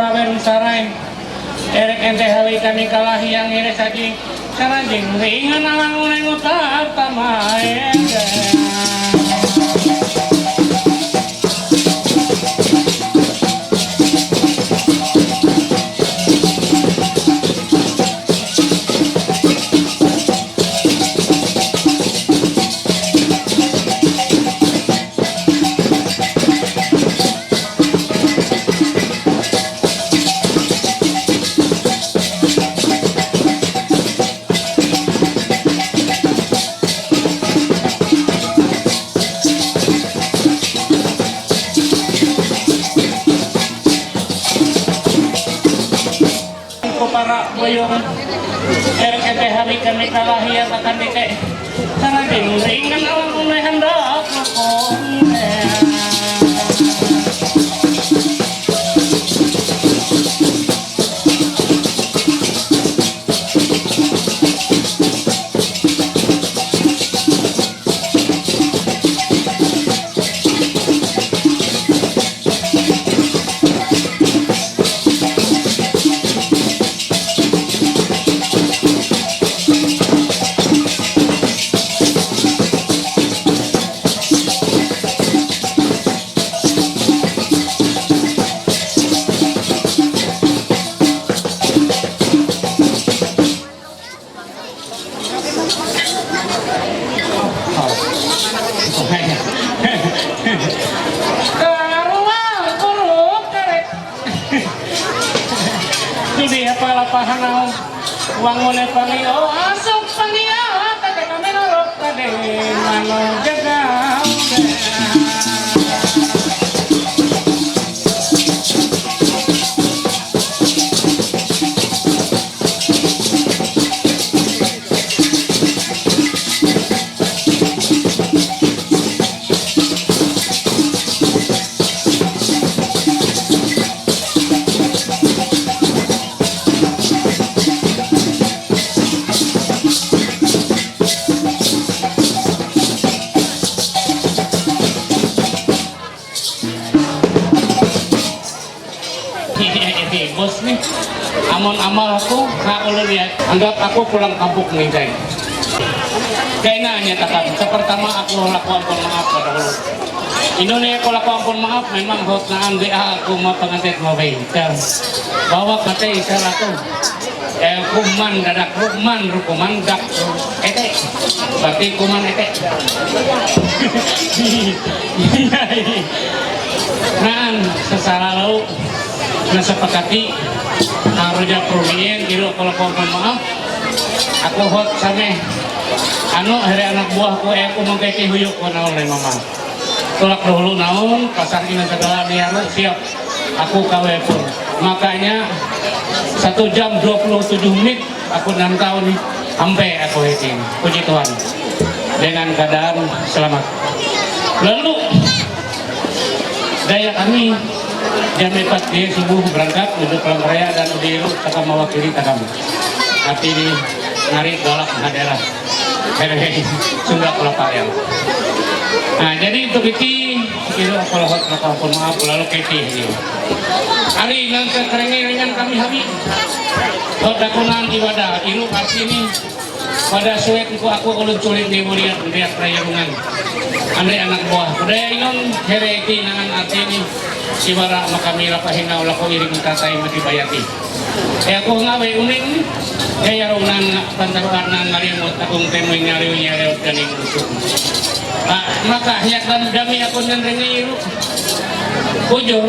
pawen saray erek ente hawi kami kalah yang ire saji sarajing ringan alang uneng utar tamae para boyong erek ente hawi kami kalah yang akan dite sarajing ringan alang uneng hendak lokong Judi apa lapahan au wangun panio asok panio kade kami norok kade mano jaga bos nih amon amal aku nggak boleh lihat anggap aku pulang kampung nih kayaknya nyatakan pertama aku laku ampun maaf pada dulu Indonesia aku laku ampun maaf memang hot naan dia aku mau pengantin mau bengkel bawa kata isyarat aku kuman dadak rukuman dak ete berarti kuman ete naan sesara lalu nasepakati harusnya perumien kilo kalau mohon maaf aku hot same anu hari anak buahku aku mengkeki huyuk ko naon le mama tolak dahulu naon pasar ini segala niaru siap aku kawe pun makanya 1 jam 27 menit aku 6 tahun sampai aku hiting puji Tuhan dengan keadaan selamat lalu daya kami jam 4 dia subuh berangkat menuju Palangkaraya dan Udiru akan mewakili tagam hati ini ngarit galak daerah hehehe Sunda Kelapa ya. Nah jadi untuk itu kalau hot pun maaf lalu keti hari nanti keringan kami habis hot dakunan ibadah ilu arti ini pada suet aku ulun culik di mulia lihat perayungan andai anak buah budaya inon hereti nangan arti ini sibara makamila pahina ulah ko iring tatay mati bayati aku ngawe uning yarunan pantaruanan ngalimut akong temoy ngariw kaning usok maka hiyak dan dami ako nandring iru pujo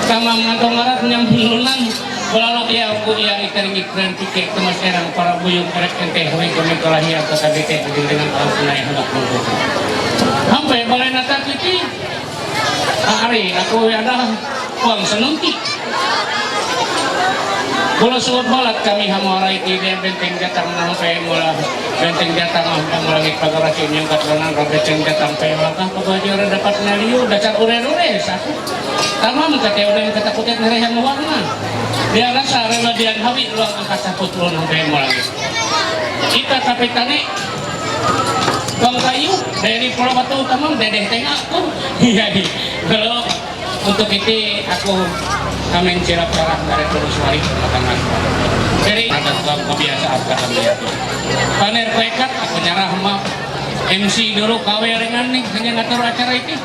kama ngantong ngarat nyam hulunan Walau ya aku yang ikan tiket kemas erang para buyung kerek ente hawi kami kalahi atau kadete dengan tahun sunai hendak nunggu. Sampai balai nata kiti, hari aku ada uang senunti. Kalau suut balat kami hamuarai di benteng jatang sampai mula benteng jatang mulai pagarasin yang katlanan benteng jatang sampai langkah pagajara dapat ngaliu dasar ure-ure satu. Tama mengkateo dan ketakutan ngerehan warna. Dia rasa rela dia hawi luang angkasa putron sampai mulai. Kita kapitane Bang Kayu dari Pulau Batu Utama dedeh tengah aku. Jadi kalau untuk itu aku kami silap sarah dari terus wali patangan. Jadi ada kebiasaan kami ya. Paner pekat aku nyarah mah MC dulu kawe ringan nih hanya ngatur acara ini.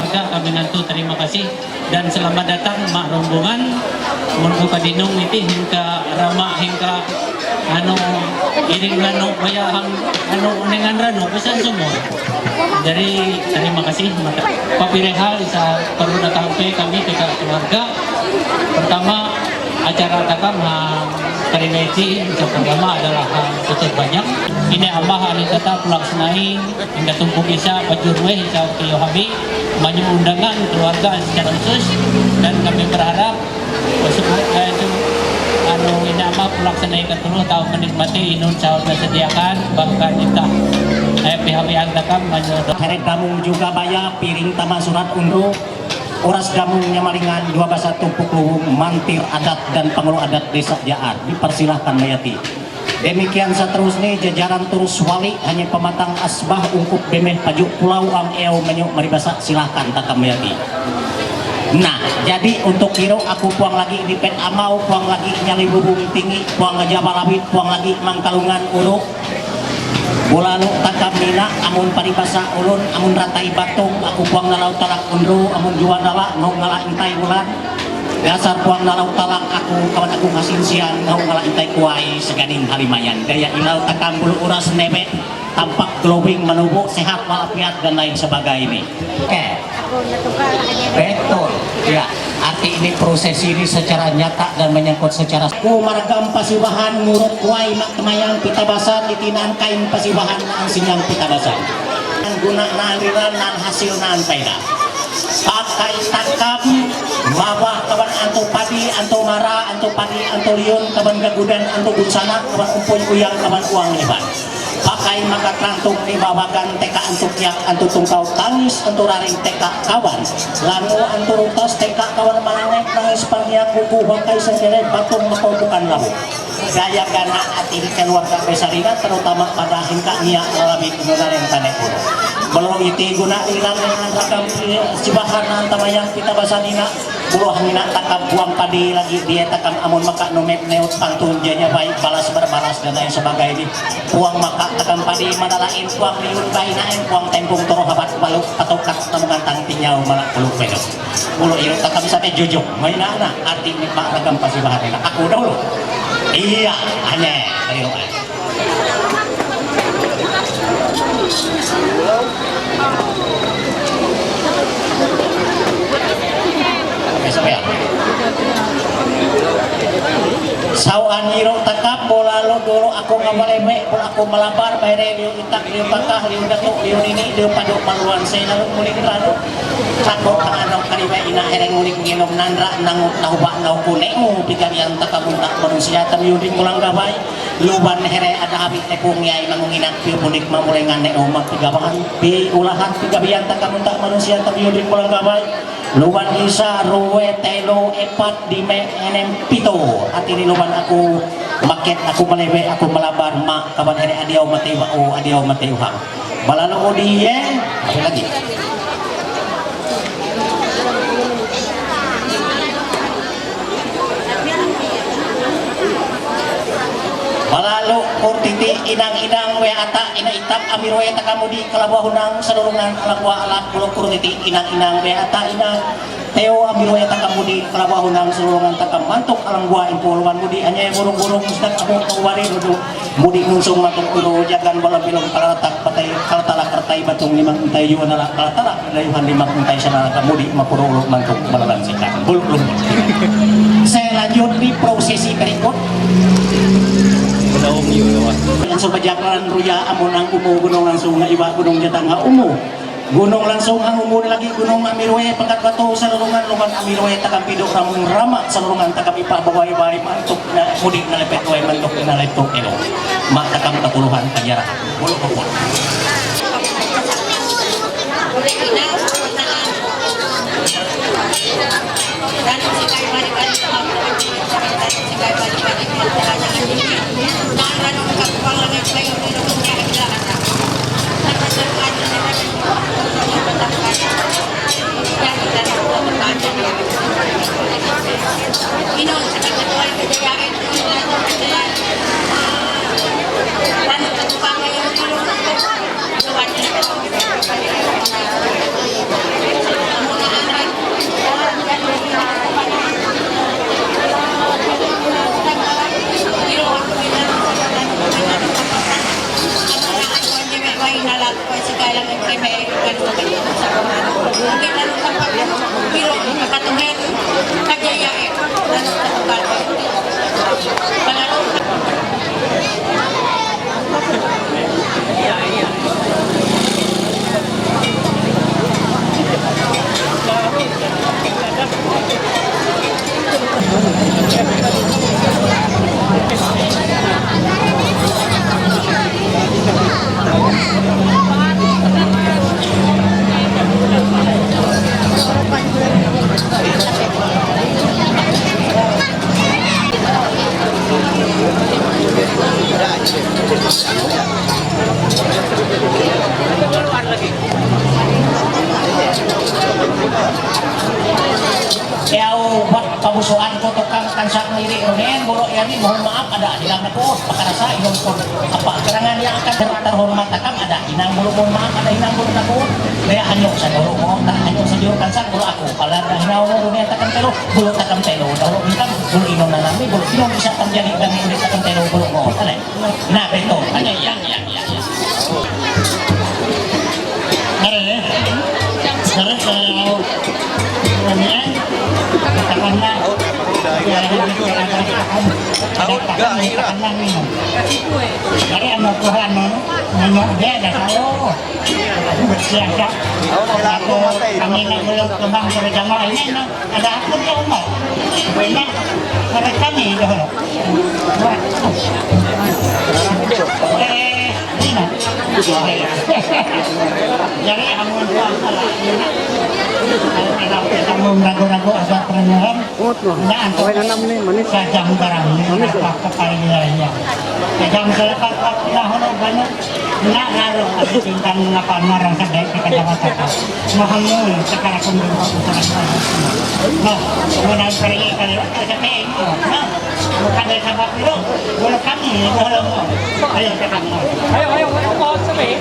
Maka kami nantu terima kasih dan selamat datang mak rombongan mun kadinong iti hingga rama hingga anu iring rano bayahang anu dengan rano pesan semua. Jadi terima kasih papirehal bisa perlu datang kami ke keluarga. Pertama acara takam karineci yang pertama adalah cukup banyak. Ini ambah anu tetap pelaksanai hingga tumpuk isa pajurweh isa kiyo habi maju undangan keluarga secara khusus dan kami berharap itu anu ini ambah pelaksanai ketuluh tahu menikmati inun sahur disediakan bangka kita pihak takam maju Herek damung juga bayar piring tama surat unduh oras damungnya malingan 12 tumpuk luwung mantir adat dan pengelu adat desa Jaar dipersilahkan mayati. Demikian seterusnya jajaran terus wali hanya pematang asbah ungkup bemeh pajuk pulau ang eo menyuk maribasa silahkan takam mayati. Nah jadi untuk kiro aku puang lagi di pet amau puang lagi nyali bubung tinggi puang ngajabalawit puang lagi mangkalungan uruk Bulalu takam nina amun paribasa ulun amun ratai batung aku puang nalau talak unru amun jual dala mau ngalah intai bulan dasar puang nalau talak aku kawan aku ngasinsian mau ngalah intai kuai segading halimayan daya ilau takam bulu uras nebe tampak glowing menubuk sehat walafiat dan lain sebagainya. Oke betul ya arti ini proses ini secara nyata dan menyangkut secara maragam pasibahan ngurut kuai mak temayang pitabasan itinaan kain pasibahan ang sinyang pitabasan guna naliran nan hasil nan peda pakai takam bawa kawan anto padi anto mara anto padi anto liun kawan gagudan anto bunsana kawan umpoy uyang kawan uang lebar pakai maka trantung dibawakan teka antuk yang antuk tungkau tangis antuk raring teka kawan lalu antuk rutas teka kawan manangek nangis panjang kuku bakai sendiri batung bukan lalu gaya gana hati di keluarga besarina terutama pada hingga niat lalami kebenaran yang tanda puluh belum itu guna ilang dengan rakam cibahan antamayang kita basanina buah mina takam buang padi lagi dia takam amun maka nomek neut pantun janya baik balas berbalas dan lain sebagainya buang maka takam padi mana lain buang liun bainain buang tempung toro habat baluk atau kat temukan tangtinya malah peluk pedok bulu irut takam sampai jujuk mainana arti nikmat rakam pasibahan aku dulu iya hanya dari rumah sawan hiro takap bola lo dulu aku ngabaleme pun aku melabar bayre liu itak liu pakah liu datuk liu ini liu paduk maluan saya lalu muling lalu takut tangan kariba ina hereng muling nginom nandra nangut nauba nau kunemu pikarian takabun tak manusia terliuding pulang gawai luban here ada habis tepung yai mangunginak piu punik mamulai ngane omak tigabahan pi ulahan tigabian takabun tak manusia terliuding pulang gawai luban isa ruwe telo epat dime enem pito hati ini luban aku maket aku melewe aku melabar mak kawan here adiau mateu bau adiau mateu hang balalo odie apa lagi Malalu kurtiti inang-inang we ata ina itam amir we takamudi kalabwa hunang sadurungan kalabwa alat kulo kurtiti inang-inang we ata ina teo amir we takamudi kalabwa hunang sadurungan takam mantuk alang gua impuluan mudi anya burung-burung mustak amu kawari dudu mudi nungsung matuk uro jagan bola bilong kalatak patay kalatala kertai batung limang untai yuan ala kalatala layuhan limang untai sana kamudi mapuro ulo mantuk balalan sikat buluk saya lanjut di prosesi berikut yang sebajakan ruya amunang umu gunung langsung iba gunung jatang umu gunung langsung umu lagi gunung amirwe pangkat batu sarungan luman amirwe takam pidok ramung rama sarungan takam ipah bawai bawai mantuk mudik nalepet we mantuk nalepet elo mak takam ketuluhan penjara bulu kokot Inon sa katutuan kajayain ano katutuan ngayon luwan niya Kaya buat pabusuan ko tukang kansa ngiri ronen bolo yani mohon maaf ada hilang ko pakarasa iyon ko apa kerangan yang akan terhormat takam ada hinang bolo mohon maaf ada hinang bolo nako kaya anyo sa dolo mo tak anyo sa dolo kansa bolo ako pala na hinaw mo ronen takam telo bolo takam telo dolo hitam bolo inon na nami bolo inon bisa terjadi kami ulit takam telo bolo mo tale nah beto hanya yang Nare kalau kemudian katakanlah ya katakanlah minum jadi anak Tuhan nanya dia ada kalau bersiap aku kami nak belum kembang bersama ini ada aku yang mau banyak mereka ni dahulu jadi amun salah kamu ragu-ragu ada perenungan nah untuk sajam barang ini apa kaya sajam selepas nah hono banyak nah ngaruh ada tingkang apa marang sedek ke kacamata mahamu sekarang pembentuk usaha nah kemudian pergi kali capek nah bukan dari sabab itu boleh kami ayo sekarang ayo mau sampai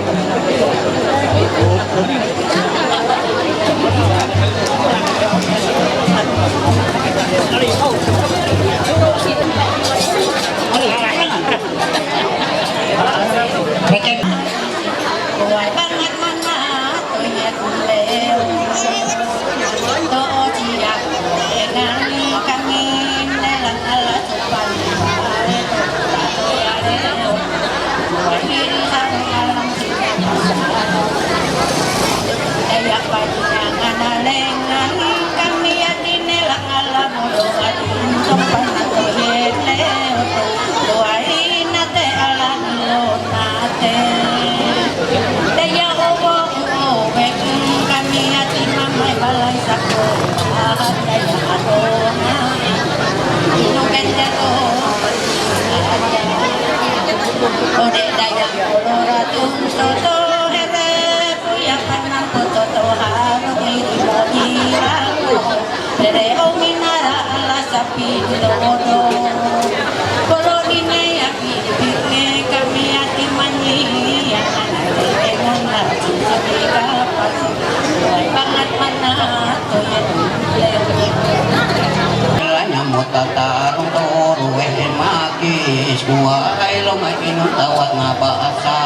tawat nga bahasa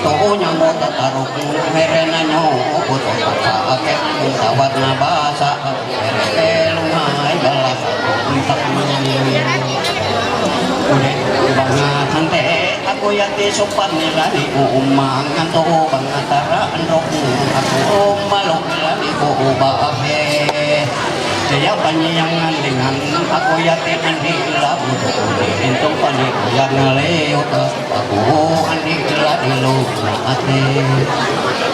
tuunya mo tatarok merena nyo puto kakakit tawat nga bahasa mereka lumay balas untak ulit bangat hante ako yati sopan nila ni umangan to bangataraan rok ako malok nila ni ubahe Saya panyangan dengan aku yakin andi labu Intong panikuyan ngaleo aku andi ladilo ate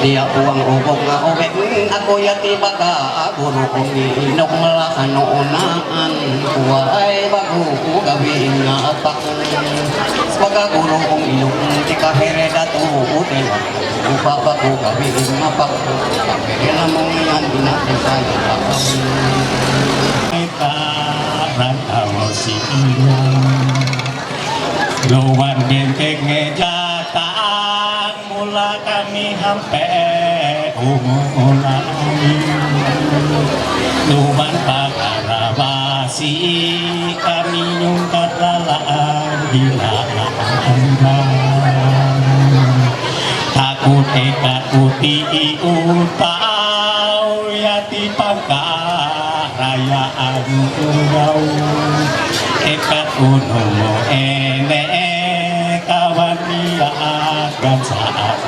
dia uang ubok nga obek aku yati baka guru inok melakano unaan kuwai bagu gawin nga atak baka guru inok tika hereda tu util upa bagu gawin mapak pakere lamong yan binatin saya karang amosi luan benteng ngejatang mula kami hampe umulai luan pakarawasi kami nyungkat lalaan takut takuti utau yati pangkarayaan kurau ekat unomo ene kawan dia akan saat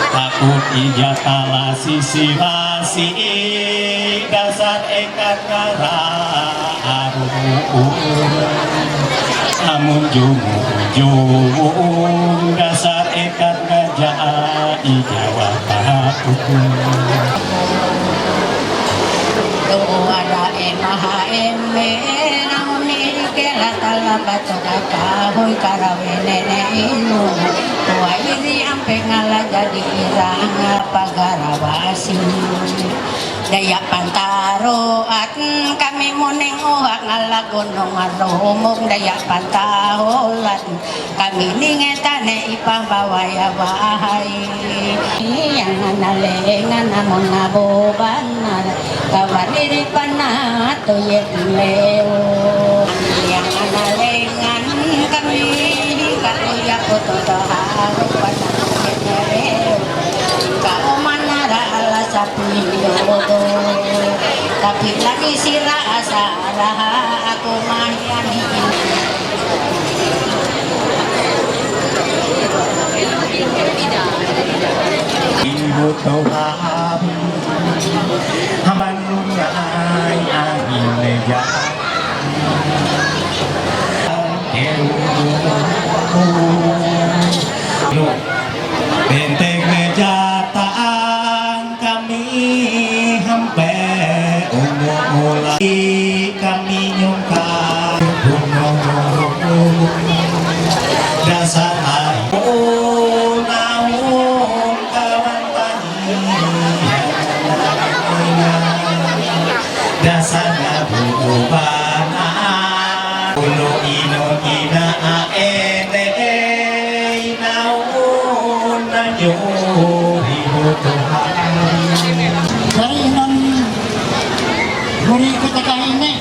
takut ijatala sisi rasi dasar ekat ngararu namun jumung dasar ekat ngajak ijawa hukum ada emaha eme namun ikela talabat kahoy karawene inu tua ini ampe ngala jadi irang pagarawasi daya pantaro at kami muneng uwak ngala gunung arumong daya pantaholat kami ningetane ipambawaya bahay yang nalengan namon naboban kawan diri panato yetleo yang nalengan kami kaluya koto harus panato yetleo kau manara ala sapi yodo tapi lagi sira asaraha aku mahyani ibu Tuhan hambanunya angin leja benteng mejataan kami hampe mulai kami nyungkar dasar dasarnya bubanan ulo ino ina aene naun nanyo ibu Tuhan dari inan beri ketika ini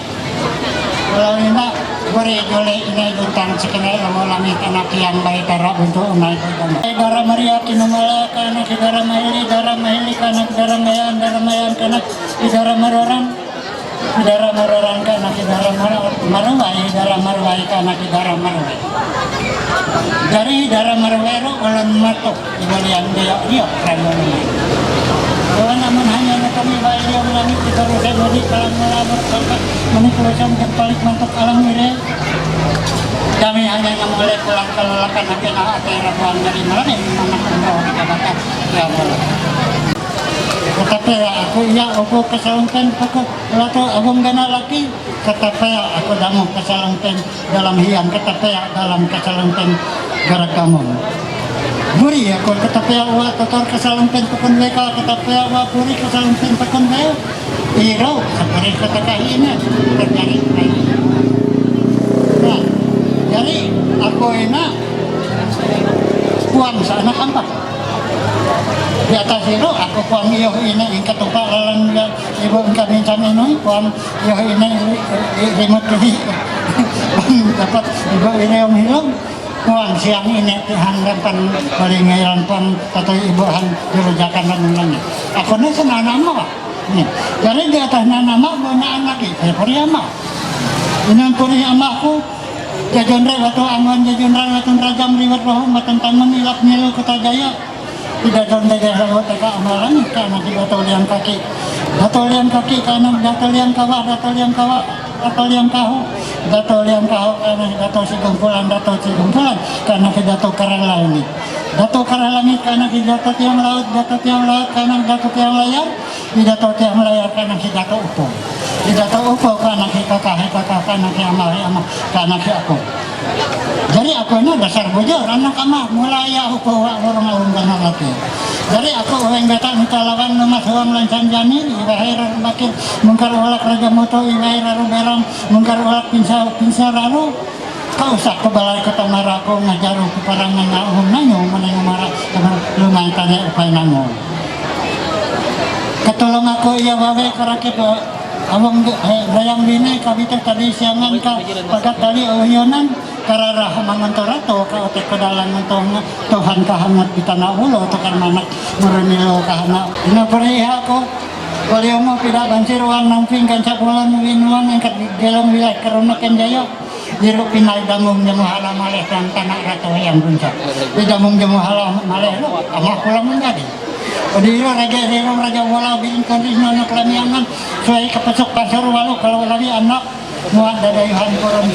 kalau ini beri jole ini luntang sekenai lami anak yang baik darah untuk naik darah Maria tinumala kana darah mahili kana darah mayan kana darah maroran darah maroran kana darah marwai kana darah marwai dari darah marwero ulun matok ibalian dia kayaknya bahwa namun hanya kami bayi yang langit kita roda bodi kalang melamar sampai manipulasi yang balik mantap alam ini kami hanya mulai pulang kelelakan hati rabuan dari malam yang anak membawa kita bakar ya boleh tetapi aku kesalungkan aku lato abang gana laki tetapi aku damu kesalungkan dalam hiang tetapi dalam kesalungkan garak kamu buri aku tetapi awak kotor kesalungkan pekon mereka tetapi awak buri kesalungkan pekon mereka iro seperti ketika ini terjadi nah jadi aku enak kuang sana hampa di atas itu aku kuang iyo ini yang ketupat lalan ibu engkau mincan ini kuang iyo ini remote TV dapat ibu ini yang hilang kuang siang ini hanggapan paling ngairan pun atau ibu han dirujakan dan langit aku ini senang nama nih jadi di atas nama bunaan lagi puri ama ini puri ama aku jajonre waktu amuan jajonre waktu rajam liwat roh matan taman ilap nilu kota jaya tidak donde dahulu teka amalan karena di batolian kaki karena batolian kawah karena dato sigumpulan karena ke dato karang langit karena ke dato tiang laut karena dato tiang layar Pidato teh melayarkan ang pidato upo. Pidato upo ka anak kakak ka anak ama ka anak aku. Jadi aku ini dasar bujur anak ama mulai upo orang awang lagi. Jadi aku orang beta minta lawan nama suam lancan jani ibahir bakir mungkar ulak raja moto ibahir berang mungkar ulak pinsar lalu kau usah kebalai kota marako ngajaru keparangan ngahum nanyo menengah marah lumayan tanya upay nango ketolong aku iya wawe karakit awang bayang bini kabita tadi siangan ka pagat tali oyonan kararah mangantorato ka otek kedalang mentong Tuhan kahangat kita na ulo tekan manak merenilo kahana ina periha ko beliau mau tidak banjir uang namping kan capulan winuang yang gelong wilayah kerunakan jaya Diruk pinay damong jamu halam maleh dan tanah rato yang puncak. Di damong jamu halam maleh lo, amah pulang menjadi. Diro raja wala bikin kondisi anak lamiangan, suai kepesok pasar walu kalau lagi anak muat dadayuhan koron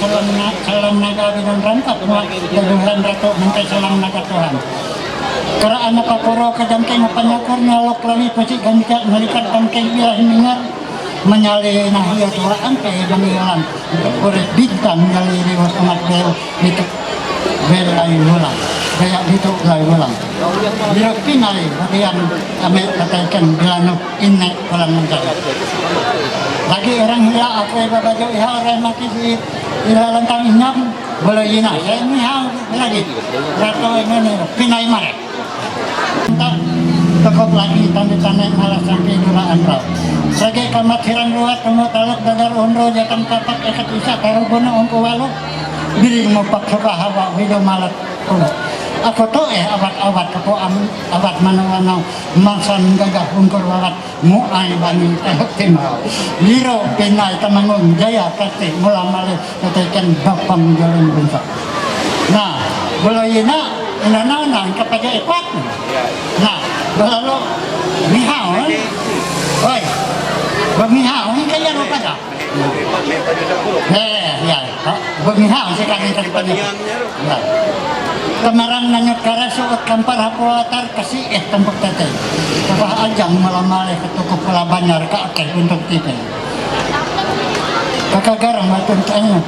salam naga bidan rangkap muat dadayuhan rato mentai salam naga Tuhan. Karena anak kaporo kejangkeng panyakor nyalok lagi pasti ganti melikat bangkeng bilah mingar. Menyali nahia tua ampe gamilan oleh bintang menyali lewat amat bel itu belai ulang kayak gitu belai ulang dia pinai bagian ame katakan bilano inne ulang mencari lagi orang hila aku baju iha orang mati di lantang inyam boleh ina saya ini lagi rato ini pinai mare entah tekop lagi tanda-tanda malah sampai dulaan rau sebagai kamat hirang luat kamu talak dadar unro jatang kapak ekat isa karubona ongko walu biring mo paksuka hawa video malat kuno aku to awat kapo awat manawanaw mangsan gagah ungkur wawat muay bani tehok timau liro pinay tamangon jaya kati mula mali katakan bapang jalan bunsa nah bulayina inananan kapaja ipat nah lalu mihau oi bemihau ini kaya lupa dah ya bemihau sekarang daripada kemaran nanyut kara suot kampar hapuatar kasih tempat tete kapah ajang malam-malam ketukuk pula banyar kakek untuk tipe kakak garang batu tanya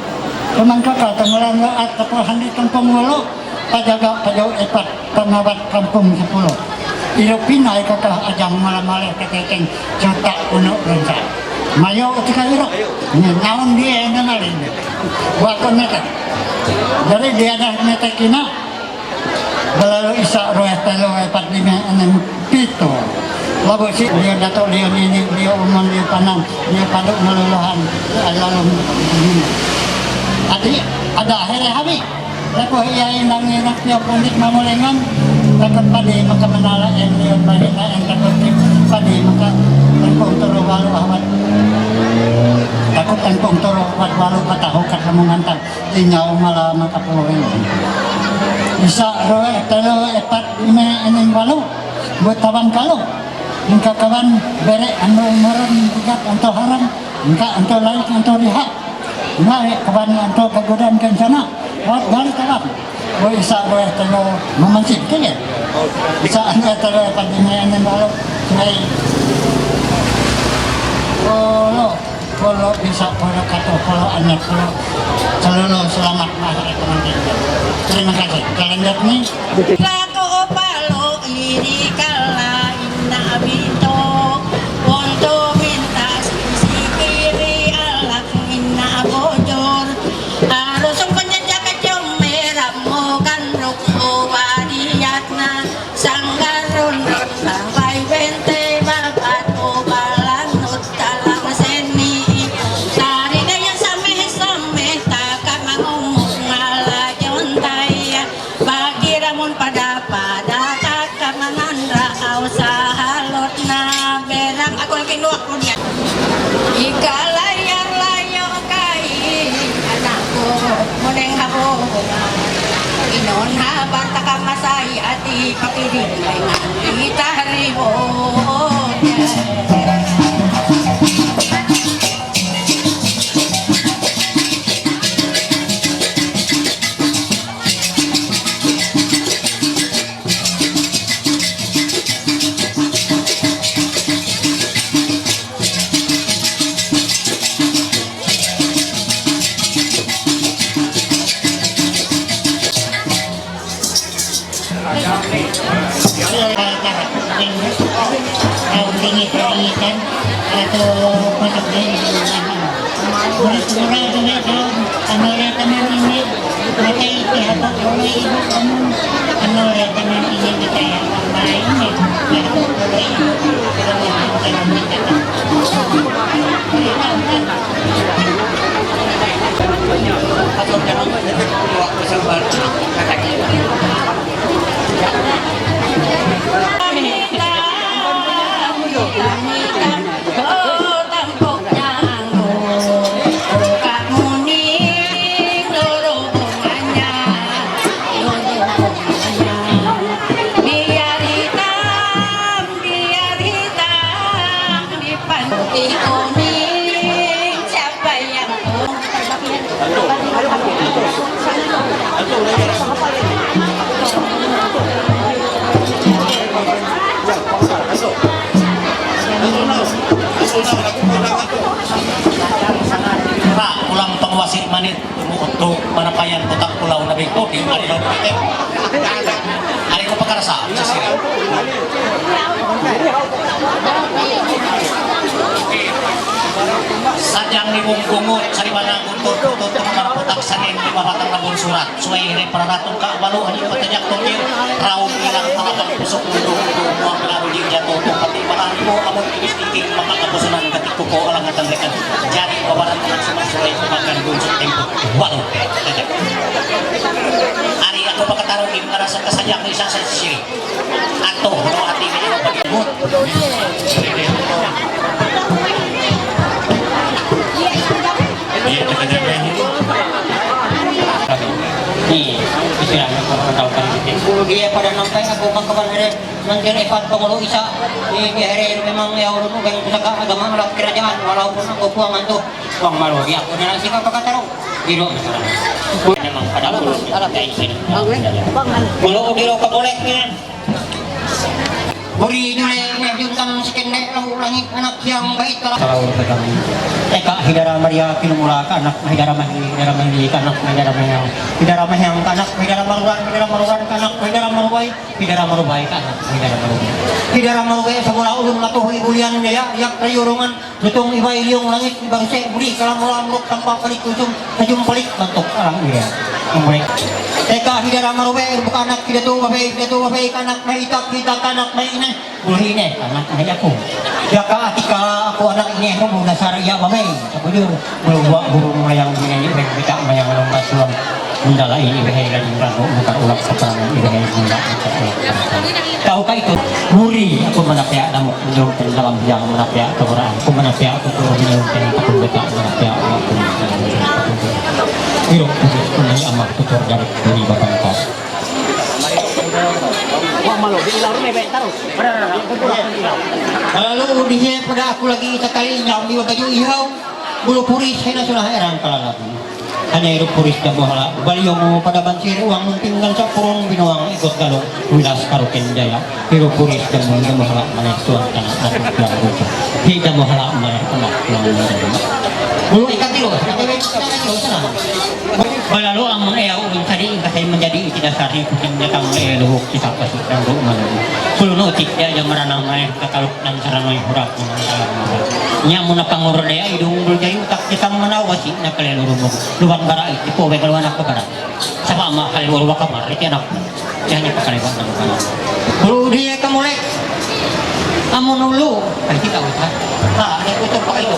teman kakak tenggelam laat kepuhan di kampung walu pajaga pajau epat pengawat kampung 10 ilo pinay kakak ajang malam-malam kakekeng cetak unuk rencah mayo utika iro naon dia yang kenalin wakon netek jadi dia dah netek kina belalu isa roh telo 45 pito lalu si dia dato dia ini dia umum dia panang dia paduk meluluhan alalum adi ada akhirnya habis lalu ia indang inak dia pondit mamulengan takut padi maka menala yang dia bahina yang takut padi maka tengkong toro walu awat takut tengkong toro walu katahu katamungantan inyau malah maka puluhin bisa roh telo epat lima eneng walu buat tawan kalau engkau kawan bere anu umuran tiga anto haram engkau anto laik anto lihat naik kawan anto kegodaan kencana buat balik kawan boleh isa roh telo memancing kaya bisa anu telo epat lima eneng walu sungai kalau bisa kalau kata kalau anak kalau selalu selamat masyarakat teman-teman. Terima kasih. Kalian lihat nih. Lato palo iri kala inna bito Ponto minta sisi kiri alak inna bojor harus penjajak kacau merah mokan rukso wadiatna sanggarun sampai bente babat obalan talang seni tari gaya sameh takak mangumuk ngalajon taya bagi ramun pada kakak manandra usaha lot na berang aku lagi luak punya ika layar layo kai anakku muneng habo inon habar takak masai ati pakirin dengan kita ribut Tara, tahun dingin kan atau pasok din mura din ito ano rin naman ini matay tihapak kulay ibu kamu ano rin naman ini ditaya ang malay ini pero kulay ibu pero ang kalamin ka Atau dalam waktu sebar ulang pengwasit manit untuk manapayan kotak pulau Nabi Kopi hari lalu kita hari ko pakarasa sa sila sadyang ni Bungungot sa liwanag untuk marputak sanin di mabatang nabul surat suway ini peranaton ka walo hanya patanyak tungkir raw ilang panapang pusok mundo muang pelaro di jatuh pati bahari mo amon titis-titing makakapusunan katik kuko alang atang rekan jadi kawaran anak suway kumakan bunsok tempo walo hari ako pagkatarong im ngarasa kasadyak ni isang sa sisiri ato no hati ni ano pag-ibot Iya, istilahnya kalau tahu kan gitu. Dia pada nampai aku makaban hari nanti repat pengeluh isa di hari memang ya urut bukan pusaka agama ala kerajaan walaupun aku puangan tuh uang malu dia aku nang sih apa kata ro biro memang pada urut ala kayak sini. Kalau biro ka boleh kan. Buri nule juntang sekende lahu langit anak yang baik kalau urut kami. Eka hidara Maria pinumula anak hidara mahi anak hidara mahang hidara mahang anak hidara maruan anak hidara marubai hidara marubai anak hidara marubai semula ulun latuh ibulian ya yak rayurungan lutong ibai liung langit bangse buri kalam muruk tanpa pelik ujung tajum pelik bentuk alang iya mulai Eka hidara marubai bukan anak hidatu wabai anak mahitak hitak anak mahina bulhine anak aku jaka atika aku anak ini aku mau dasar ya babai aku dia berbuat burung mayang ini kita mayang lompat sulam mendala ini behai lagi bukan ulap sekarang ini behai bunda tahukah itu muri aku menapia dalam menjauhkan dalam yang menapia keberaan aku menapia aku turun menjauhkan aku beta menapia aku hidup menjadi amak tutur dari beli bapak kau lalu dia pada aku lagi sekali nyam di baju hijau bulu puris saya sudah heran kalau lagi hanya hidup puris dan bohala baliong pada bancir uang tinggal capurung binuang ikut galung wilas karukin jaya hidup puris dan bohala mana tuan tanah anak yang buka tidak bohala mana anak yang bulu ikat dulu lalu ang mga ayaw tadi kasi menjadi iti dasarnya kuting datang luhuk kisah kasih dan luhuk malu suluno tikya yang meranang may kataluk ng saranay hurap ng alam nya muna pangurun daya idung bulgay utak kisang manawasi na kaliluro mo luwang barait ipo may kaluan ako barat sa pama kaliluro ka mar iti anak siya niya pakaliwan ng kalam bulu diya ka muli amon ulo ay kita utak nakutok pa kayo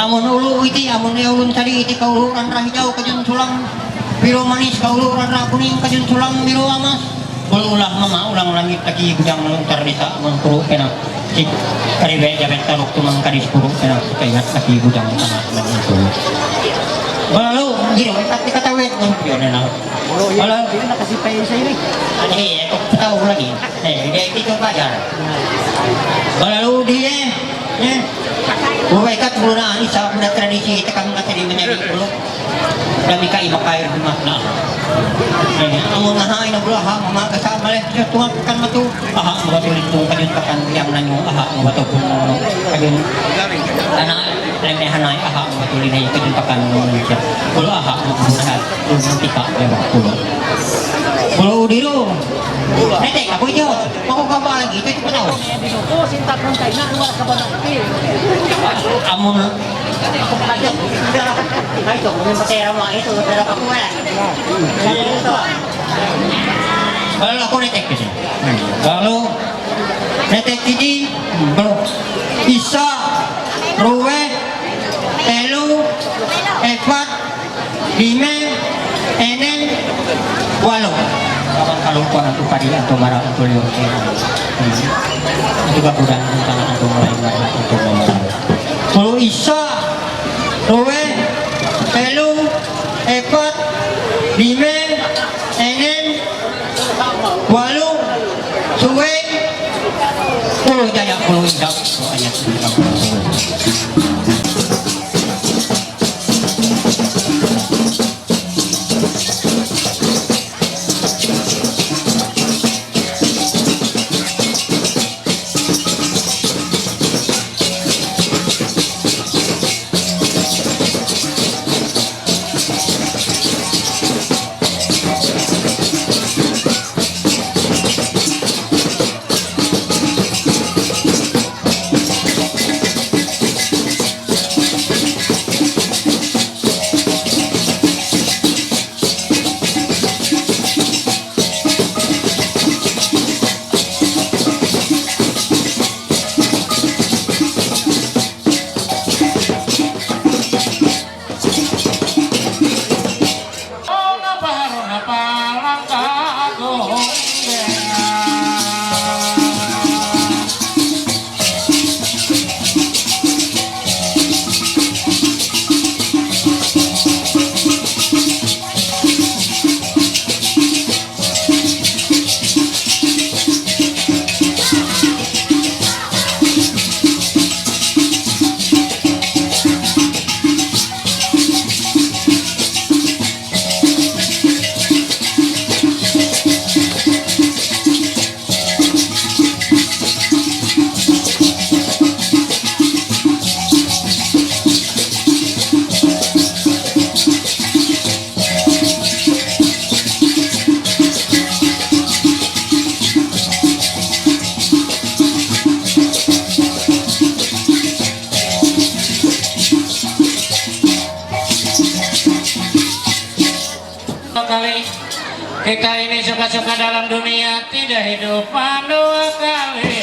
amon ulo iti amon ulun tadi iti kauluran rahijaw kajun sulang biro manis kauluran rakuning kajun sulang biro amas ulang mama ulang langit lagi gudang nuntar desa amon puro kena cik karibe jabet taluk tumang kadis puro kena kaingat lagi gudang tanah dan itu lalu gino ikat dikatawet yun na wala hindi nakasipay sa ini ani ako tahu lagi dia itu pajar lalu dia Buwaikat bulu na ani sa mga tradisi takang matali menjadi bulu dami ka imakay na amon na hain na bulu ha mama kasama leh sa tuwa kan matu aha mabatulit tong kanyun kakan yang nanyo aha mabato kun kanyun ana leme hanay aha mabatulit na kanyun kakan siya bulu aha mabunahan bulu tika ya bulu Kalau udiro. Netek aku itu. Aku kabar lagi itu tahu. Amun aku aja. Itu mungkin pakai ramah itu terhadap aku ya. Kalau aku netek ini. Kalau netek ini belum bisa ruwe telu epat lima enam walau kalau kuan atau padi atau marah atau liur itu gak udah tentang atau mulai marah atau marah kalau isa ruwe telu epat lima enam walau suwe puluh jaya puluh indah ayat kali kita ini suka-suka dalam dunia tidak hidup dua kali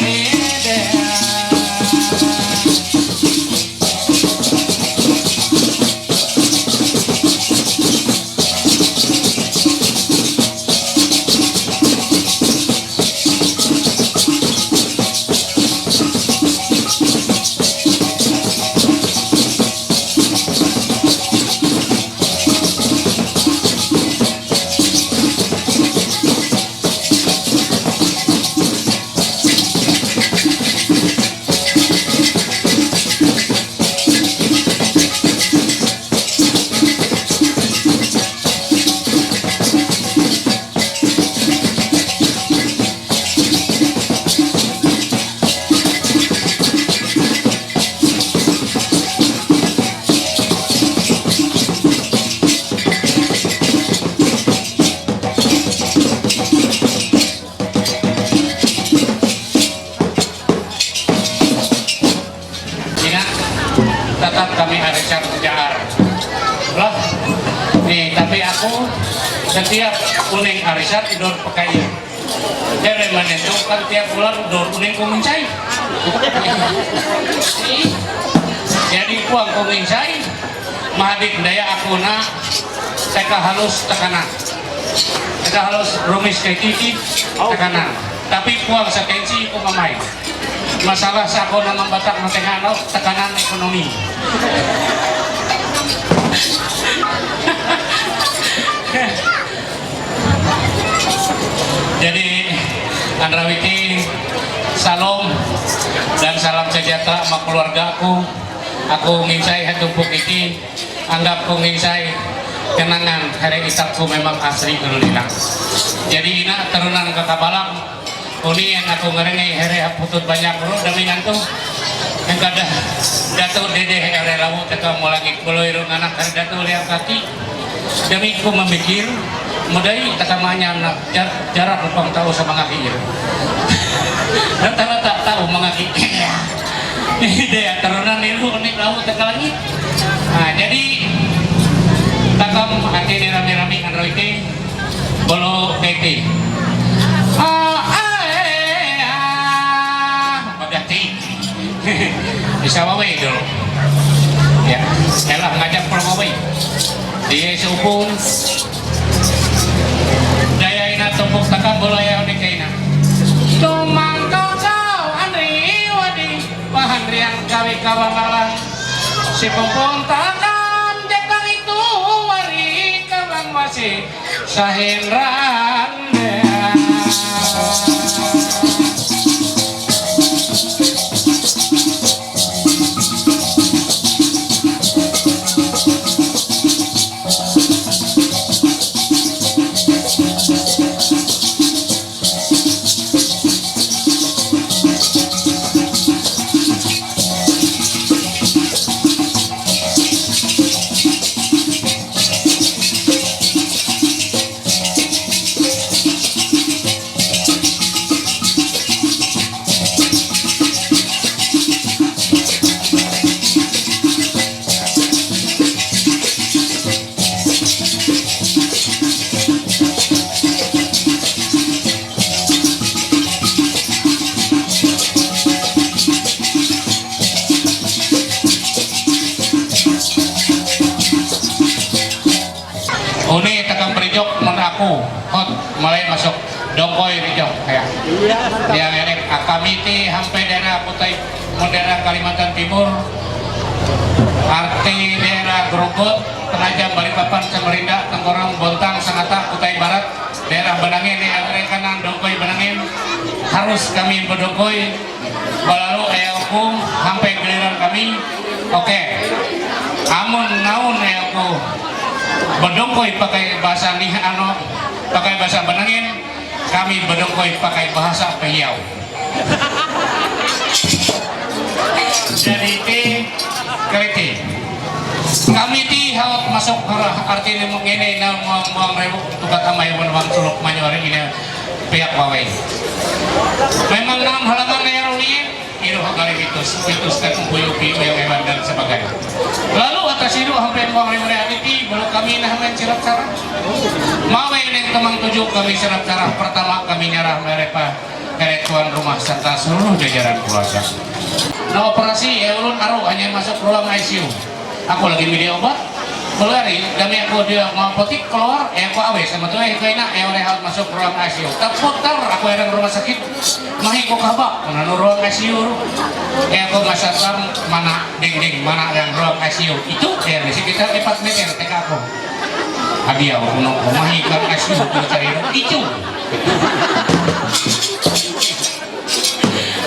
tetap kami arisan kejar lah nih, tapi aku setiap kuning arisan tidur pakai jadi mana itu kan tiap bulan tidur kuning kumincai jadi kuang kumincai mahadik daya akuna teka halus tekanan teka halus rumis kayak kiki tekanan tapi kuang sekensi kumamai masalah sako nama batak matengano tekanan ekonomi jadi Andrawiti salam dan salam sejahtera sama keluarga aku nginsai hatumpuk iki anggap ku nginsai kenangan hari isapku memang asli dulu. Jadi ina terunan ke kabalang uni yang aku ngerengi here putut banyak bro demi ngantu yang kada datu dede here lawu teka mau lagi kulo irung anak hari datu lihat kaki demi ku memikir mudai takamanya na jarak upang tahu sa mga kir. Rata-rata tahu mga kir. Dia tarunan nilu ni laut takalangit. Nah, jadi takam hati ni rami-rami android bolo tete. Bagati. Bisa wawai dulu. Ya, elah ngajak perwawai. Dia seupun daya ina tumpuk takam bolo ya unik kaina. Tumangkau kau andri wadi bahan riang kawi kawamalang si pompong takam jekang itu wari kabang masih sahenran Uni takam perijok mun aku hot mulai masuk dongkoi rijok ya. Dia merek akamiti sampai daerah Kutai daerah Kalimantan Timur. Arti daerah Grogol, Penajam, Balikpapan, Samarinda, Tengkorong, Bontang, Sangatta, Kutai Barat, daerah Benangin yang kanan dongkoi Benangin harus kami berdongkoi balalu hukum sampai giliran kami. Oke. Amun naun aku berdongkoi pakai bahasa pakai bahasa Benangin, kami berdongkoi pakai bahasa Peyau. Jadi kereti kami haut masuk arti limuk ini muang rebu tukat amai menang suluk manyori ini pihak wawai. Memang dalam halaman yang rutin iruh kali mitos kan kuyupi yang hewan dan sebagainya. Lalu atas itu hampir muang rebu realiti baru kami nah main sirap sarah. Mawai yang temang tujuh kami sirap sarah pertama kami nyarah mereka tuan rumah serta seluruh jajaran keluarga. Nah operasi ya ulun aru hanya masuk ruang ICU. Aku lagi media obat, melari kami aku dia mau potik keluar, aku awe sama tuh kaina oleh hal masuk ruang ICU. Tak putar aku yang rumah sakit, mahi ko kabak, mana ruang ICU. Aku masa mana ding mana yang ruang ICU itu ya di sekitar 4 meter tek aku. Abi aku kuno mahi kan ICU cari itu.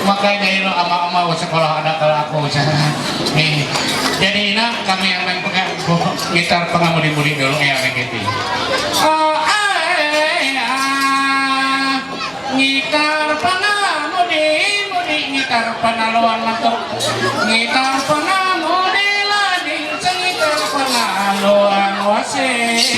Makanya itu ama-ama sekolah ada kalau aku nih. Jadi ini kami yang main gitar pengamudi-mudi dulu ya begitu. Gitar pengamudi-mudi, gitar penaluan mantuk, gitar pengamudi lading, gitar penaluan wasit.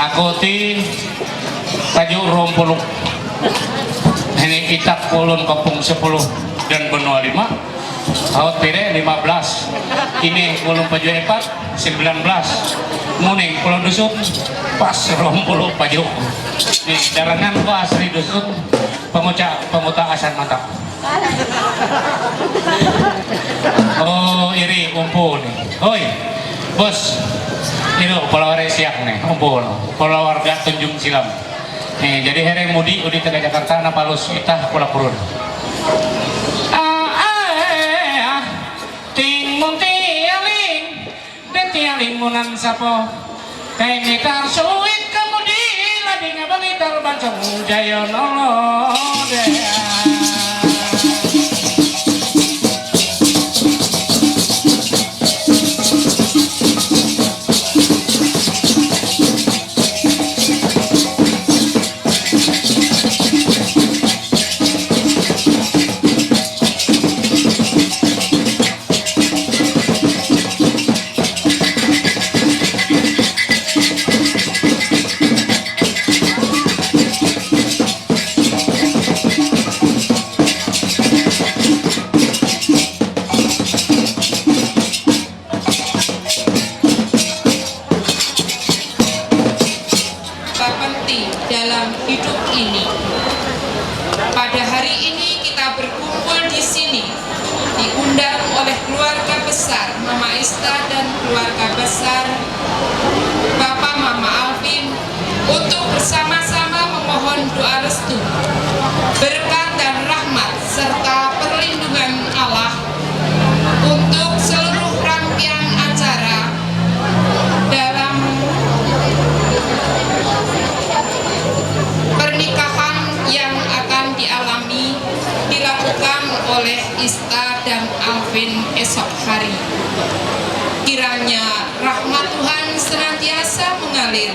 Akuti tajuk rompuluk ini itak kulun kopung 10 dan benua 5 haut pire 15 ini kulun paju 4 19 muning pulau dusun pas 20 pajuk nih darangan ku asli dusun pemuta asan mata. Oh iri kumpul nih. Hoi bos ini pulau siap nih kumpul pulau warga Tunjung Silam nih jadi hereng mudi udi tengah Jakarta napalus itah pulau purun ting muntialing detialing munan sapo kain nekar suwit kemudi lading abangitar bancong jaya nolo dea. penting dalam hidup ini. Pada hari ini kita berkumpul di sini, diundang oleh keluarga besar Mama Esta dan keluarga besar Bapak Mama Alvin untuk bersama-sama memohon doa restu, berkat dan rahmat serta perlindungan Allah untuk seluruh rangkaian acara dalam pernikahan yang akan dilakukan oleh Ista dan Alvin esok hari. Kiranya rahmat Tuhan senantiasa mengalir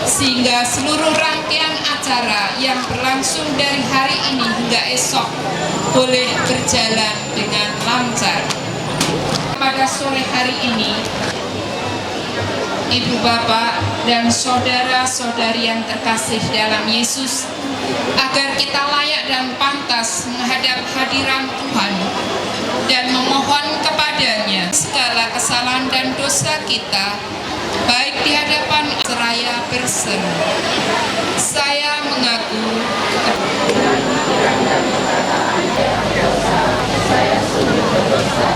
sehingga seluruh rangkaian acara yang berlangsung dari hari ini hingga esok boleh berjalan dengan lancar. Pada sore hari ini, Ibu Bapak dan saudara-saudari yang terkasih dalam Yesus, agar kita layak dan pantas menghadap hadiran Tuhan dan memohon kepadanya segala kesalahan dan dosa kita, baik di hadapan seraya berseru. Saya mengaku saya sungguh berdosa.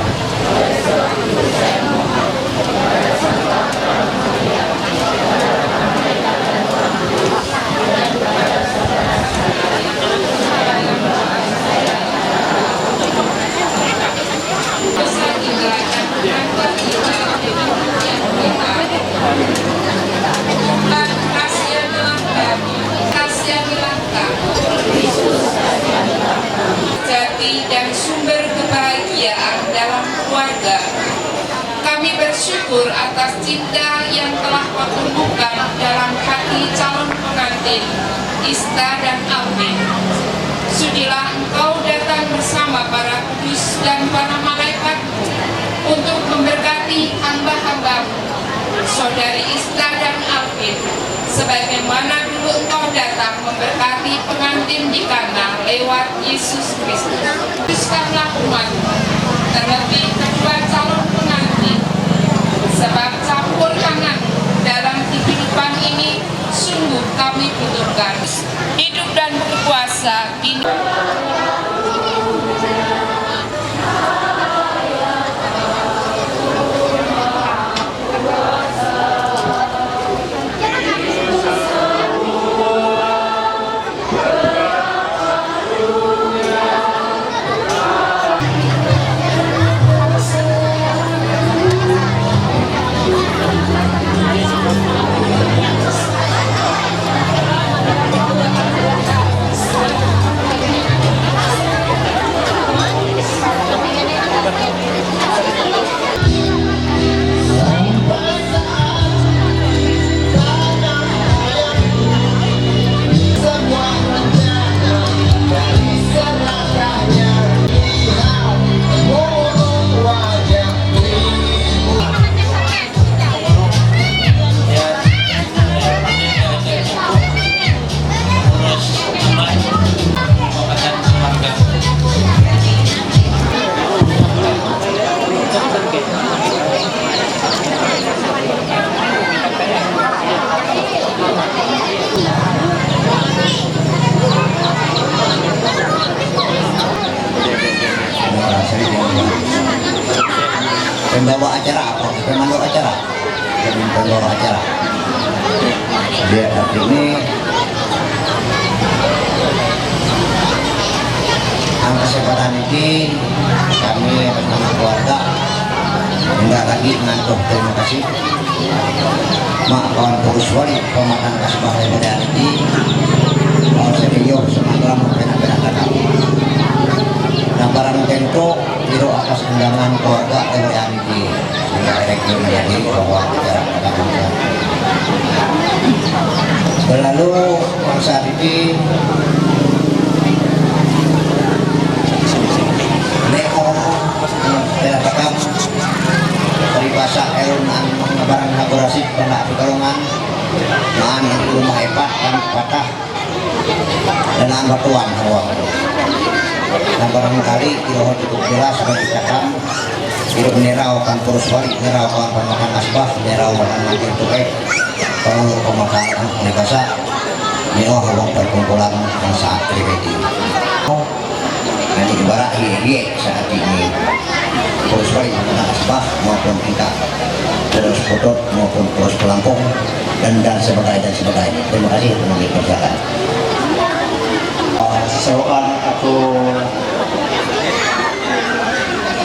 Jati dan sumber kebahagiaan dalam keluarga. Kami bersyukur atas cinta yang telah Kau tumbuhkan dalam hati calon pengantin Ista dan Alvin. Sudilah Engkau datang bersama para kudus dan para malaikat untuk memberkati hamba-hambamu, saudari Ista dan Alvin, sebagaimana dulu Engkau datang memberkati pengantin di Kana lewat Yesus Kristus. Kuduskanlah umat-Mu, terlebih kedua calon pengantin, sebab campur tangan dalam kehidupan ini sungguh kami butuhkan. Hidup dan berkuasa kini. Dia ini ang kesempatan ini kami bersama keluarga enggak lagi ngantuk. Terima kasih mak kawan pengurus wali pematang kasbah daripada ini mau serius semangat benar-benar kadang dan barang tentu itu atas undangan keluarga daripada ini sehingga rekor menjadi bahwa acara kadang berlalu saat ini Tekam peribahasa elunan barang laborasi pernah pertarungan nahan rumah hebat dan patah dan nahan batuan awal dan barangkali iroh cukup jelas bagi Tekam hidup nerau kan purus balik nerau kan pemakan asbah nerau kan makin tukai kalau pemakan negasa nyawa hawang perkumpulan yang saat pribadi nanti ibarat ini saat ini terus balik pemakan asbah maupun tingkat terus foto maupun terus pelampung dan sebagainya. Terima kasih teman perjalanan. Seseorang aku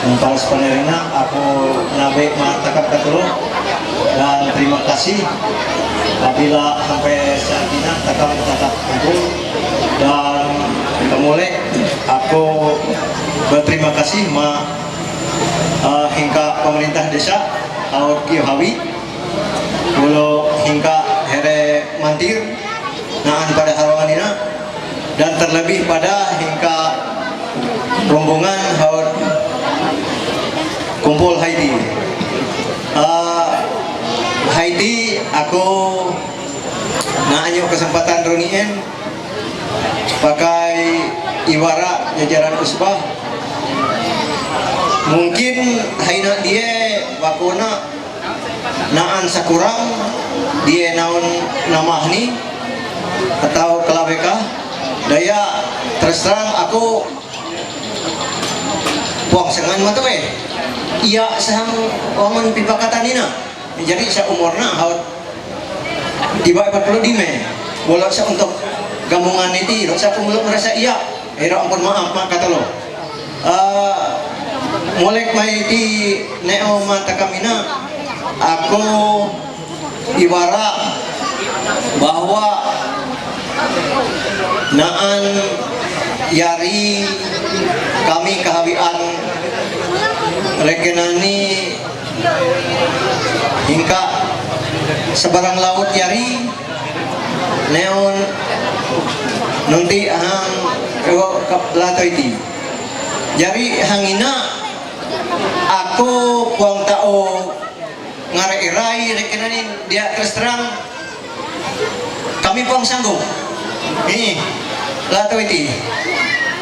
untuk sebenarnya aku nabi mengatakan ketuluh dan terima kasih apabila sampai saat ini tetap kumpul dan kemulai aku berterima kasih hingga pemerintah desa Haut Kiyohawi bulu hingga here mantir naan pada harawanina dan terlebih pada hingga rombongan Haut kumpul Haiti. Haiti aku naanyo kesempatan runien pakai ibarat jajaran usbah mungkin haina dia wakuna naan sakurang dia naon namahni atau kelabeka daya terus terang aku puang sengan matu iya sahang wangun pipakatanina jadi sa umurna haut tiba 40 dime bola sa untuk gabungan itu sa pemulung merasa iya ampun maaf mak kata lo mulai mai di neo mata kamina aku ibarat bahwa naan yari kami kehawian regenani hingga sebarang laut yari neon nanti ahang lato itu jari hangina aku buang tau ngarai rekenani dia terus terang kami buang sanggup ini lato itu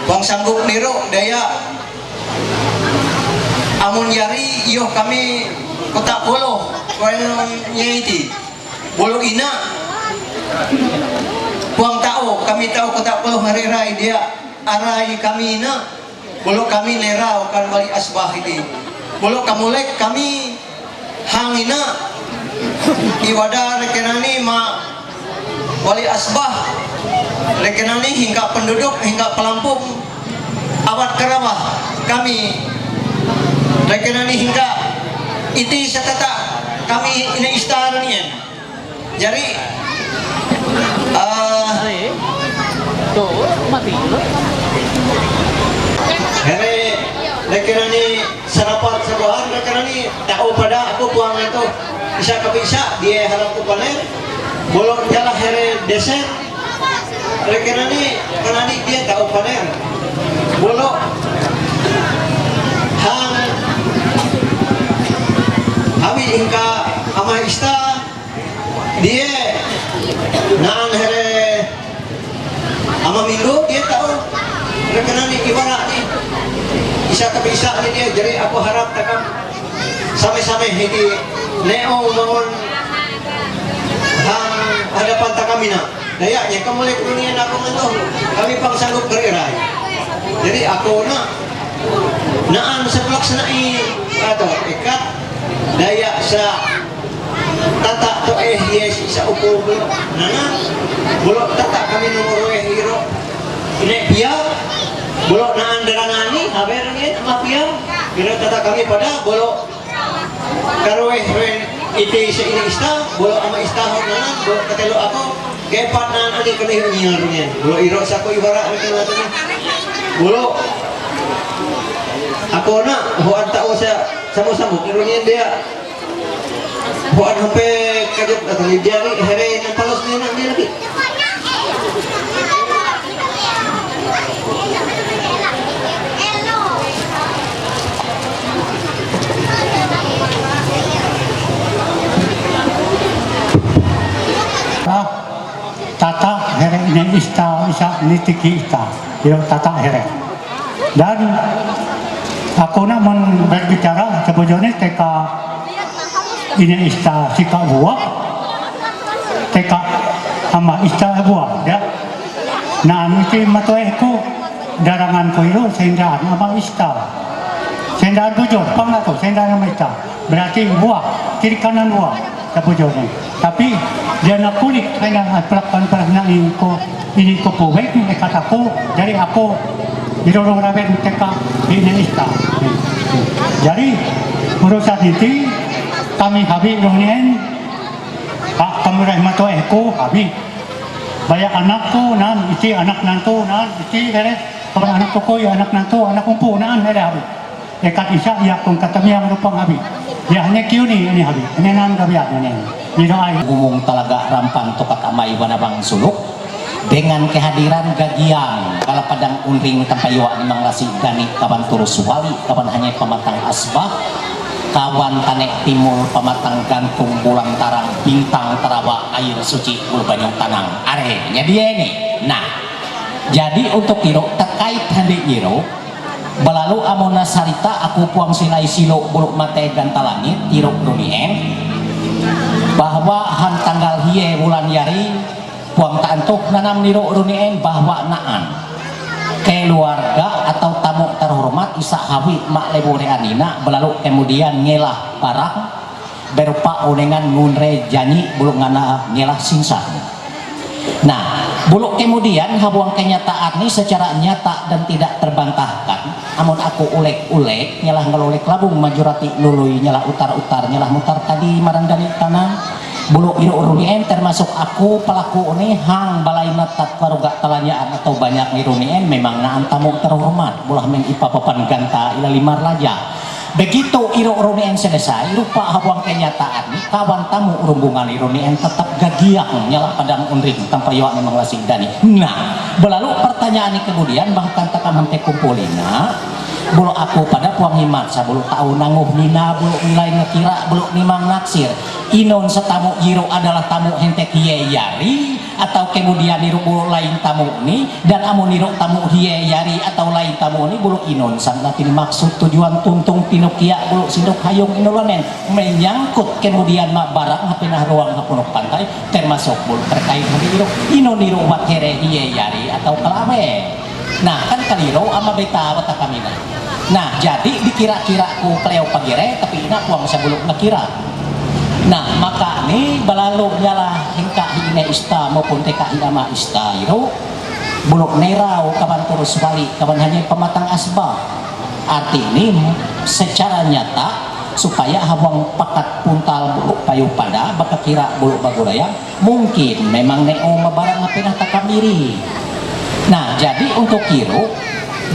buang sanggup niru daya amun yari yo kami kota bolo koyonnya itu bolo ina buang tau kami tahu kota bolo ngarirai dia arai kami ina bolo kami nerau kan wali asbah itu bolo kamulek kami hangina iwadah rekenani ma wali asbah rekenani hingga penduduk hingga pelampung abad kerawah kami rekenani hingga iti satata kami ini istaranian jadi here rekenani sarapat sebuah rekenani tahu pada aku buang itu bisa kebisa dia harap ke panen bolong jalan here desen rekenani kenani dia tahu panen bolong hang kami hingga ama ista dia naan here ama minggu dia tahu rekenani ibarat nih bisa kebisa nih dia jadi aku harap takam sampai-sampai ini neo bangun hang hadapan takamina dayaknya kamu lihat dunia aku mentuh kami pang sanggup bererai jadi aku naan seblak senai atau ikat daya sa tata to yes sa upo bulok nana bulok tata kami nomor hero ini pia bulok na andarangani haber ni mafia bila tata kami pada bulok karwe ite sa ini ista bulok ama istahon nana bulok katelo ako kepat na ani kani nyar ni bulok iro sa ko ibara ni nato ni bulok ako na huan tao sa samo-samo iro ni dia buat sampai kaget atau dia ni hari yang palos ni nak dia lagi. Tata here ini ista nitiki ista, dia tata here. Dan aku nak berbicara sebujurnya teka ini ista sika buah teka ama ista buah ya nah mesti matoeku darangan ko itu sendaan ama ista sendaan bujur panglato sendaan ama ista berarti buah kiri kanan buah sebujurnya tapi dia nak kulit kaya pelak-pelak na ini ko puwek ni kataku dari aku dirorong raben teka ini ista jadi urusan itu kami habi runien pak kamurah mato eko habi banyak anakku nan iti anak nantu nan iti kare kapan anak ko ya anak nantu anak kumpu nan ada habi ekat isya ya kung katami ang rupang habi ya hanya kiu ni ini habi ini nan gabiat ini dino ay Gumung talaga rampan tokat amay wanabang suluk dengan kehadiran gagiang kala padang unring tampaywa ni Mang Lasih Gani kawan turus wali kawan hanya pematang asbah kawan tanek timur pematang gantung bulan tarang bintang terawa air suci ulbanyong tanang arehnya dia ini. Nah jadi untuk iro terkait handi iro balalu amona sarita aku puang sinai silo buluk mate gantalangit iro runien bahwa han tanggal hiye bulan yari puang taantuk nanam niro runien bahwa naan keluarga atau tamu terhormat isa hawi mak lebore anina belalu kemudian ngelah barang berupa unengan ngunre janji buluk ngana ngelah singsang. Nah buluk kemudian habuang kenyataan ini secara nyata dan tidak terbantahkan amun aku ulek-ulek nyelah ngelolek labung majorati lului nyelah utar-utar nyelah mutar tadi marandani tanah bulu iro urunien termasuk aku pelaku ini hang balai natat waruga talayaan atau banyak irunien memang naan tamu terhormat bulah men ipapapan ganta ila limar laja begitu iro urunien selesai rupa habuang kenyataan kawan tamu rumbungan irunien tetap gagiang nyalah padang unring tanpa yawak Mang Lasih Gani. Nah belalu pertanyaan ini kemudian bahkan takam hante kumpulina bulu aku pada puang himat sa bulu tahu nanguh nina bulu nilai ngekira bulu nimang naksir inon setamu jiro adalah tamu hentek hiye yari atau kemudian niru bulu lain tamu ini dan amun niru tamu hiye yari atau lain tamu ini bulu inon sangat maksud tujuan tuntung tinukia bulu sindok hayung inulanen menyangkut kemudian mak barang hapinah ruang hapunuk pantai termasuk bulu terkait niru inon niru wakere hiye yari atau kelawe. Nah kan kaliro ama beta wata kamina. Nah jadi dikira-kira ku kleo pagire tapi ina puang sabuluk nakira. Nah maka ni balalu nyala hingka hine ista maupun teka hidama ista iro buluk nerau kawan turus wali kawan hanya pematang asbah. Arti ini secara nyata supaya habang pakat puntal buluk payu pada baka kira buluk baguraya mungkin memang neo mabarang ngapinah takamiri. Nah jadi untuk kiro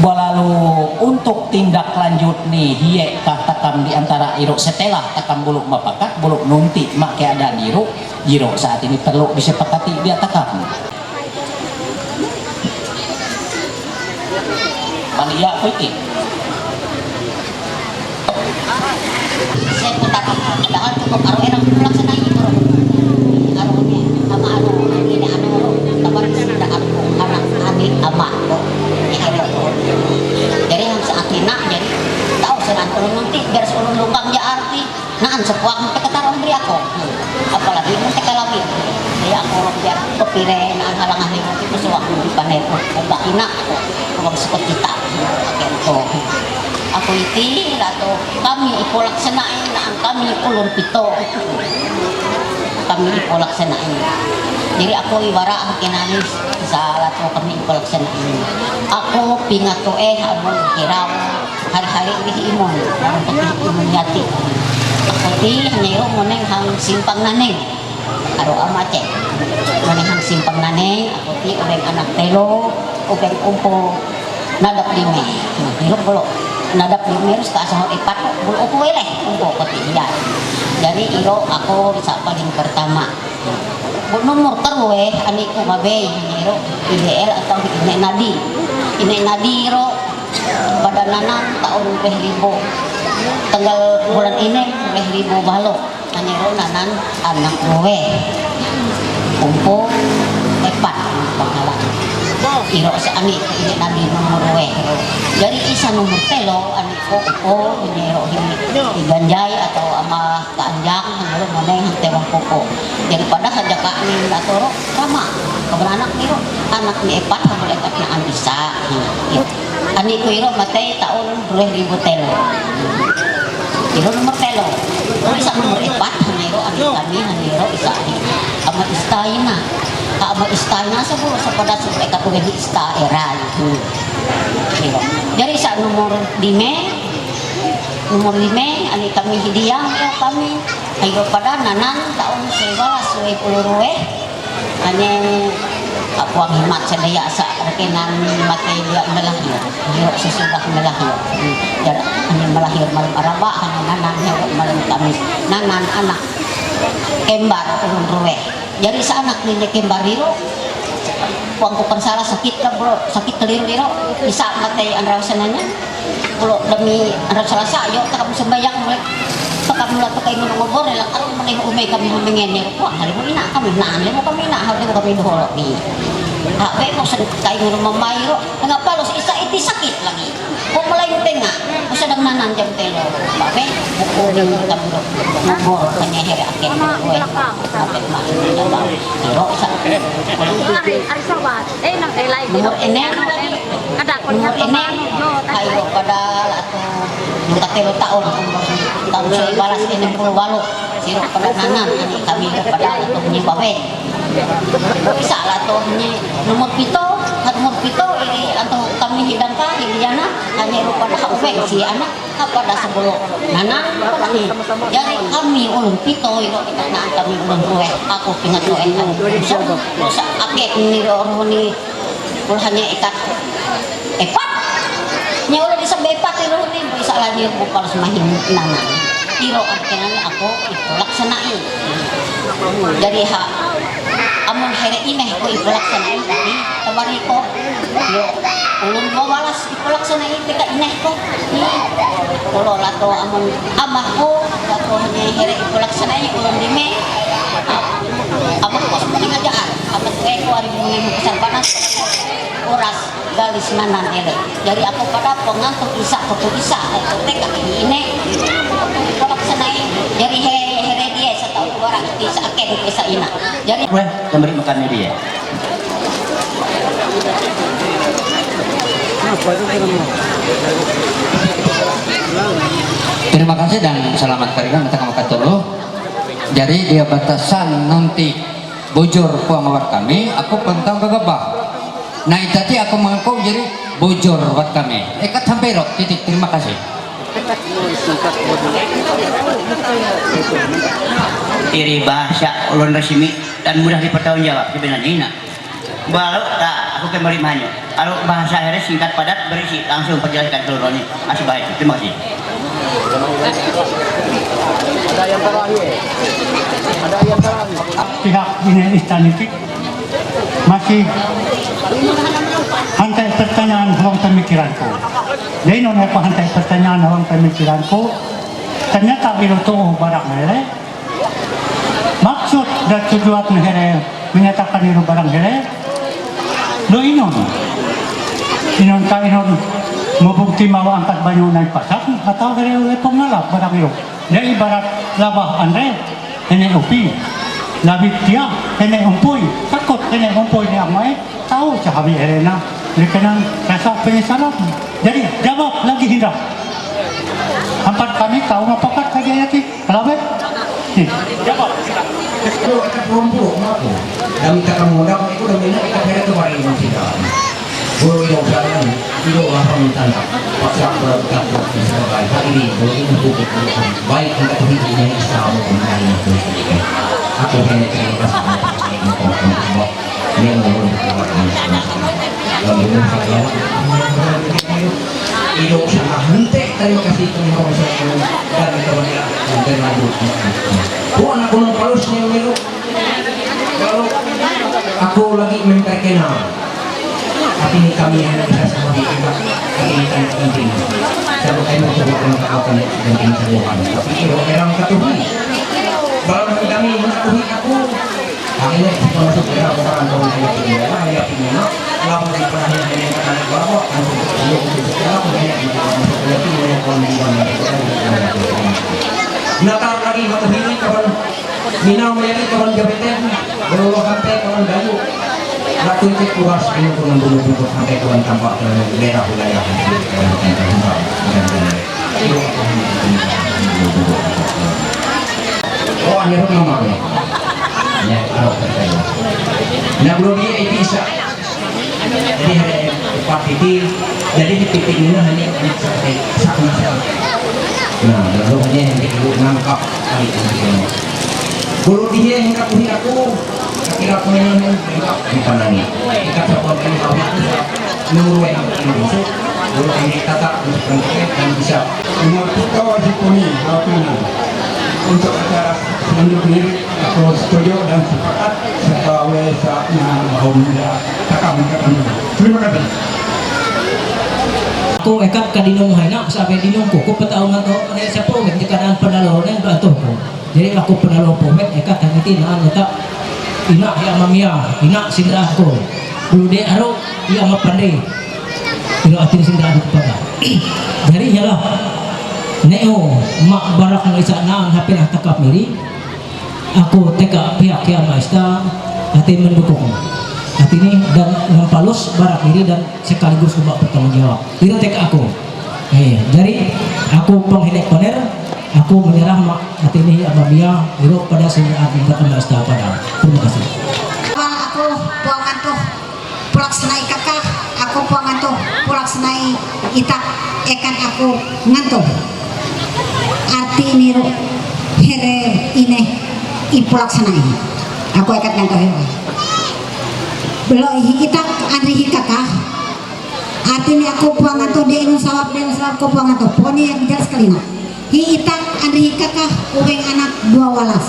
balalu untuk tindak lanjut nih hiye kah takam diantara iro setelah takam buluk mapakat buluk nunti mak keadaan iro saat ini perlu disepakati dia takam mania putih saya putar padahal cukup karo enang pelaksanaan itu karo ini sama ini tabar sudah aku anak adik ama jadi yang seatina jadi tahu senan ulun nanti beres ulun lumbang ja arti naan sepuak mereka taruh beri aku apalagi mereka lagi jadi aku biar kepire naan halangan itu sewaktu di panen enggak ina aku seperti kita gitu Ako iti lato kami ipolaksanain na ang kami ulun pito. Kami ipolaksanain. Jadi ako iwara ang kinanis sa lato kami ipolaksanain. Ako pingatoe amon kiraw hari-hari iti imon. Imon yati. Ako ti hanyero moneng hang simpang naneng. Aro amate. Moneng hang simpang naneng. Ako ti ubeng anak telo, ubeng umpo nadap lime. Hilok bolo. Nadap lime harus ka asahot ipat bulu ko wele umpo pati iyan. Dari iro ako sa paling pertama. Bu nomor terwe ani ko mabay iro IDL atau Ine Nadi. Ine Nadi iro pada nanang tahun 2000 tanggal bulan ini 2000 balo aniro nanan anak gue umpo epat pangalan iro sa ani Ine Nadi nomor gue dari isa nomor telo ani ko iro diganjay atau ama kaanjang aniro maneng tewang poko daripada saja kanin atau sama kebenanak niro anak ni epat hamul ekat na anisa ani ko iro matay taon 2000 telo iro nomor telo isa nomor epat haniro ani kami haniro isa ani ama istayna ama istayna sa bulo sa pada sa ekat ko di ista eray iro jadi sa nomor 5 ani kami hidiyang iro kami ayo pada nanan taon 2020 ani ako ang himat sa daya sa rekenan matay dia melahir hiro sesudah melahir jadi ani melahir malam araba hani nanan hiro malam kamis nanan anak kembar ulun ruwe jadi sa anak ni kembar hiro kuang kukan salah sakit ka bro sakit keliru hiro bisa matay ang rawasananya bro demi ang rawasa ayo takam sembayang mulai pakam mula to kay ngobor la aron man umay kami humingen ni ko hali mo ina kami naan mo kami na hali mo kami doholo ni ha be mo sa kay mo mamayro nga palos isa iti sakit lagi kung malay mo tenga mo sa dagnanan jam telo ba be ko ni kami ngobor kanya here akin ko kapit ma pero sa ay sobat nang elay nomor ene kada ko nomor ene kayo pada ato yung katelo taon tahun sa balas ini puluh walu siro pada nanan ani kami pada ato ni bawe bisa lah to ni nomor pito ini atau kami hidang ka hidiyana hanya pada haubeng si anak pada sebelum nanan jadi kami ulun pito iro naan kami ulun ruwe aku pingat ruwe so sa akek ni ro ni hanya ikat epat nya ulah bisa bepat iro ni bisa lagi bukal semahin nanan iro artinya aku itu laksanain jadi amun here imeh ko ipolaksanain tapi tabari ko yo ulun mawalas ipolaksanain tika ineh ko ulo lato amun amah ko lato hanya here ipolaksanain ulun dime abang ko sa pangajaan abang ko ari mo nang kesempatan oras galis nanan ele jadi aku pada pengantuk isa kutu isa tika ini ipolaksanain jadi here dia setahun orang bisa aken bisa ina jadi memberi makan dia terima kasih dan selamat keringan kita makatulu. Jadi dia batasan nanti bojor puang kami aku pentang gagabah nah tadi aku mengaku jadi bojor buat kami ikat sampai rok titik terima kasih. Iri bahasa ulun resmi dan mudah dipertanggungjawab sebenarnya. Baru tak aku kembali banyak. Kalau bahasa akhirnya singkat padat berisi langsung penjelaskan seluruhnya. Masih baik. Terima kasih. Ada yang terakhir. Pihak Dinas Istanistik masih hantai pertanyaan hawang pemikiranku. Dari nona ko hantai pertanyaan hawang pemikiranku. Ternyata itu barang hele. Maksud dan tujuan hele menyatakan itu barang hele. Lo inon ka inon mabukti mawa angkat banyo na pasak atau hele lepong nalap barang itu. Dari ibarat labah andre hene upi. Labit dia hene umpuy. Takut hene umpuy ni amai tahu cahabi hele na. Lekenan rasa penyesalan. Jadi jawab lagi hindak. kami tahu ngapakat kagaya ti kalabe. Itu ada perempuan aku. Kami tak modal itu dah minat kita pernah tu hari ini tidak. Bulu yang jalan itu orang tanda. Pasal berkat sebagai hari ini bulu ini bukan baik kita hidupnya Islam kembali itu. Aku hanya terima kasih untuk yang belum berbuat lalu saya hidup sama hente terima kasih teman-teman saya dan teman-teman dan lanjut bukan aku palusnya milu kalau aku lagi memperkenal tapi ini kami yang bisa sama di kita ini kan penting saya bukan mencoba mengatakan penting semua tapi kalau orang katuhi kalau kami mengetahui aku akhirnya kita masuk ke dalam orang saya punya lama dari pernah yang kata bahwa Natar lagi waktu ini kawan minau mayari kawan jabatan berulang sampai kawan dayu laku itu kuas ini kurang dulu sampai kawan tampak ke daerah wilayah oh akhirnya nama ya kalau percaya nah belum dia bisa jadi ada empat titik jadi di titik ini hanya seperti satu masalah nah lalu hanya yang dikebut nangkap kali ini kalau dia yang kapuhi aku kira punya yang dipandangi kita sebuah kali tahu itu menurut yang masuk kalau ini kata untuk berangkat dan bisa Umur kita wajib kami lakukan untuk acara selanjutnya aku setuju dan sepakat serta saatnya bahagia takam. Terima kasih. Aku ekat kadinong hayna sampai dinong ko petaw nga to ano sa promet kadaan panalo na bantu ko. Jadi aku panalo promet ekat hangiti na ano ta ina ya mamia ina sindra ko. Dulu de aro iya mapande. Ino atin sindra ko pada. Dari nyala neo mak barak ng isa na ang hapin at takap miri. Aku teka pihak yang maista atin mendukung. Hati ini dan mempalus barak diri dan sekaligus ubah bertanggung jawab. Itu tek aku. Jadi aku penghinek paner, aku menyerah mak hati ini ababia itu pada siniat bertambah pada. Terima kasih. Aku puangan tuh pulak senai kakak, aku puangan tuh pulak senai itak ekan aku ngantuk. Arti niru here ini ipulak senai. Aku ekat ngantuk here. Belum kita andri hikakah artinya aku puangan tuh dia inun sawab aku puangan tuh poni yang jelas sekali nak hitak andri hikakah uweng anak dua walas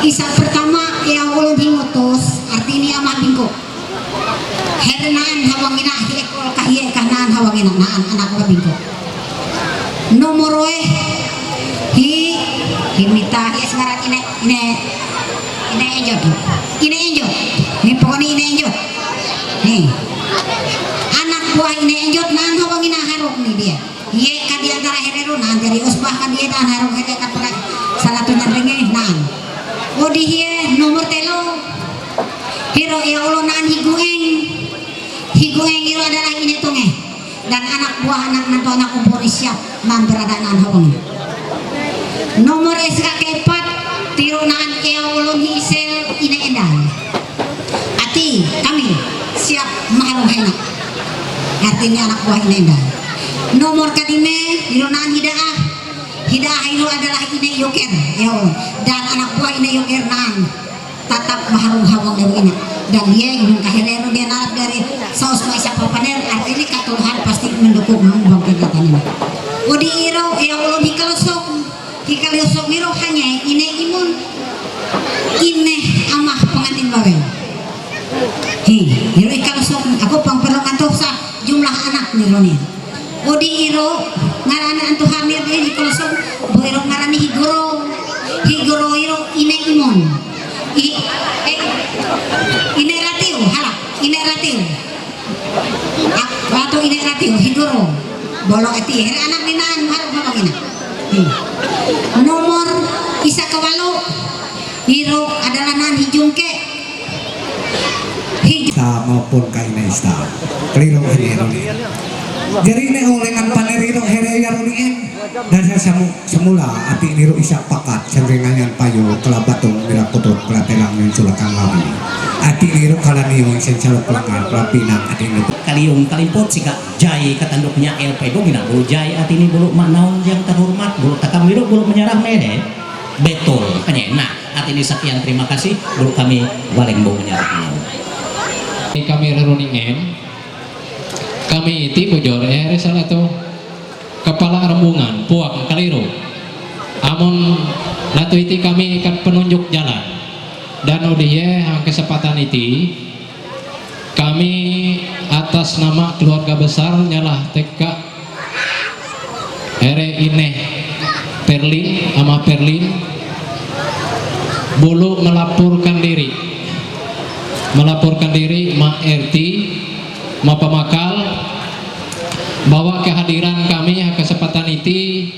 isa pertama yang ulun himutus artinya amah bingko hernaan hawangina hiekol kahie kahnaan hawangina naan anak wa bingko nomor himita hies ngarat ini enjot ini pokoknya ini enjot nih anak buah ini enjot nan hawangin harok nih dia ye kan di antara hereru nan jadi usbah kan dia nan harok heke kan pakai salah tunya ringe nan odi hie nomor telo hiro ya Allah nan higueng hiro adalah ini tunge dan anak buah anak nanto anak umpur siap nan berada nan hawangin nomor SK keempat tirunan ulun hisel ina endan ati kami siap mahalong hena artinya anak buah ina endan nomor kadime tirunan hidaah itu adalah ina yoker ya Allah dan anak buah ina yoker nan tatap mahalong hawang dari ina dan dia ingin kahirero dia narap dari saus maisa papaner artinya katuluhan pasti mendukung bang kegiatan ini odi iro ya Allah hikalusok miro hanya ina imun ini amah pengantin bawel hiro ikan sok aku pangperlukan tuh sa jumlah anak nih Roni odi iro ngarana antu hamil dia hikalo sok boiro ngarani higoro iro ine imun ine ratiu halak ine ratiu atau ine ratiu higoro bolong eti anak ninaan harap mabangina nomor isa kawalo hiro adalah nan hijungke maupun kaina ista keliru ini Jadi ini olengan paneriro hereya runien dan saya semula ati niru isa pakat sangrengangan payo kelabatong mirakotot pelatelang menculakan labi ati niru kalaniyo sen calok langan pelapinang ati niru Kaliung kalimpot sika jai katanduknya LP gina bulu jai ati ini bulu maknaon yang terhormat bulu takam miru bulu menyerah mene betul kanya nah ati ini sekian terima kasih bulu kami waleng bulu menyerah kami reruningen kami itu bujur salah tu kepala rembungan puak kaliru amun latu itu kami akan penunjuk jalan dan udiye kesempatan itu kami atas nama keluarga besar nyalah teka ere ineh Perlin ama Perlin bulu melaporkan diri Ma RT Ma Pemakal bahwa kehadiran kami kesempatan itu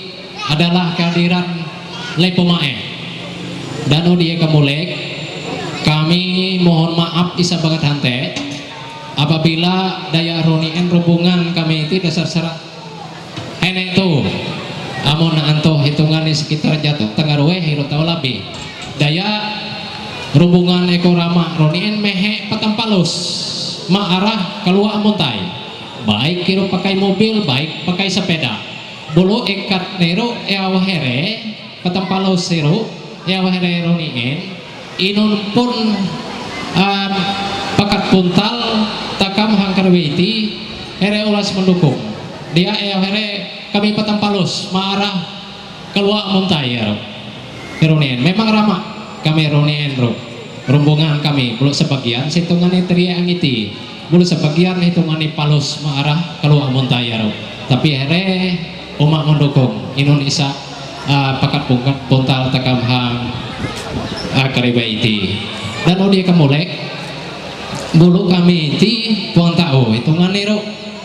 adalah kehadiran Lepomae dan dia kemulek kami mohon maaf isa banget hante apabila daya runien hubungan kami itu dasar serat enek tuh amun anto hitungannya sekitar jatuh tengah ruwe hiru tau lebih daya hubungan ekorama runien mehe petampalus arah keluar muntai baik kiro pakai mobil baik pakai sepeda bulu ekat nero eawahere petampalau seru eawahere ronien inun pun pakat puntal takam hangkarwiti ere ulas mendukung dia eawahere kami petampalus arah keluar muntai ya ronien memang ramah kami ronien rombongan kami bulu sebagian hitungannya teriak ngiti bulu sebagian hitungannya palus mengarah keluar muntayaro tapi here umat mendukung Indonesia pakat puntal takam hang kariba iti dan udah kemulek bulu kami iti puang tahu hitungannya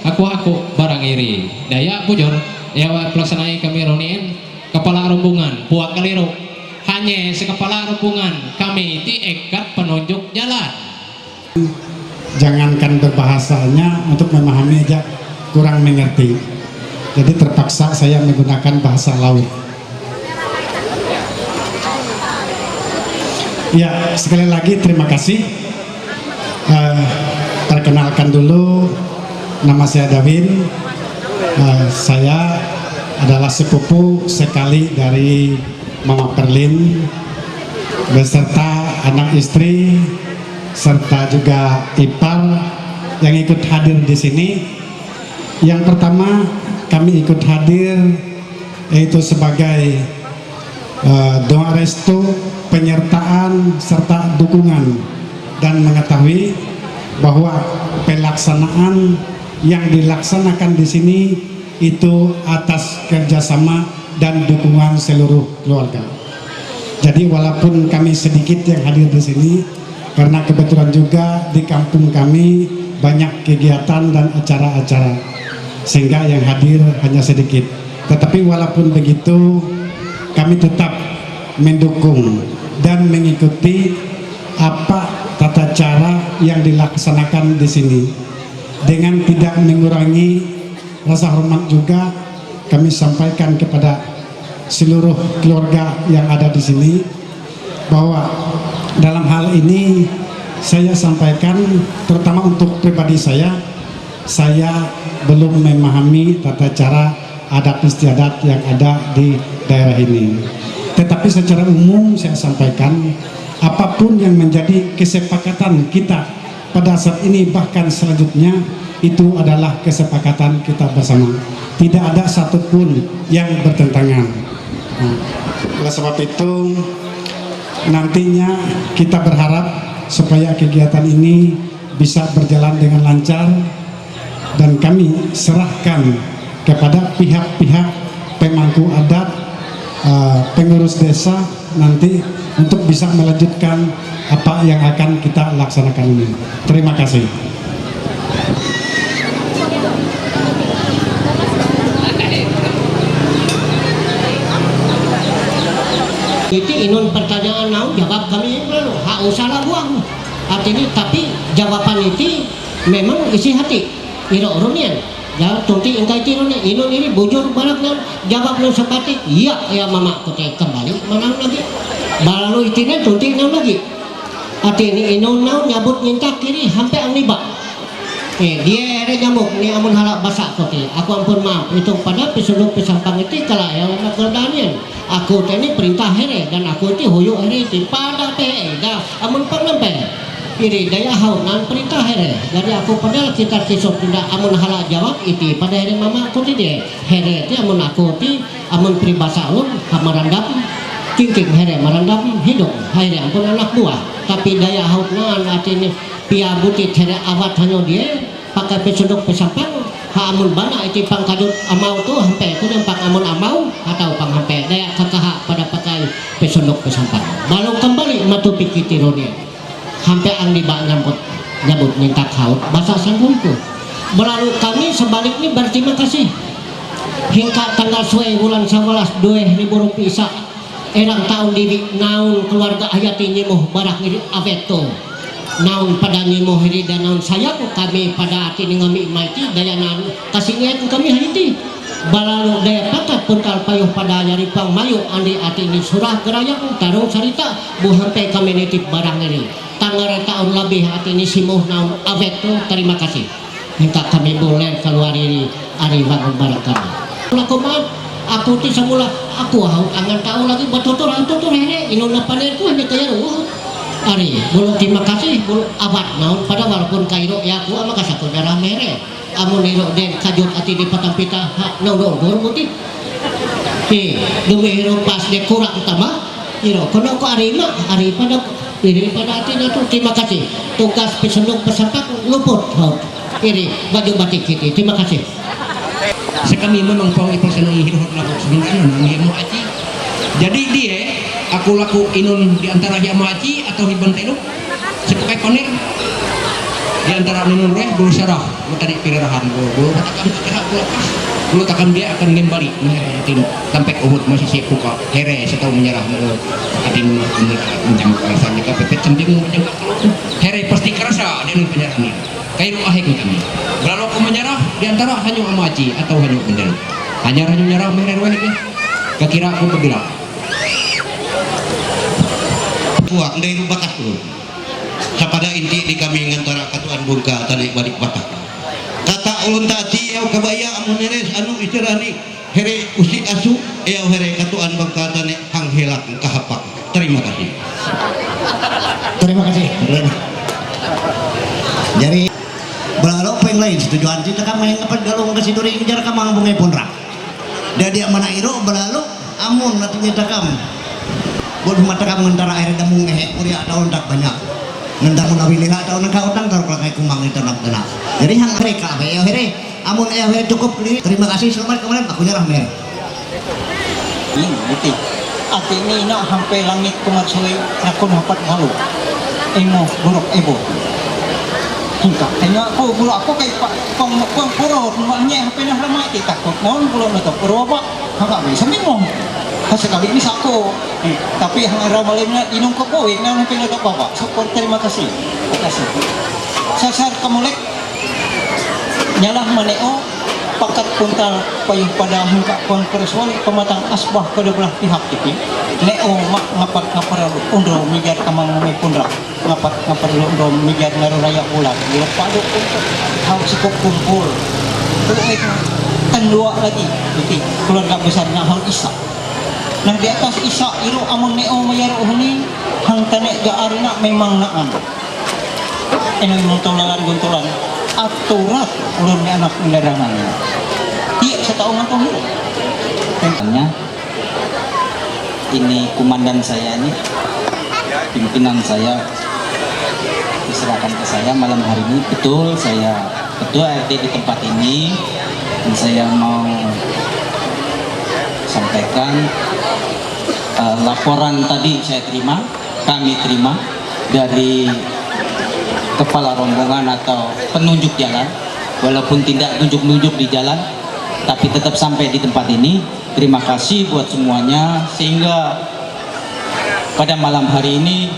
aku barang iri daya bujur ya pelaksanai kami ronien kepala rombongan puak kaliru hanya sekepala rombongan kami itu ekat penunjuk jalan. Jangankan berbahasanya untuk memahami aja kurang mengerti. Jadi terpaksa saya menggunakan bahasa laut. Ya sekali lagi terima kasih. Perkenalkan dulu nama saya Dawin. Saya adalah sepupu sekali dari Mama Perlin beserta anak istri serta juga ipar yang ikut hadir di sini. Yang pertama kami ikut hadir yaitu sebagai doa restu, penyertaan serta dukungan dan mengetahui bahwa pelaksanaan yang dilaksanakan di sini itu atas kerjasama dan dukungan seluruh keluarga. Jadi walaupun kami sedikit yang hadir di sini, karena kebetulan juga di kampung kami banyak kegiatan dan acara-acara, sehingga yang hadir hanya sedikit. Tetapi walaupun begitu, kami tetap mendukung dan mengikuti apa tata cara yang dilaksanakan di sini, dengan tidak mengurangi rasa hormat juga. Kami sampaikan kepada seluruh keluarga yang ada di sini bahwa dalam hal ini saya sampaikan terutama untuk pribadi saya belum memahami tata cara adat istiadat yang ada di daerah ini. Tetapi secara umum saya sampaikan apapun yang menjadi kesepakatan kita pada saat ini bahkan selanjutnya itu adalah kesepakatan kita bersama. Tidak ada satupun yang bertentangan. Oleh sebab itu nantinya kita berharap supaya kegiatan ini bisa berjalan dengan lancar dan kami serahkan kepada pihak-pihak pemangku adat, pengurus desa nanti untuk bisa melanjutkan apa yang akan kita laksanakan ini. Terima kasih. Itu inun pertanyaan nau jawab kami lalu hak usaha buang artinya tapi jawaban itu memang isi hati iro runien Ya, tunti engkai tiro ni, inun ini bujur balak nan, jawab lu sebatik, iya ya mama ku teh kembali menang lagi. Balalu itina tunti naon lagi. Ati ni inun naon nyabut minta kiri hampe ang liba. Dia ere nyamuk ni amun halak basak ku teh. Aku ampun maaf itu pada pisuluk pisampang itu kala ya anak gerdanian. Aku teh ni perintah here dan aku teh huyuk here di pada teh dah amun panglempe. Iri daya haunan perintah here jadi aku padahal kita kisah tidak amun halak jawab itu pada here mama aku tidak here itu amun aku itu amun peribahasa ulun hamarandap cingking here marandap hidup here ampun anak buah tapi daya haunan artinya pia butit here awat hanya dia pakai pesuduk pesampang amun bana itu pangkadut amau tu hampe ku nampak amun amau atau pang hampe daya kakak pada pakai pesuduk pesampang baru kembali matu pikir tirone sampai ang liba nyabut minta haut bahasa sanggungku berlalu kami sebaliknya berterima kasih hingga tanggal suai bulan 11 2000 rupiah erang tahun di naun keluarga ayati nyimuh barak ngiri aveto naun pada nyimuh hiri dan naun sayang kami pada hati ngami maiti daya naun kasih niat kami hati balalu daya pakat puntal payuh pada yaripang mayu andi hati ini surah gerayang tarung sarita buhampe kami nitip barang ngiri tanggal tahun lebih hati ini simuh naun avet tu terima kasih minta kami boleh keluar ini hari bangun barang kami aku maaf aku ti semula aku angan tahu lagi betutur here inun panerku hanya kaya hari belum terima kasih belum abat naun pada walaupun kairo ya aku ama kasaku darah mere amun iro den kajut hati di patampita naun muti demi iro pas de kurang utama iro kono ko arima ari pada ini pada hati itu terima kasih tugas pesenduk peserta luput ini baju batik kita terima kasih sekami memang pang ipang senang hidup laku sebenarnya nang aci jadi dia aku laku inun di antara hiamu aci atau hiban teluk sepakai konir di antara nunun reh bulu sarah lu tadi pirirahan bulu takkan dia akan kembali tim sampai Uhud masih siap buka here setau menyerah adin menjamuk alasan jika pepet samping menjamuk here pasti kerasa dengan penyerahnya kairu ahek kami kalau aku menyerah diantara hanya amaji atau hanya menyerah hanya menyerah meher wahnya kekira aku bergerak puak dari bakat tu sapada inti di kami ngantara katuan bungka tanik balik batak kata ulun tadi yau kabaya amun neres anu istirani here usi asu yau here katuan bangka tanik hang helak kahapak terima kasih jadi berlalu peng lain setujuan kita kan main ngepet galung ke situ ngejar kamang bungai punrak jadi mana iro berlalu amun nantinya takam bodoh mata kamu ngentara air damu ngehe kuliah tahun tak banyak ngendang menawi lihat tahun nengkau utang taruh kayak kumang itu nak benar jadi hang mereka ya here amun here cukup terima kasih selamat kemarin aku nyerah mer ini betul ati ini nak sampai langit kumarsui aku dapat malu emo buruk ebo hingga tengok aku bulu aku kayak pang puro rumahnya sampai nak ramai kita takut naon bulu nak puro apa hangga bisa minum sekali ini sako tapi hang ramalnya inung kopoik na nang pinado baba support terima kasih sasar kamulek nyalah maneo pakat puntal payung pada hingga konferensi pematang asbah kedua belah pihak itu neo mak ngapar undo mijar kamang may pundrak ngapar undo mijar ngaru raya ulang bila padu hang cukup kumpul kan dua lagi itu keluarga besarnya hang isa nah di atas isa iru amun neo mayaru huni hang tanek gaarina memang naan eno imong guntulan aturat ulun ni anak nerangan iya setaungan tuh tentangnya ini komandan saya ini pimpinan saya diserahkan ke saya malam hari ini betul saya ketua RT di tempat ini dan saya mau sampaikan laporan tadi kami terima dari kepala rombongan atau penunjuk jalan walaupun tidak nunjuk-nunjuk di jalan tapi tetap sampai di tempat ini. Terima kasih buat semuanya sehingga pada malam hari ini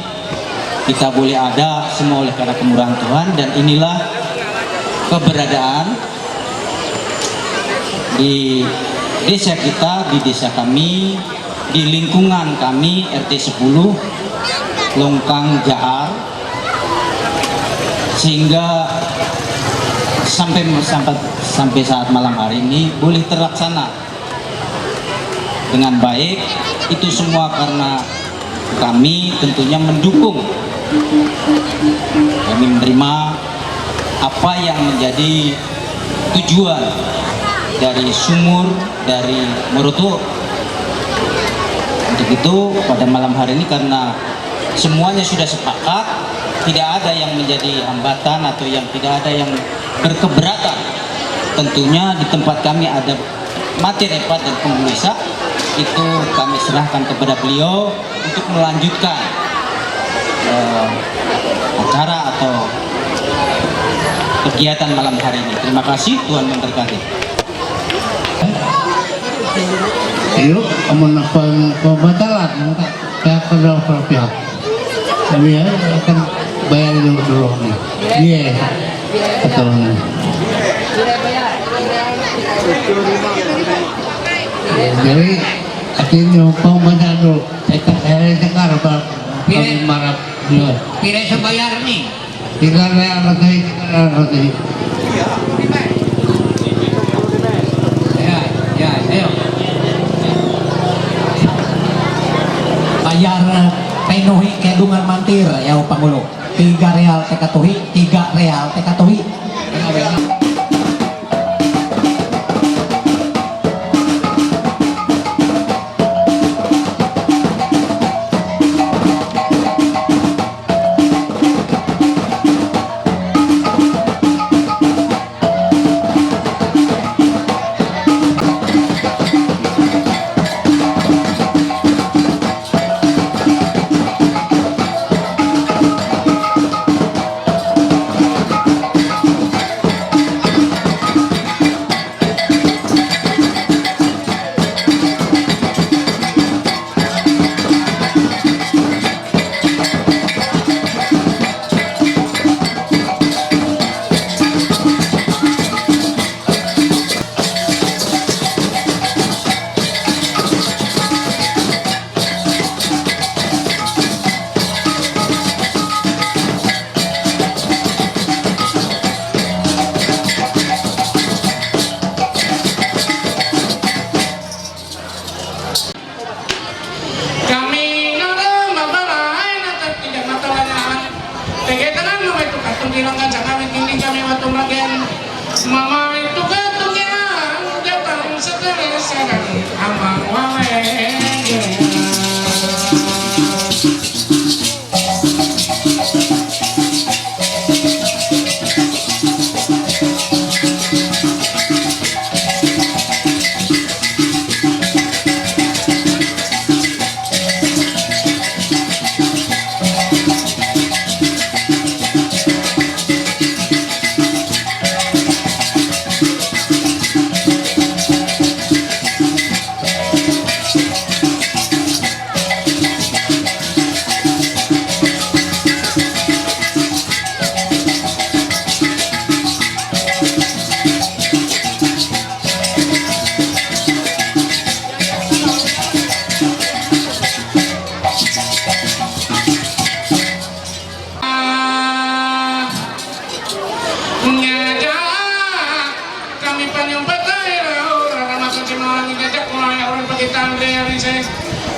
kita boleh ada semua oleh karena kemurahan Tuhan dan inilah keberadaan di desa kita, di desa kami, di lingkungan kami RT 10 Longkang Jaar, sehingga sampai saat malam hari ini boleh terlaksana dengan baik. Itu semua karena kami tentunya mendukung, kami menerima apa yang menjadi tujuan dari sumur dari Moroto. Untuk itu pada malam hari ini karena semuanya sudah sepakat, tidak ada yang menjadi hambatan atau yang tidak ada yang berkeberatan. Tentunya di tempat kami ada mati repat dan pemulisa, itu kami serahkan kepada beliau untuk melanjutkan acara atau kegiatan malam hari ini. Terima kasih, Tuhan memberkati. Yuk, amun pembatalan kayak kedua pihak. Kami akan bayar dulu nih. Iya, betul. Jadi artinya pembatalan dulu. Saya dengar kami marah dulu. Pira sebayar nih? 3 real roti. Ya, ayo. Bayar penuhi kedungan mantir ya Pangulo. 3 real tekatuhi, 3 real tekatuhi. Mama itu ketugian datang setelah sedang amang wae.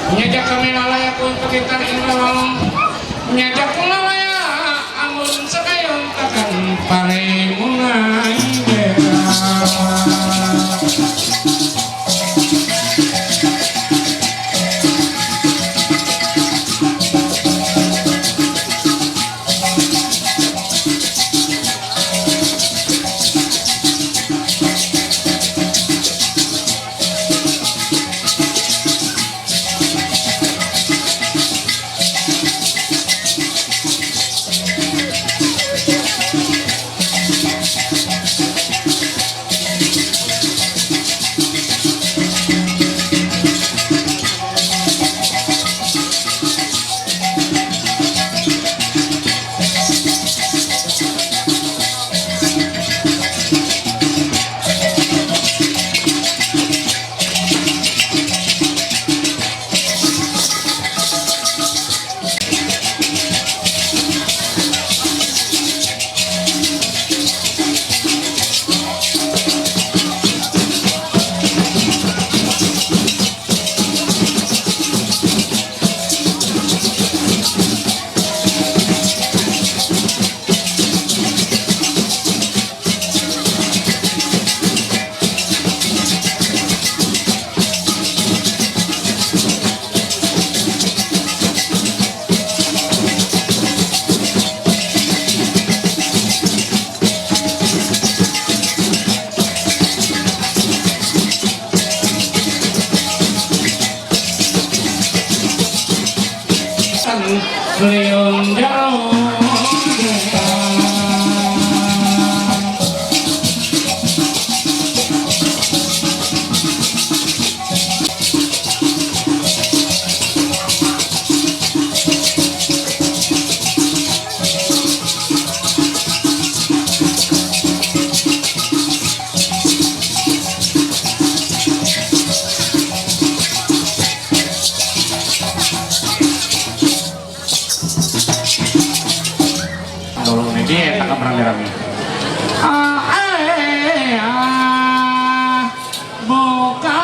Nyajak kami lalaya pun pegitan indrawang, nyajak pula laya amun sekayong takkan pare mulai dulu nih dia tak rame-rame. Buka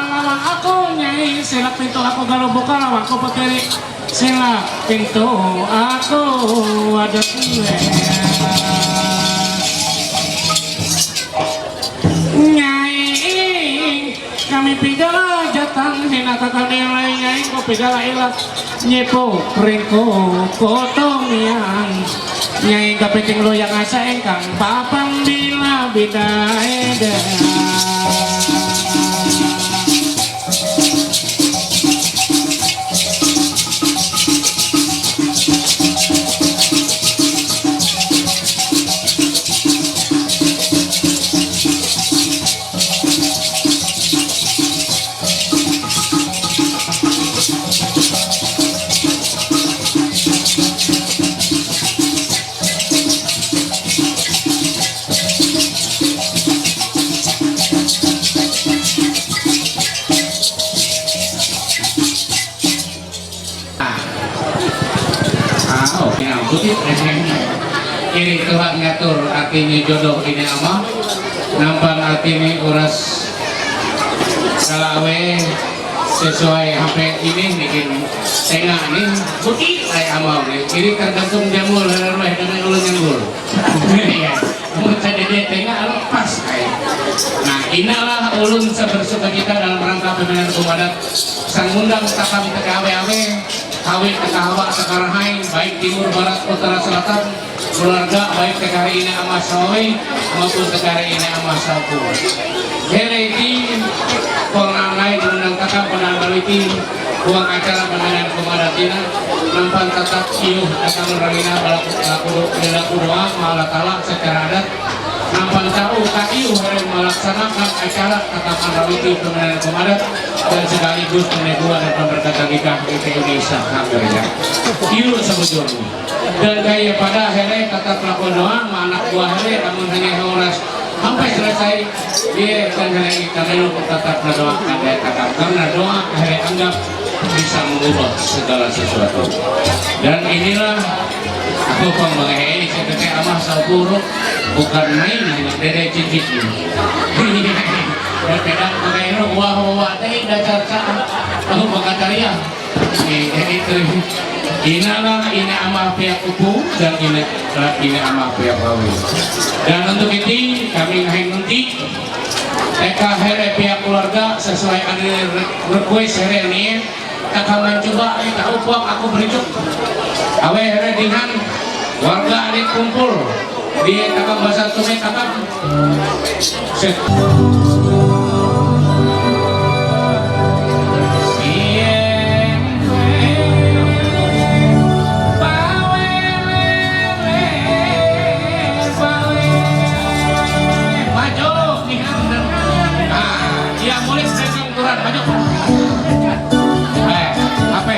lawang aku nyai, silap pintu aku kalau buka lawang aku petiri, silap pintu aku ada gue. Nyai kami pidala jatang hina kami lain nyai ko pidala ilat nyepo ringko potong yang nyai kapiting lo yang asa engkang papang bila bida eda. Ini Tuhan ngatur artinya jodoh ini ama nampang artinya uras kalawe sesuai sampai ini bikin tengah nih bukit kayak ama ini tergantung jamur larweh dengan ulun jamur ya mau tadi dia tengah lepas kayak nah inilah ulun sebersuka kita dalam rangka pemilihan kumadat sang undang tak kami tekawe-awe kawin tekahawa sekarang baik timur barat utara selatan keluarga baik tegari ini ama sawi maupun tegari ini ama sapu hele ini orang lain undang kakak penanggaliti buang acara pemilihan kumadatina nampan tetap iuh akan merangina balaku doa malah talak secara adat nampan tahu kayu hari melaksanakan acara tetap menrawiti pemilihan kumadat dan sekaligus peneguhan dan pemberkatan nikah di Indonesia hampirnya iuh sebetulnya dan kayak pada akhirnya kata pelakon doa anak buah hele namun hanya horas sampai selesai dia dan hari kita melu tetap berdoakan dan kata karena doa akhirnya anggap bisa mengubah segala sesuatu dan inilah aku pembahagian ini seperti amah saupuruk bukan main hanya dari cincin ini berbeda pakai itu wah teh dasar aku berkataria itu inalah ini amah pihak kupu dan ini amah pihak bawi dan untuk itu kami ngahin nanti eka here pihak keluarga sesuai ada request here ini kakak mencoba tahu puang aku berituk awe here dengan warga adik kumpul di kakak bahasa tume kakak Apa?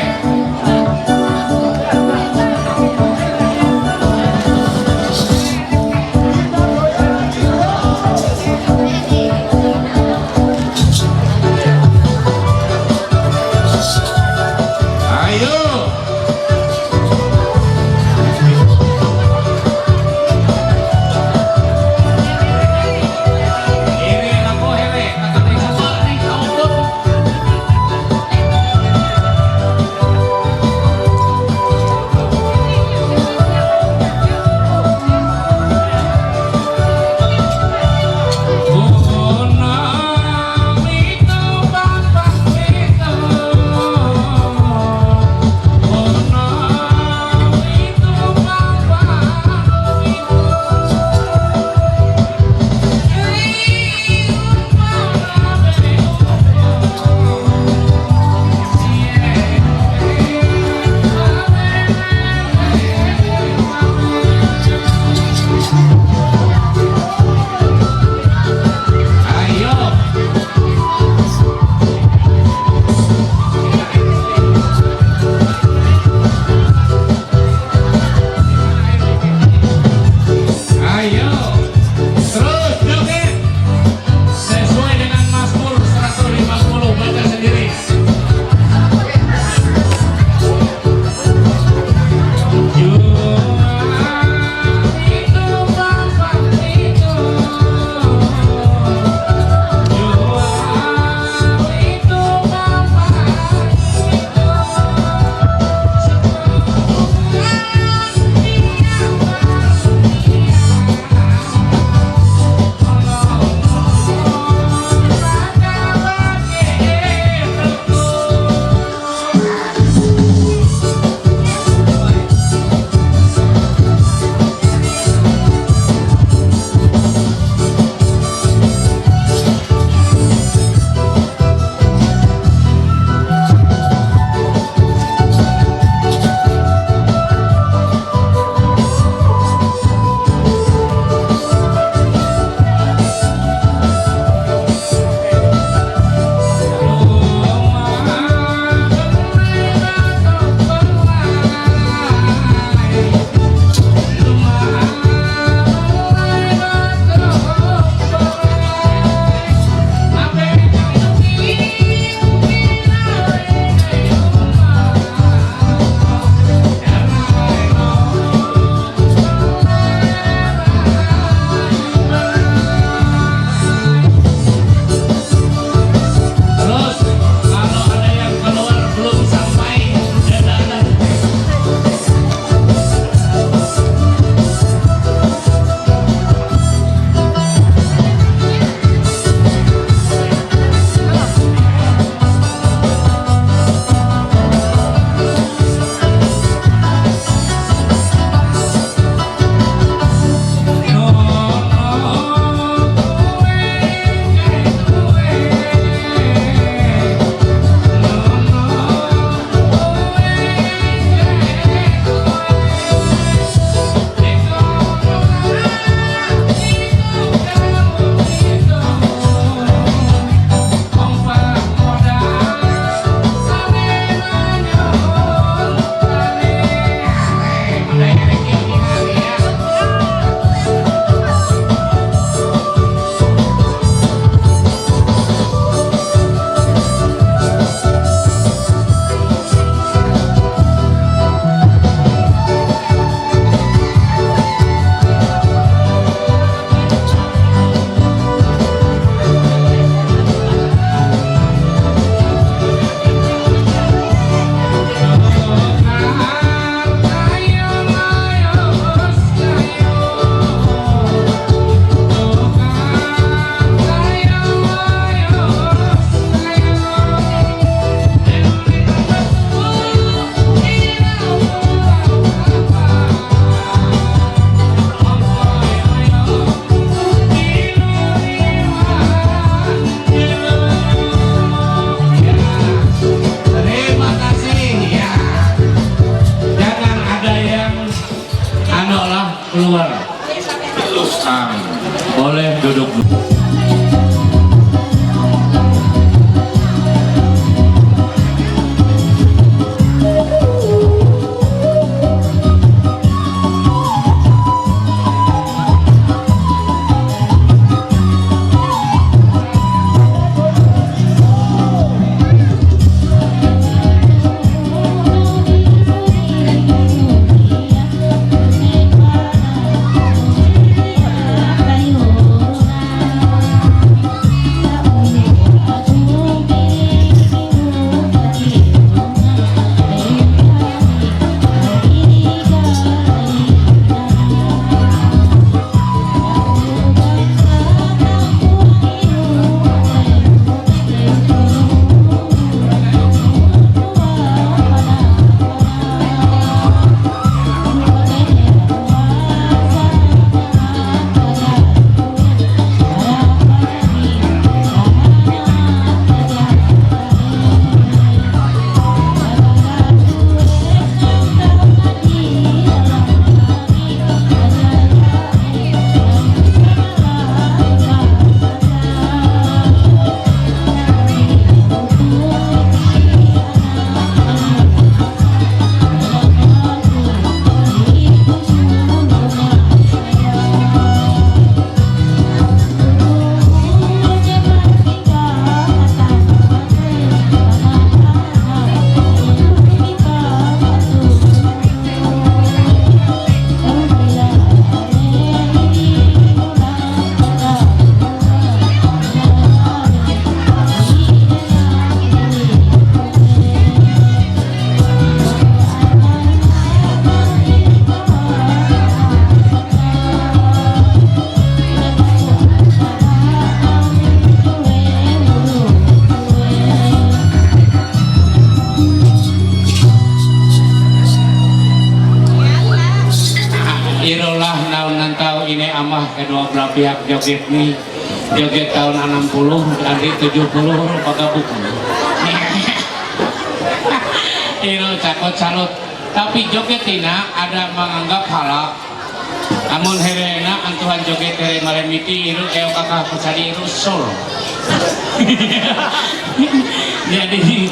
keluar. Boleh duduk. Irolah naunan tahu ini amah kedua belah pihak joget nih joget tahun 60 nanti 70 pakai buku. Iro cakot salut tapi joget tina ada menganggap halak. Amun herena antuhan joget here malemiti iru eo kakak kusadi iru sol. Jadi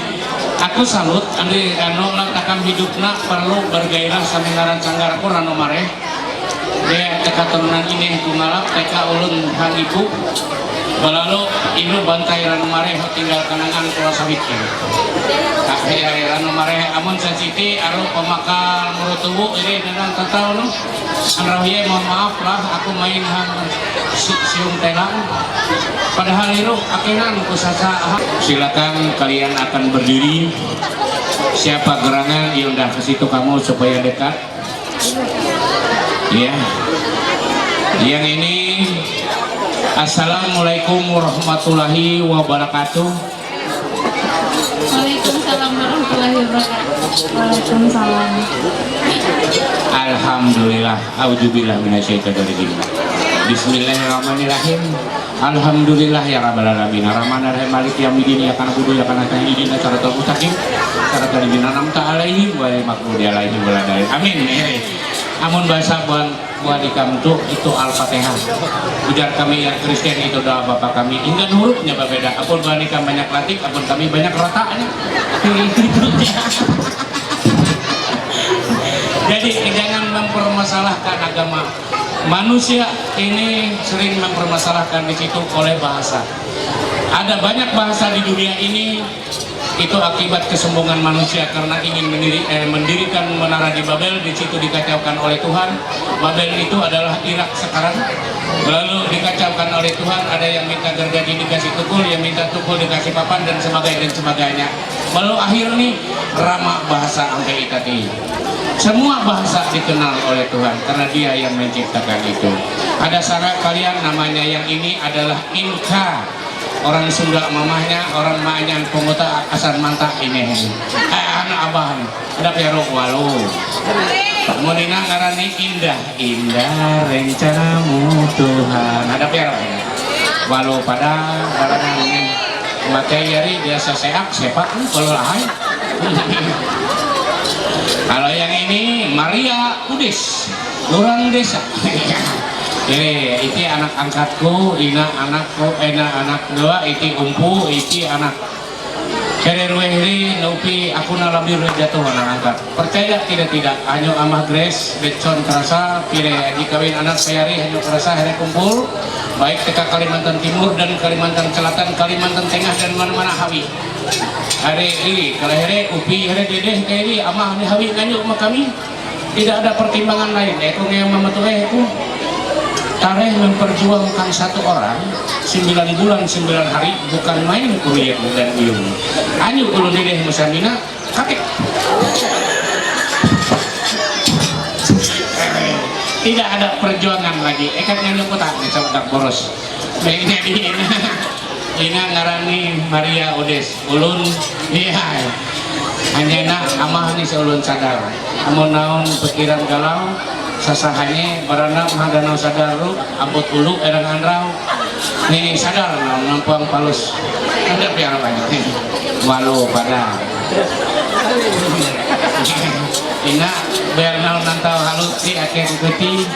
aku salut andi anu takam hidupna perlu bergairah sampai ngaran sanggaraku rano mareh. Dia teka turunan ini kumalap teka ulun hang ibu balalu ibu bantai rano mareh tinggal kenangan kula sawitkeun. Tapi rano mareh amun sensiti aru pemakal murutubu ini dengan tatau nu anrawiye mohon maaf lah aku main hang siung telang padahal iru akenan kusasa. Silakan kalian akan berdiri. Siapa gerangan Yunda ke situ kamu supaya dekat. Ya. Yang ini Assalamualaikum warahmatullahi wabarakatuh. Waalaikumsalam warahmatullahi wabarakatuh. Waalaikumsalam. Alhamdulillah. Auzubillah minasyaitonir rajim. Bismillahirrahmanirrahim. Alhamdulillah ya rabbal alamin. Arrahmanir rahim maliki yaumiddin. Ya kana kudu ya kana tahidin siratal mustaqim. Siratal ladzina an'amta alaihim ghairil maghdubi alaihim waladdallin. Amin. Amun bahasa buat ikamtu itu Al-Fatihah. Ujar kami yang Kristen itu doa Bapak kami. Hingga hurufnya berbeda. Apun banikam banyak latik, apun kami banyak rotanya. Jadi jangan mempermasalahkan agama. Manusia ini sering mempermasalahkan di situ oleh bahasa. Ada banyak bahasa di dunia ini itu akibat kesombongan manusia karena ingin mendirikan menara di Babel. Di situ dikacaukan oleh Tuhan. Babel itu adalah Irak sekarang. Lalu dikacaukan oleh Tuhan. Ada yang minta gergaji dikasih tukul, yang minta tukul dikasih papan dan sebagainya. Lalu akhir nih ramah bahasa angke itati. Semua bahasa dikenal oleh Tuhan karena Dia yang menciptakan itu. Ada syarat kalian namanya yang ini adalah Inka. Orang Sunda mamahnya, orang maknya penguta asal mantap ini. Anak abah ada perok walu. Munina ngarani indah, indah rencanamu Tuhan. Ada perok. Walu pada barangan ini. Materi biasa sepak kalau lain. Kalau yang ini Maria Kudus. orang desa. Jadi itu anak angkatku, ina anak dua, itu umpu, itu anak Kererwehri nupi aku nalami jatuh anak angkat. Percaya tidak hanya amah Grace Betson kerasa pire di kawin anak sayari hanya kerasa hari kumpul baik ke Kalimantan Timur dan Kalimantan Selatan, Kalimantan Tengah dan mana-mana hawi. Hari ini kalau hari upi hari dedeh kayak ini amah ini hawi nganyuk sama kami tidak ada pertimbangan lain. Aku yang mematuh aku tareh memperjuangkan satu orang 9 bulan 9 hari bukan main kuliah dan ilmu. Anyu ulun dedeh musamina kakek. Tidak ada perjuangan lagi. Ekat nyanyi kota dak boros. Ini Ina ngarani Maria Odes. Ulun iya. Hanya amah ni seulun sadar. Amun naon pikiran galau sasahanya barana mahadana sadaru ambut ulu erang andrau nih sadar nampuang palus ada piara banyak walu pada ina biar naon nantau halut si akhir putih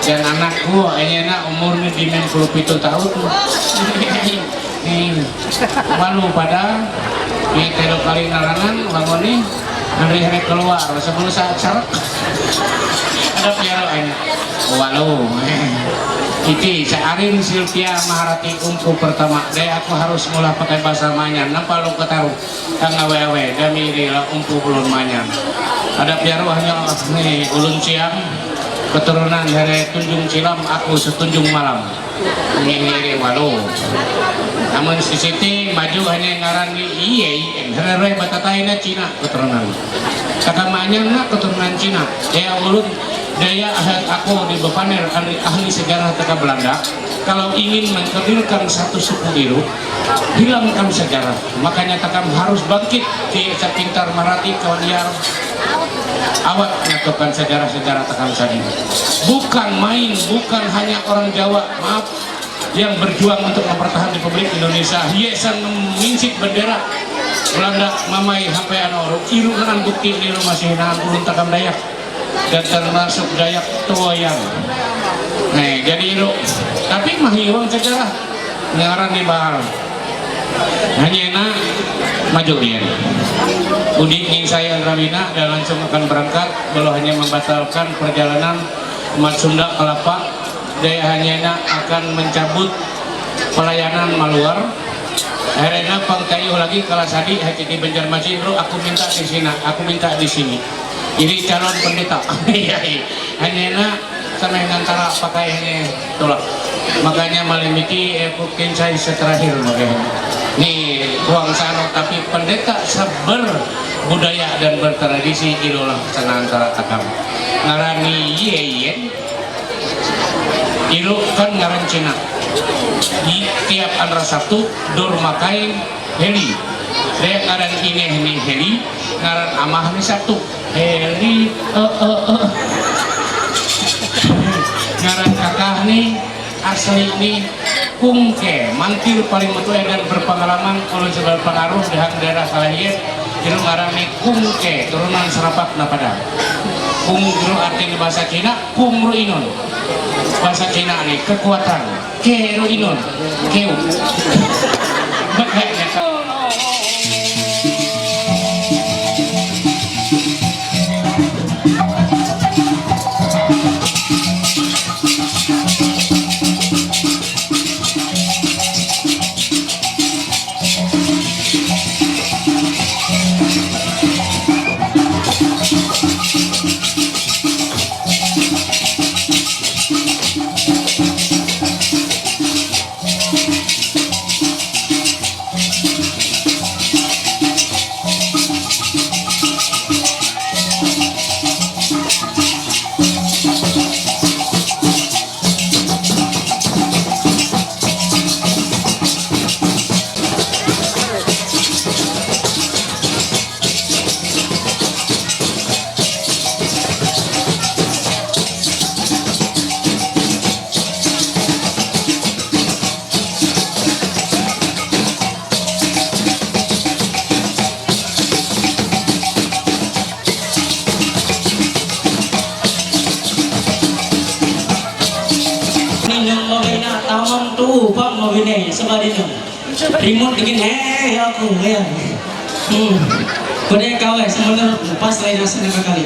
dan anakku enyena umurnya di 97 tahun nih walu pada ini telo kali narangan bangun nih hari keluar sebelum saat sarak ada piaroan walau itu searin Sylvia Maharati umku pertama deh aku harus mulai pakai bahasa manyan nampak lu ketaruh kang awe-awe dami rila umku ulun manyan ada piaro hanya nih ulun siang keturunan dari Tunjung Cilam aku setunjung malam ini walau namun si Siti maju hanya ngaran di iye herere batataina Cina keturunan kakamanya nak keturunan Cina dia ulun daya aku di Bepaner ahli sejarah teka Belanda kalau ingin mengkerdilkan satu suku biru hilangkan sejarah makanya takam harus bangkit di pintar Marati kawan awak melakukan sejarah-sejarah takam sadi bukan main bukan hanya orang Jawa maaf yang berjuang untuk mempertahankan Republik Indonesia hiasan memincit bendera Belanda mamai sampai anoro iru dengan bukti di rumah sihinaan ulun takam Dayak dan termasuk Dayak Tuayang. Nah, jadi itu tapi mah hilang sejarah ngaran di bahar. Hanya maju dia. Udik ning saya Ramina dan langsung akan berangkat belum hanya membatalkan perjalanan umat Sunda Kelapa. Daya hanya akan mencabut pelayanan maluar. Akhirnya pangkayu lagi kalau sadi hati di Banjarmasin bro aku minta di sini, aku minta di sini. Ini calon pendeta. Hanya sama yang antara pakaiannya tolak. Makanya malimiki mungkin saya terakhir makanya. Nih ruang sana tapi pendeta sabar budaya dan bertradisi idola sana antara takam. Ngarani yeyen. Ilu kan ngaran Cina. Di tiap andra Sabtu dor makai heli. Dia ngaran ini heli, ngaran amah ni Sabtu. Heli ngaran kakak nih asli nih kungke mantil paling mutu dan berpengalaman kalau sebagai pengaruh dengan daerah Salahir itu ngaran nih kungke turunan serapak napada kungru artinya bahasa Cina kungru inun bahasa Cina nih kekuatan keru inun keu mawinay sama dito. Remote bikin aku ya. Kode kau sebenarnya pas lain nasi nakakali.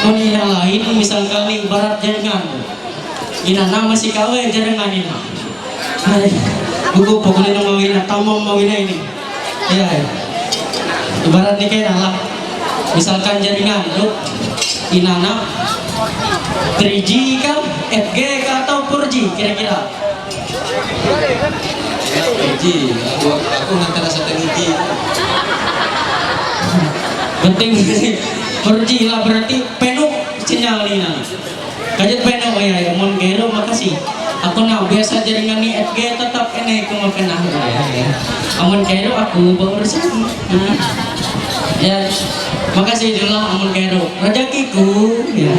Moni yang lain misal kami ibarat jaringan. Ina nama si kau jaringan ini. Buku pokoknya mawina tamam mawina ini. Ya. Ibarat ni kayak lah. Misalkan jaringan lu inana 3G kah, FG kah atau 4G kira-kira? 3G, aku antara satelit. Penting 4G lah berarti penuh sinyal ini. Kajet penuh ya, mon gero makasih. Aku nak biasa jaringan ni FG tetap kena aku makan ya. Amun gero aku baru bersih. Ya, makasih dulu amun kero rezekiku ya.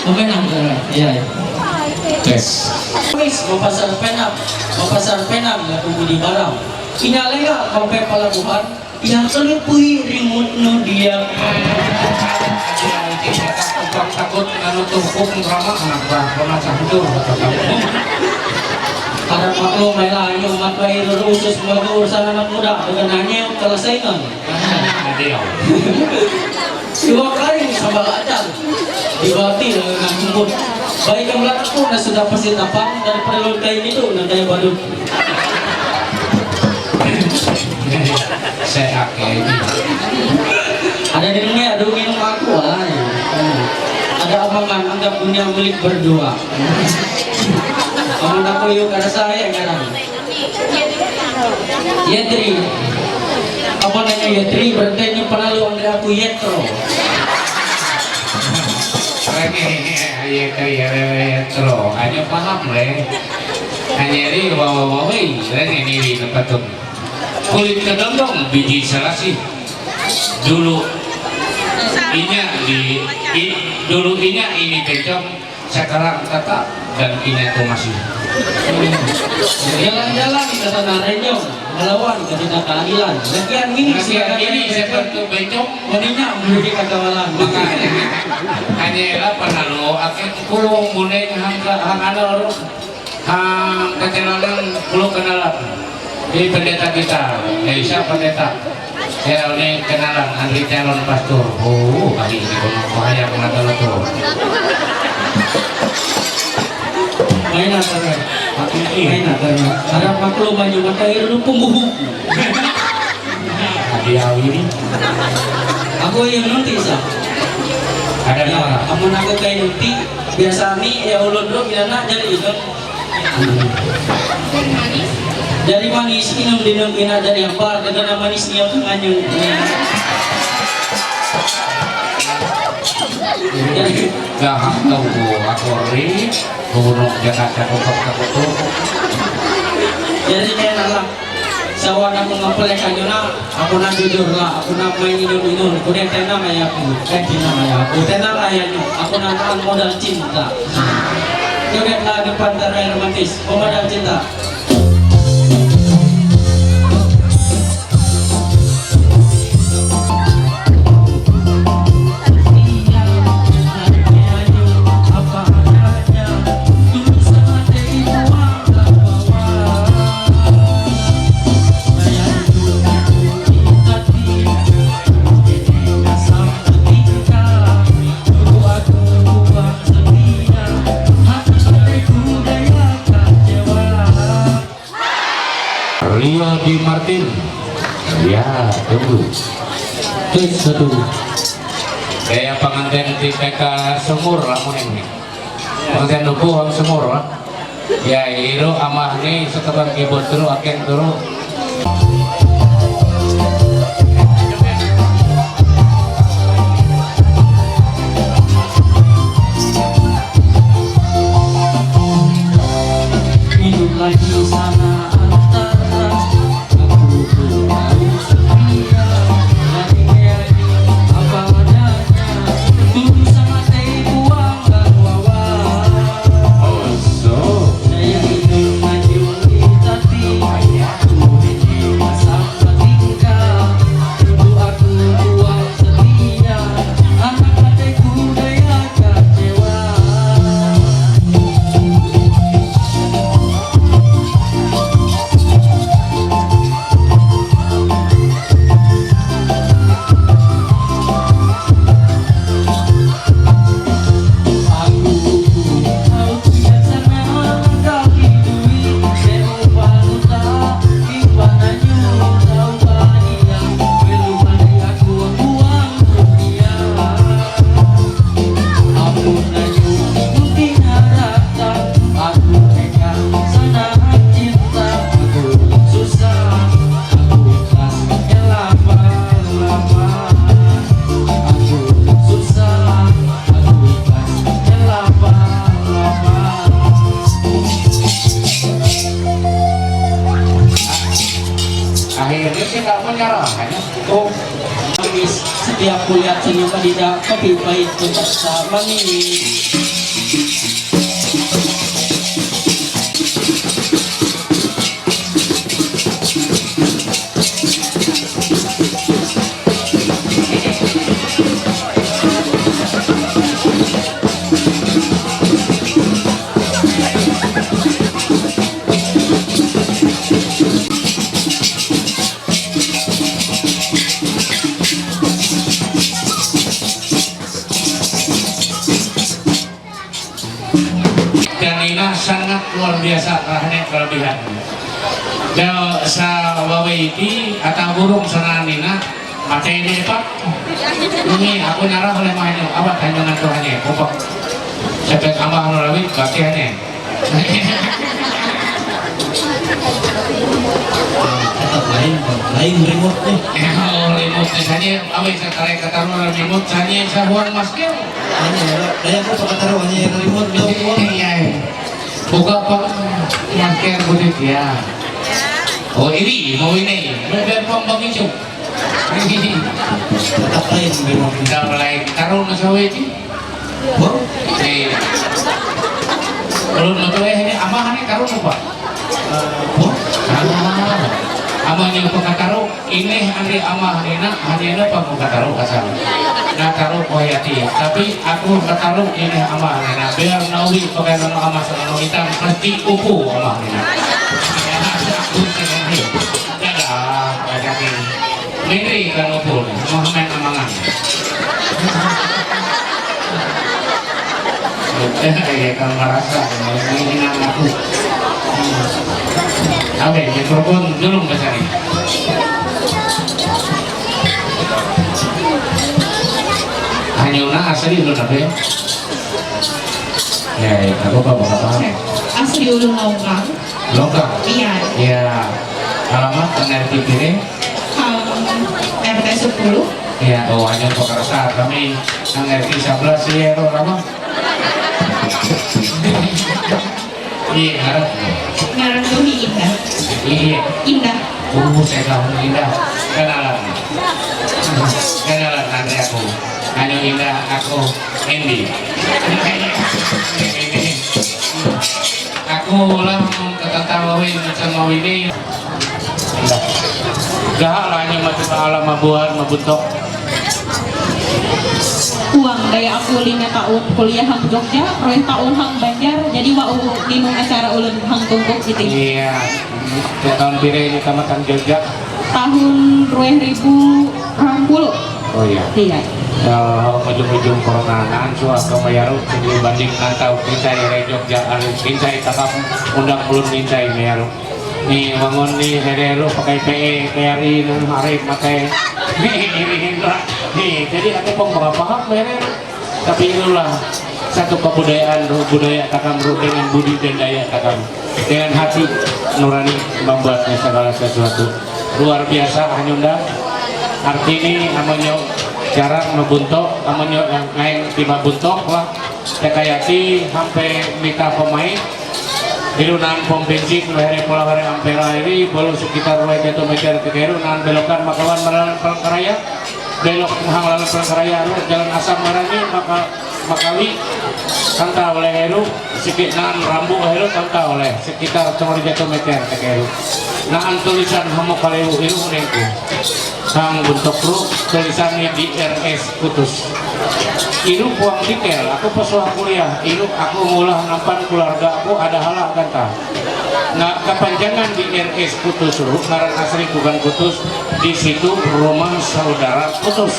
Makan ya. Tes. Wis mau pasar penam ya di barang. Inalega sampai pelabuhan yang selipui remote no dia. Takut anu tumpuk ramah anak bah campur Harap maklum lah yung matway rurusos mga urusan anak muda dengan nanya kelesainan. Dua kali sama ajar dibati dengan kumpul. Baik yang belakang pun sudah pasti tapang dari perlu kain itu nanti badut. Saya akhirnya Ada di dunia, ada minum aku lah. Ada omongan anggap dunia milik berdua. Omongan aku yuk ada saya sekarang. Yetri. Apa namanya Yetri? Berarti ini penalu Andre aku Yetro. Yetro, hanya paham le. Hanya ini bawa-bawa ini tempat tuh. Kulit kedondong biji selasi. Dulu inya ini bencong, sekarang tetap dan inya itu masih jalan-jalan ke tanah renyong melawan ketidakadilan. Sekian ini seperti bencong moninya memiliki kekawalan. Makanya hanya apa nalo akhir kulung buneng hang anor hang kecelanan kulung kenalan di pendeta kita Isa pendeta saya ini kenalan ahli calon pastor. Kali ini bahaya mengatur tuh mainan terus mainan terus harap maklum banyak mata air lu pembuhu dia ini aku yang nanti sah ada ya amun aku kayak nanti biasa nih ya ulun dulu bila jadi itu dari manis inum ina dari apa dengan manisnya nganyung gak tahu aku ri burung Jakarta kotor jadi kayak nalang sawan aku ngapelek kanyuna aku nak jujur lah aku nak main inun aku dia tenang ayah aku aku tenang ayahnya aku nak modal cinta joget lagu pantai romantis modal cinta. Rio Di Martin ya tunggu tes satu kayak pengantin di TK Sumur lah ini pengantin nubuh Sumur lah ya itu amah nih setelah keyboard dulu akan dulu hidup lagi sana Setiap kulihat senyum tidak kopi pahit pun tak sama nih. Sangat luar biasa karena kelebihan. Dan sa wawaiti atau burung sananina materi ini pak. Ini aku nyarah oleh mahnya abad tanjangan Tuhannya. Kopak sepet ambah nolawit bagiannya. Tetap lain remote nih. Oh remote saja. Awis sekali kataruh remote saja sabuan masker. Daya aku kataruh hanya remote tuh. Iya. Buka pak masker budit ya. Oh ini mau ini biar pembang hijau. Tetap lain remote. Tidak lain taruh nasawe itu. Kalau nasawe ini amah ini taruh apa? Amahnya pengataruh ini hari amah nina hanya apa pengataruh kasar. Nah taruh koyati, tapi aku kataruh ini amah nina biar nawi pakai nama amah sama hitam pasti upu amah nina. Aku sendiri, jaga ajakin. Miri kan upu, Muhammad amangan. Ya kalau merasa ini aku. Oke, mikrofon dulu besar. Hanya asli ulun apa ya? Ya, aku apa? Asli ulun Longkang. Longkang? Iya. Iya. Alamat RT Piring? RT 10. Iya, oh hanya Pekarsa. Kami yang RT 11 ya, Rama. Iya, harap. Ngaran Doni Indah. Iya. Indah. Saya tahu Indah. Kenalan nanti aku. Hanya Indah, aku Endi. Aku ulang ketatawawin sama ini. Gak lah hanya mati alam mabuhan mabutok. Uang daya aku 5 tahun kuliah hang Jogja, proyek tahun hang Banjar, jadi wau dinung acara ulun hang tungkuk gitu. Iya, tahun pire ini kamatan Jogja? Tahun 2020. Oh iya. Iya. Ujung-ujung coronaan suah kemayaru jadi banding nantau kincai re Jogja kincai takap undang ulun kincai mayaru. Nih bangun nih hereru pakai PE KRI dan hari pakai nih jadi aku paham hereru tapi itulah satu kebudayaan budaya takam dengan budi dan daya takam dengan hati nurani membuatnya segala sesuatu luar biasa hanyunda arti ini namanya cara membuntok namanya yang naik tiba buntok lah tekayati sampai minta pemain Hirunan pom bensin hari pola hari ampera ini baru sekitar 2 meter ke kiri nan belokan makawan meralan Palangkaraya belok hanglalan Palangkaraya jalan asam marani makawi tanta oleh heru sedikit nan rambu heru tanta oleh sekitar 2 meter ke kiri nan tulisan hamu kaleu heru nengku sang bentuk ru tulisannya di RS Kutus ilu puang tikel aku pesuah kuliah ilu aku ngulah nampan keluarga aku ada halak kata nah kepanjangan di RS Kutus ru ngaran asli bukan Kutus di situ rumah saudara Kutus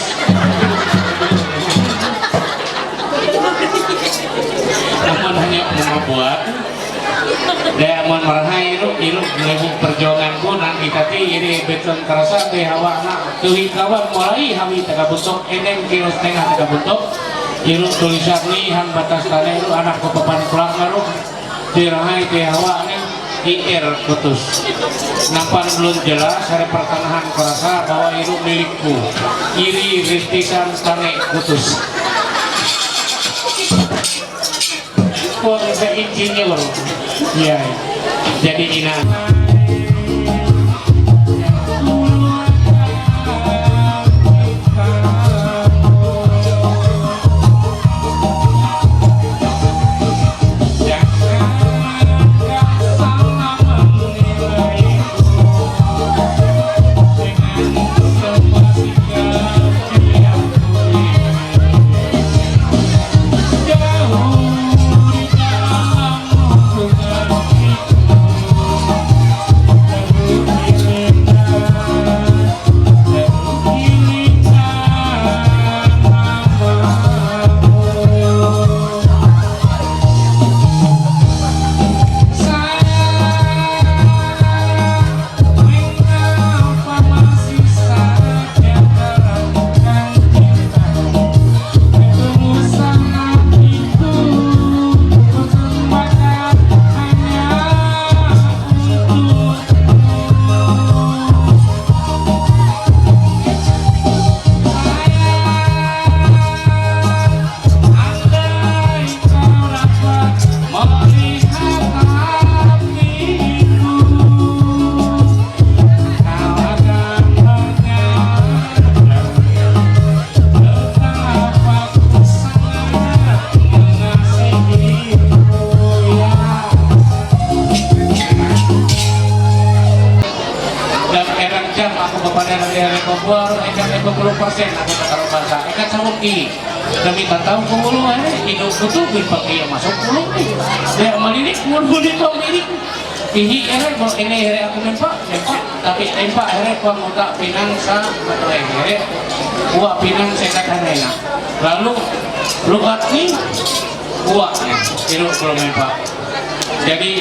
namun hanya membuat daya mon marahai ilu ngelebuk perjuanganku nanti tadi ini beton kerasa ke hawa nak tuhi kawan mulai hawi teka bentuk eneng kilo setengah teka bentuk ilu tulisan nih hang batas tanah ilu anak kepapan pulang ngaruh dirahai ke hawa nih IR Kutus nampan belum jelas hari pertanahan kerasa bahwa ilu milikku iri rintisan tanah Kutus kok bisa insinyur ya jadi ina aku katakan bahasa ikat sawung ki demi tahu kungulu hidup kutu pakai masuk pulau dia melirik murni kau milik tinggi kalau ini aku nempak tapi tempat kuang utak pinang sa atau kuah pinang sekatana lalu lugat ni kuahnya hidup belum nempak jadi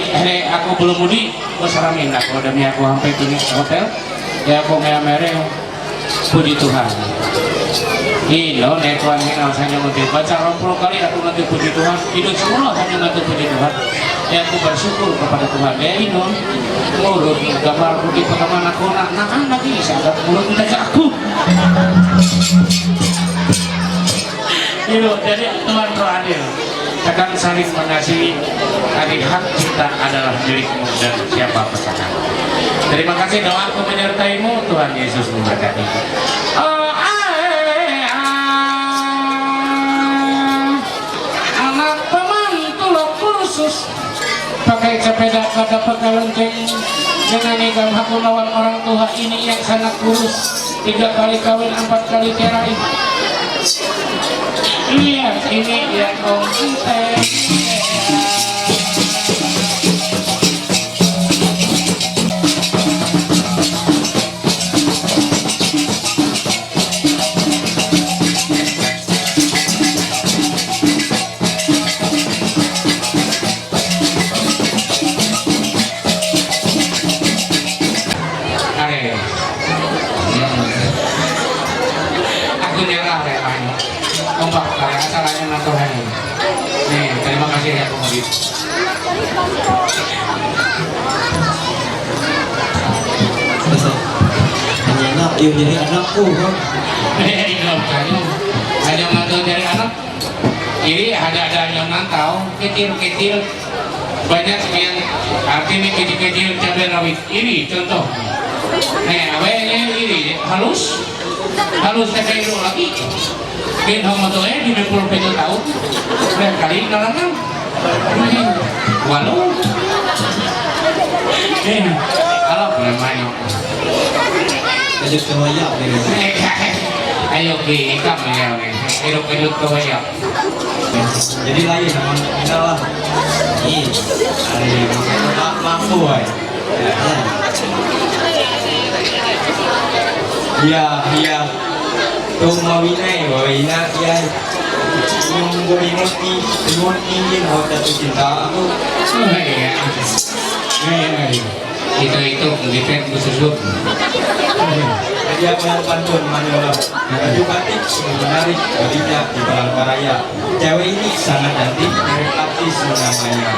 aku belum mudik bersalamin aku demi aku sampai ini hotel ya aku mere puji Tuhan ino netuan ini hanya nanti baca 20 kali aku nanti puji Tuhan hidup semua hanya nanti puji Tuhan ya aku bersyukur kepada Tuhan ya ino mulut gambar aku di pengalaman aku nak lagi sangat mulut minta aku jadi Tuhan roh adil akan saling mengasihi hari hak cipta adalah milikmu dan siapa pasangan. Terima kasih doaku menyertaimu Tuhan Yesus memberkati. Anak pemantul kursus pakai sepeda kada pekalonceng dengan nikah aku lawan orang tua ini yang sangat kurus 3 kali kawin 4 kali cerai. Lihat ini yang om aku nyerah rewanya kompak karena asalnya natural nih terima kasih ya komodit hanya anak yuk jadi anakku kan hanya ngantau dari anak ini ada yang ngantau kecil banyak yang artinya kecil cabai rawit ini contoh awalnya ini halus kayak itu lagi bin homo tuh di 50 tahun berapa kali nalangan walau kalau namanya lanjut ke wayak ayo ikam ya hidup ke wayak jadi lain kita lah ini hari mampu iya tuh mawinay wawina iya yung guminoti yung ingin ho datu cinta aku itu ngipet bususuk jadi aku yang pantun manyola baju batik menarik bodinya di Palangkaraya cewek ini sangat cantik mirip artis namanya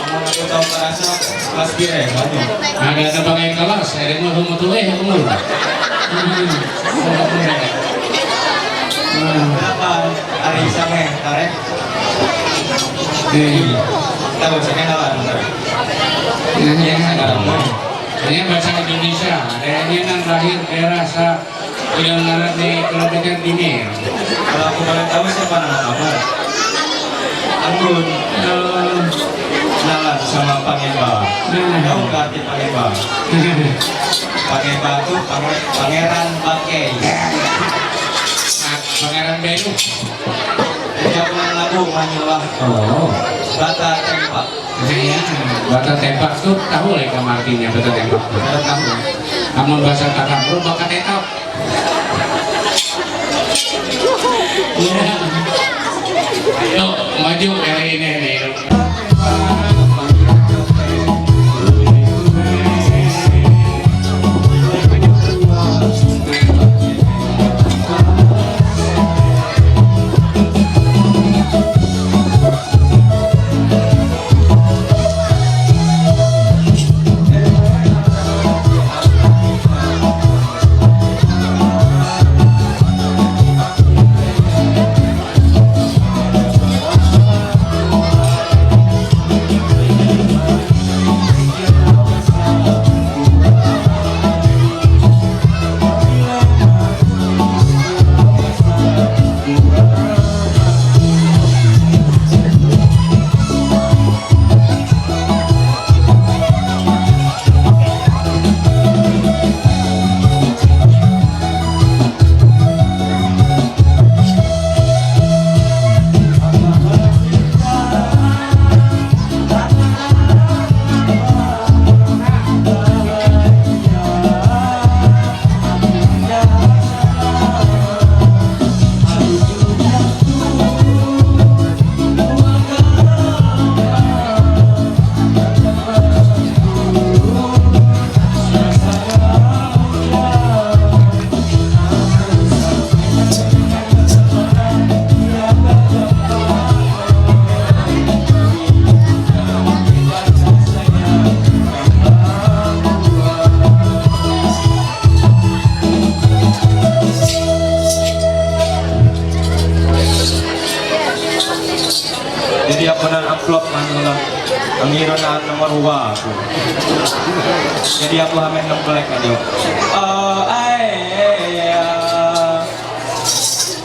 aku tahu merasa kelas kira banyak ada pakai kelas ada mau tuh umur berapa hari sampai tarik tahu sekarang ini bahasa Indonesia daerahnya nan lahir daerah sa yang ngarat di Kabupaten Timur kalau aku boleh tahu siapa nama kamu Anggun kenalan sama Pangeba tahu nggak arti Pangeba Pangeba itu pangeran pakai pangeran Belu dia pulang lagu manyolah bata tempak bata tempak tuh tahu lah kamu artinya bata tempak tahu namun bahasa Takabro baka tetap ayo maju kali ini panghironan nomor 2 aku. Jadi aku hamen nembelek aja.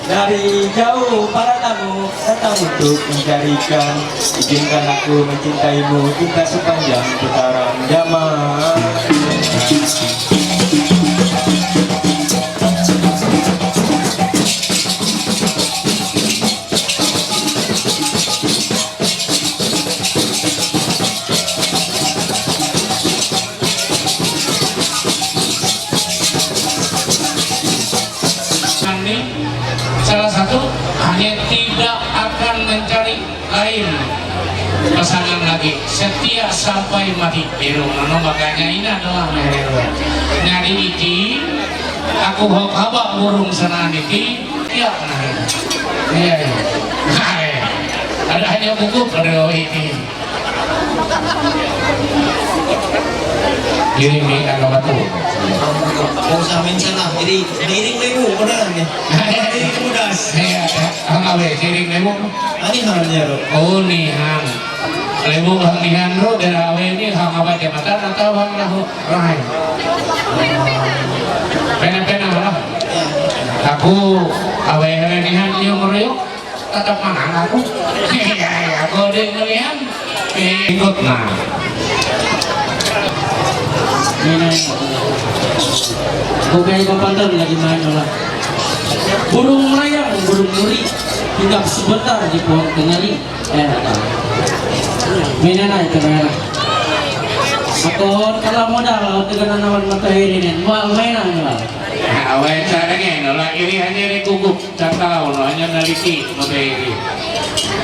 Dari jauh para tamu datang untuk mencarikan, izinkan aku mencintaimu cinta sepanjang putaran zaman. Salah satu hanya tidak akan mencari lain pasangan lagi, setia sampai mati. Irung makanya ini adalah nyari iki aku haba burung senang iki ya iya ada hanya buku pada iki kiri nih agak batu Mau samin sana, jadi diiring lemu beneran ya. Diiring mudas. Iya, awe diiring lemu. Ani halnya ro. Oh nihan. Lemu hang nihan ro dari awe ini hang apa jabatan atau hang lahu rai. Pena-pena lah. Aku awe nihan yung ro tetap mana aku. Iya, aku di nihan ikut nah. Bukan pantang lagi main lah. Burung melayang, burung muri, hinggap sebentar di pohon kenali. Mainan itu mainan. Aku kalau modal dengan awan matahari ini, mau mainan lah. Awal caranya nolak ini hanya di kukup, tahu hanya naliki matahari.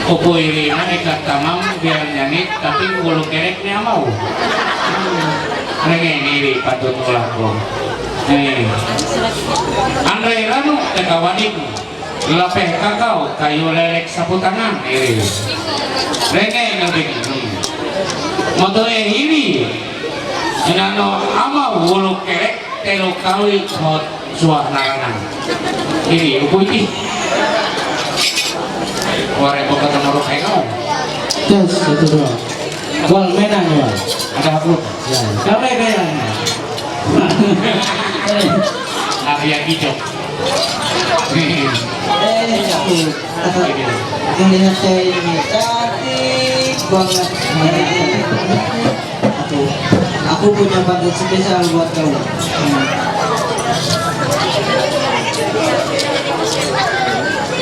Kuku ini ikat tamam biar nyanyi, tapi bulu kereknya mau. Mereka ini patut melakukan. Andai ranu tekawadik lapeh kakao kayu lelek sapu tangan ini. Mereka yang lebih moto ini jenano ama bulu kerek telo kali hot suarana ini upu ini. Warna buka temuruk kau. Tes itu doang. Gol menang ya. Ada apa? Kami menang. Arya hijau. Melihat saya ini cantik banget. Aku punya paket spesial buat kamu.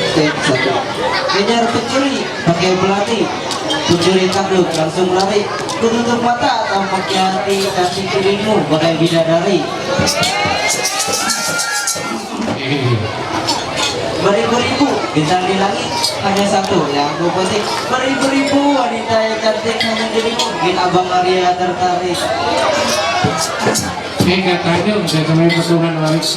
Step 1. Kejar pencuri pakai pelatih. Pencuri takluk langsung lari. Tutup mata tampaknya hati kasih dirimu bagai bidadari. Beribu-ribu bintang di langit hanya satu yang aku penting. Beribu-ribu wanita yang cantik hanya dirimu bikin abang Arya tertarik. Ini katanya udah sampai petungan balik.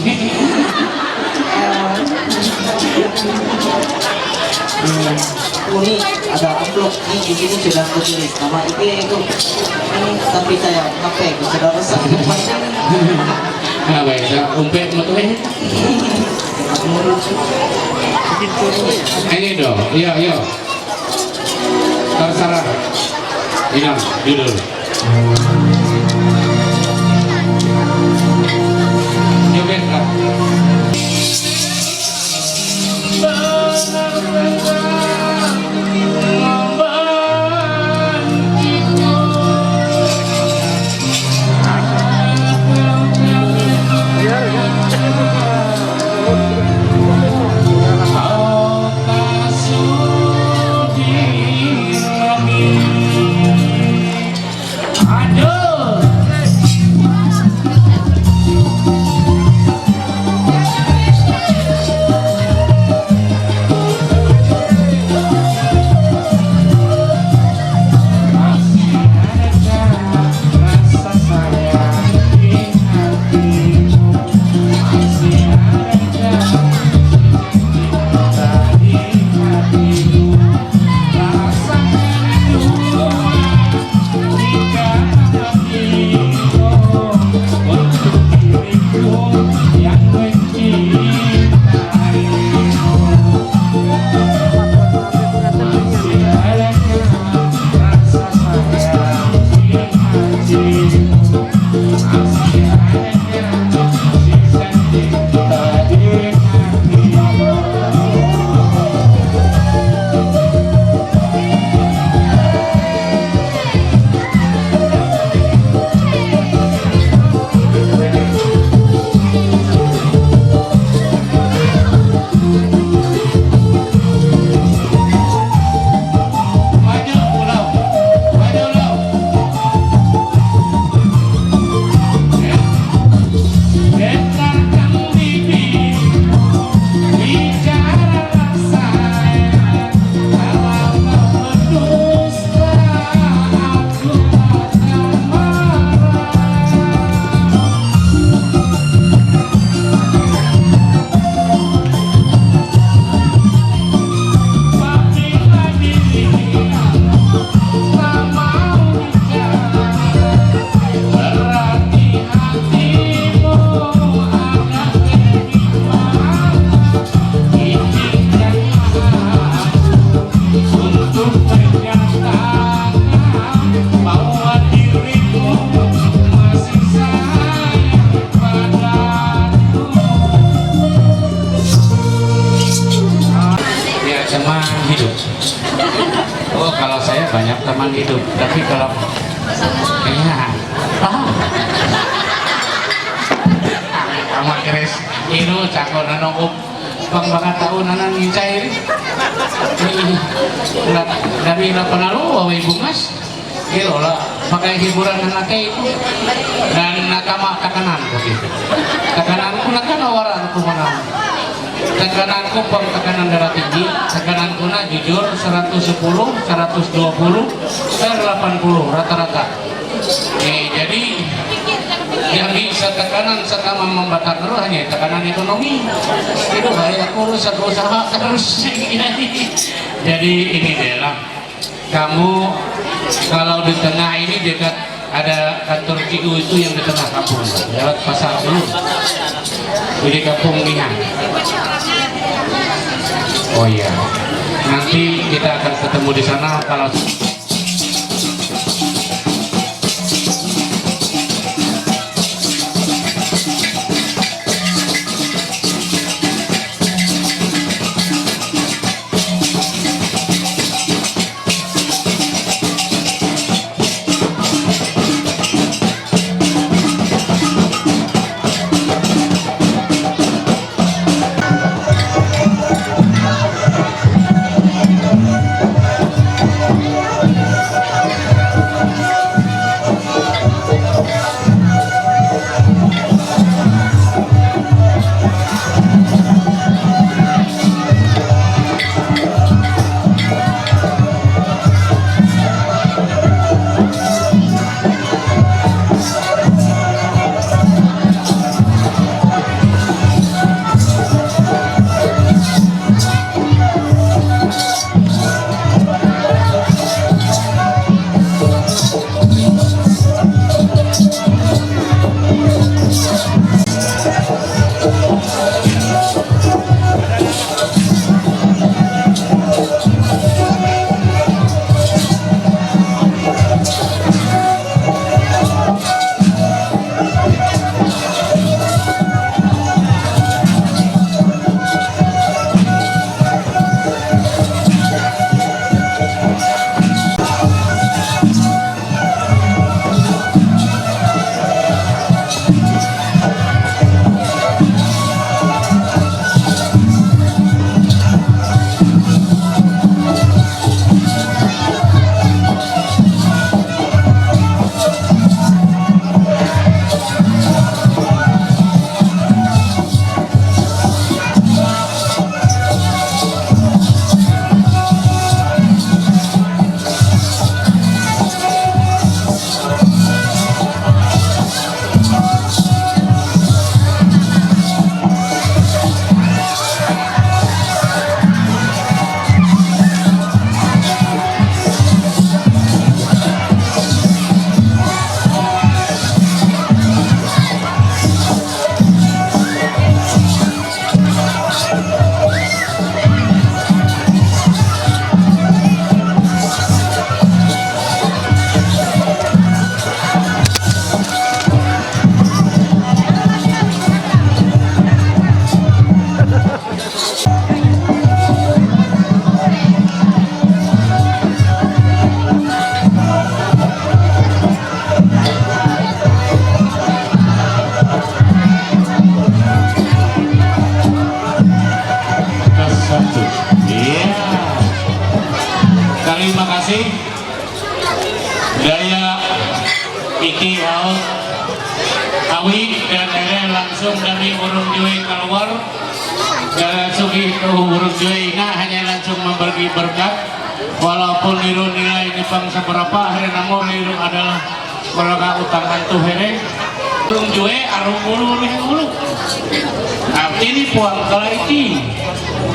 Ini ada amplop ini di sini sudah kutulis nama itu tapi saya HP ku sudah rusak. Nah baik, umpet motornya. Ini dong, iya. Terserah. Inam, judul. Joget lah. Aduh teman hidup. Oh, kalau saya banyak teman hidup, tapi kalau paham. Sama keres itu cakon nongkup bang banget tahun anak ngincai ini dari penaruh wae bungas gitu lah pakai hiburan anaknya itu dan nakama tekananku gitu tekananku nakan awaran mana tekananku pang tekanan darah tinggi tekananku na jujur 110 120 per 80 rata-rata jadi yang bisa tekanan setama membatak hanya tekanan ekonomi itu kayak kurus aku usaha terus jadi ini adalah kamu kalau di tengah ini dekat ada kantor Cigu itu yang di tengah kampung lewat pasar dulu jadi kampung Nihan. Oh iya nanti kita akan ketemu di sana kalau Daya Iki Haut Awi dan Ere langsung dari Urung Jui keluar dan Sugi ke Urung Jui hanya langsung memberi berkat walaupun niru nilai ini bang seberapa hari namun niru adalah beragam utang hantu here Urung Jui arung ulu ini puang kala ini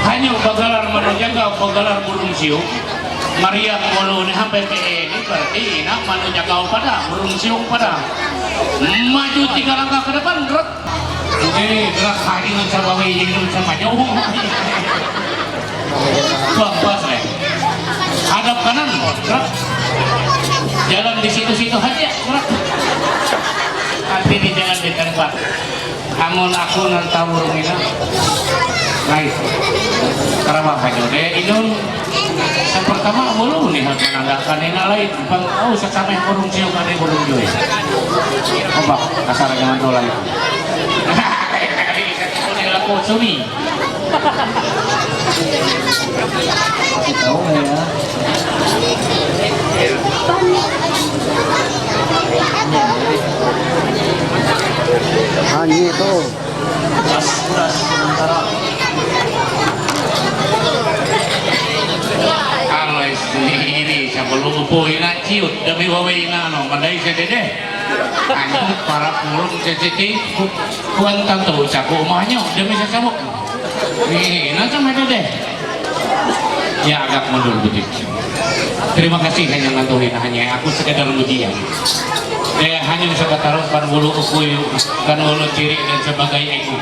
hanya bagalar menjaga bagalar burung siu Maria Molo ni sampai ini berarti nak manusia kau pada burung siung pada maju 3 langkah ke depan gerak gerak kaki dengan sama wei jadi sama jauh pas hadap kanan gerak jalan di situ-situ aja gerak artinya jangan ditembak. Amun aku nantau burungina, baik. Karawang aja deh. Inun yang pertama mulu nih harus menandakan ini lain. Bang, oh sesamai burung siu kade burung joy. Obak kasar jangan dola itu. Ini laku sumi. Tahu ya. Hanya itu. Kalau ini sebelum poina ciut demi wawaina no mandai sedede. Hanya para pulung ceciti kuan tantu caku umahnya demi sesabuk. Ini nanti mana deh? Ya agak mundur begitu. Terima kasih hanya ngantuin hanya aku sekedar ujian. Hanya bisa taruh kan bulu ukuy kan bulu ciri dan sebagainya.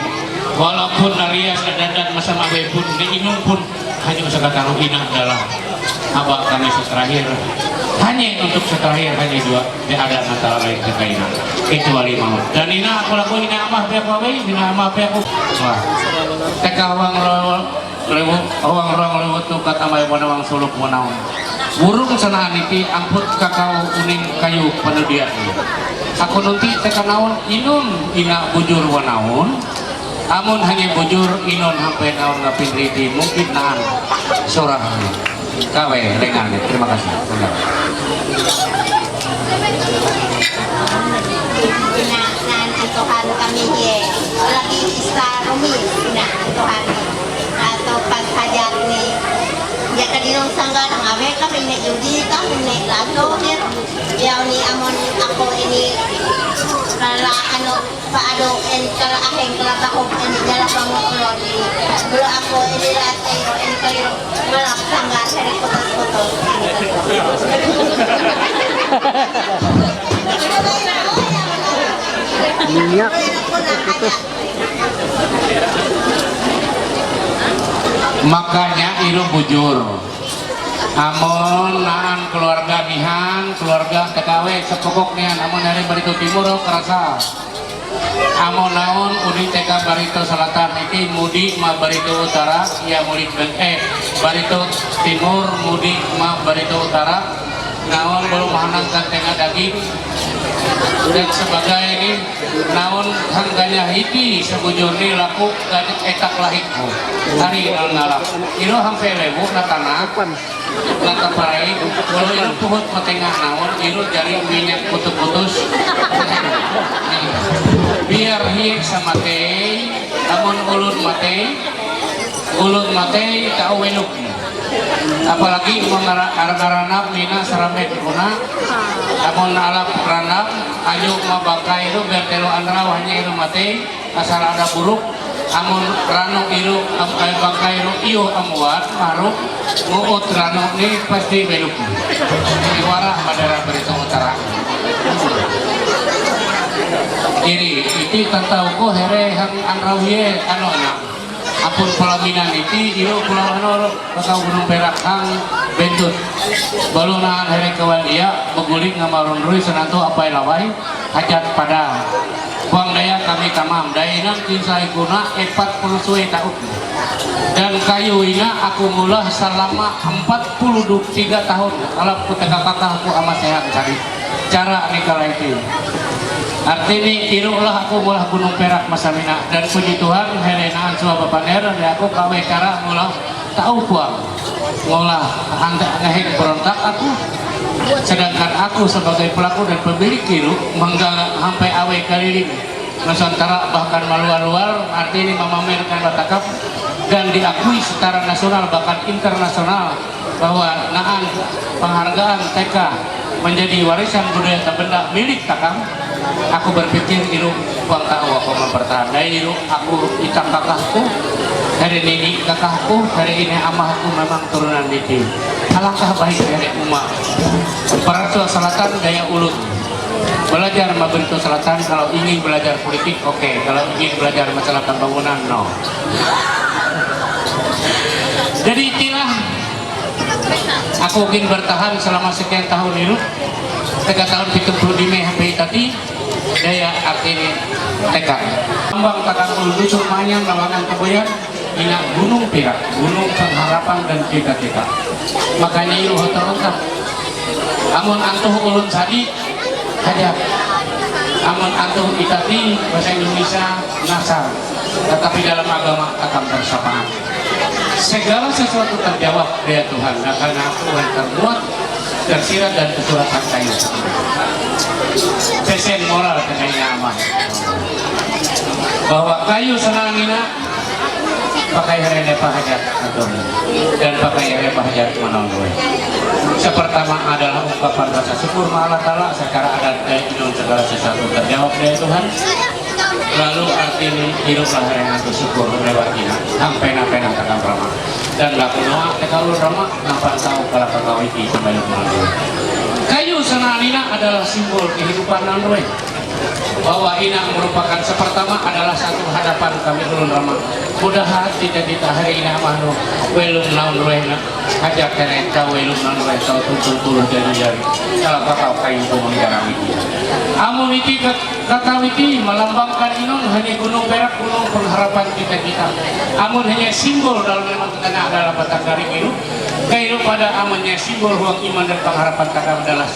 Walaupun narias dan masa mabe pun diinung pun hanya bisa taruh ina adalah abah kami terakhir. Hanya untuk terakhir hanya dua tidak ada antara lain kekainan kecuali maut. Dan ina aku lakuin ina amah pihak wabe ina amah pihak wah tekawang lewat lewat tuh kata mai wanawang suluk wanawang. Burung sana niti amput kakao uning kayu penudian. Aku nanti teka naon inun ina bujur wanaun. Amun hanya bujur inun sampai naon ngapin riti mungkin naan sorang kawe dengan terima kasih. Tuhan kami ye lagi istarumi nah Tuhan atau paghajat nih ya kadinong sangga ng awe kami nek yudi kami nek lato ya ni amon ako ini kala ano paado en kala aheng kala takop en jala pangulo ni bulo ako ini lateo en kayo malak sangga sari putos-putos minyak makanya iru bujur amon naan keluarga nihan keluarga TKW sepokok nihan amon dari Barito Timur kerasa amon naon udi TK Barito Selatan iki mudi ma Barito Utara ya mudi Barito Timur mudi ma Barito Utara naon belum hanangkan tengah daging dan sebagai ini naon hangganya hiti sebujurni laku dan etak lahikmu hari ngalap ino hampe lebu na tanah na kaparai kalau ino puhut matengah naon ino jari minyak putus-putus biar hiek sama teh namun ulun mate kau weluk apalagi mengarah-arah mina seramet kuna namun alap ranap ayo mabakai itu biar telo anraw hanya itu mati asal ada buruk amun rano iru bakai iru iyo amuat maruk muut rano ini pasti beluk warah madara Barito Utara ini itu tentang ko here hang anraw ye ano na apun pelaminan itu iyo pulau ano bakal gunung perak hang bentut balunaan hari kawan dia beguling ngamarun rui senantu apa lawai hajat pada buang daya kami tamam daya kinsai guna 40 suwe tahun dan kayu ina aku mulah selama 43 tahun kalau kutega kakakku amat sehat cari cara nikah itu artinya irulah aku mulah gunung perak masamina dan puji Tuhan herenaan suah bapaner dan aku kawe cara mulah tahu puang mulah anda ngehek berontak aku sedangkan aku sebagai pelaku dan pemilik iru mengga sampai awe keliling Nusantara bahkan luar-luar artinya memamerkan batakap dan diakui secara nasional bahkan internasional bahwa naan penghargaan TK menjadi warisan budaya tak benda milik takam. Aku berpikir iru bang tahu aku mempertahankan iru aku itang kakakku dari nini kakakku dari ini amahku memang turunan itu alangkah baik dari umat Barito Selatan gaya ulut belajar Barito Selatan kalau ingin belajar politik oke. Kalau ingin belajar masalah pembangunan no. Jadi itulah aku ingin bertahan selama sekian tahun itu 3 tahun 70 di Mei tadi daya artini tekad lambang takang ulu manyang lawangan kebuyan ina gunung pirak gunung pengharapan dan cita-cita makanya ilu hotor-hotor amun antuh ulun sadi hajat amun antuh itati bahasa Indonesia nasar tetapi dalam agama akan bersapaan segala sesuatu terjawab dari Tuhan karena Tuhan terbuat tersirat dan kesuratan kayu pesen moral kayaknya aman bahwa kayu senangina pakai herene pahajat dan pakai herene pahajat menonggoi. Sepertama adalah ungkapan rasa syukur Allah Ta'ala secara adat dan segala sesuatu terjawab dari Tuhan. Lalu artinya hiduplah herene syukur lewat ini sampai napena takkan ramah dan laku doa tekalu ramah nampak tahu kalau kakau itu kembali menonggoi. Kayu senangina adalah simbol kehidupan nonggoi. Bahwa ina merupakan sepertama adalah satu hadapan kami ulun ramah mudahan cita-cita hari ina mahnu welum naun ruehna hajak keren kau welum naun rueh kau tuntun tuluh jari-jari kalau kakau kayu itu mengjarang itu amun iti kakau itu melambangkan inun hanya gunung perak gunung pengharapan cita-cita amun hanya simbol dalam memang kita adalah batang garing itu kayu pada amunnya simbol ruang iman dan pengharapan kakau adalah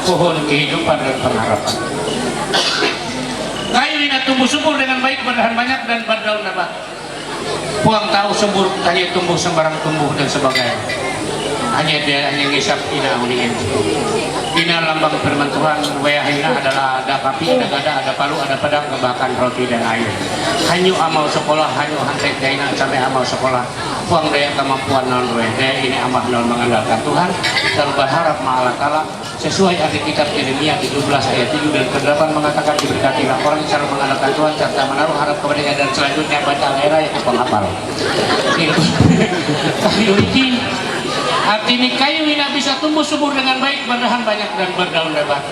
pohon kehidupan dan pengharapan. Kayu ini tumbuh subur dengan baik, berdahan banyak dan berdaun lebat. Puang tahu subur, hanya tumbuh sembarang tumbuh dan sebagainya. Hanya ngisap ina uliin. Ina lambang firman Tuhan, wayahina adalah ada kapi, ada gada, ada palu, ada pedang, bahkan roti dan air. Hanyu amal sekolah, hanyu hantek daina sampai amal sekolah. Puang daya kemampuan non daya ini amal non mengandalkan Tuhan dan berharap Allah Ta'ala sesuai arti kitab Yeremia 17 ayat 7 dan ke-8 mengatakan diberkatilah orang yang selalu mengandalkan Tuhan serta menaruh harap kepadanya dan selanjutnya baca daerah yang penghafal. Kayu ini artinya kayu ini bisa tumbuh subur dengan baik, berdahan banyak dan berdaun lebat.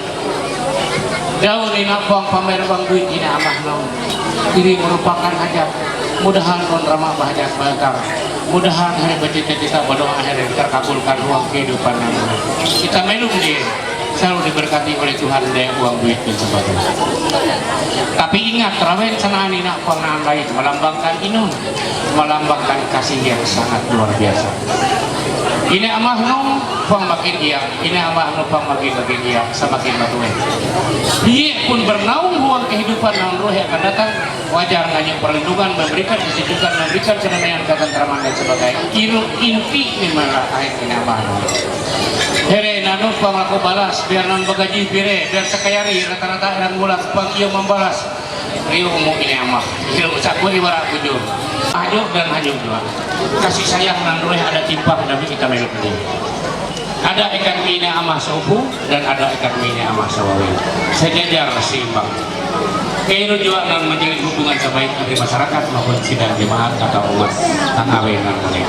Daun ini puang pamer bang duit ini amah naun. Ini merupakan hajat. Mudahan non ramah bahajat bakar. Mudahan hari bercita-cita berdoa hari terkabulkan uang kehidupan kita melum dia selalu diberkati oleh Tuhan daya uang duit dan sebagainya. Tapi ingat rawen senani nak pengan baik melambangkan inun, melambangkan kasih yang sangat luar biasa. Ini amah nong pang makin dia, ini amah nong pang makin dia semakin batuan. Dia pun bernaung uang kehidupan nong roh yang akan datang. Wajar hanya perlindungan, memberikan kesejukan, memberikan kedamaian, ketentraman dan sebagainya. Inti ini malah akhir ini amah nong. Here nanu pang aku balas biar non bagaji pire biar sekayari rata-rata dan bulan pang iyo membalas. Rio mau ini amah. Rio ucapku ibarat kujur. Hajuk dan hajuk juga. Kasih sayang nan roh ada timpang tapi kita meluk dia. Ada ikan mini amah sopu dan ada ikan mini amah sawawi. Sejajar seimbang. Kainu juga nan menjalin hubungan sebaik di masyarakat maupun sidang jemaat atau umat tangawe nan meneh.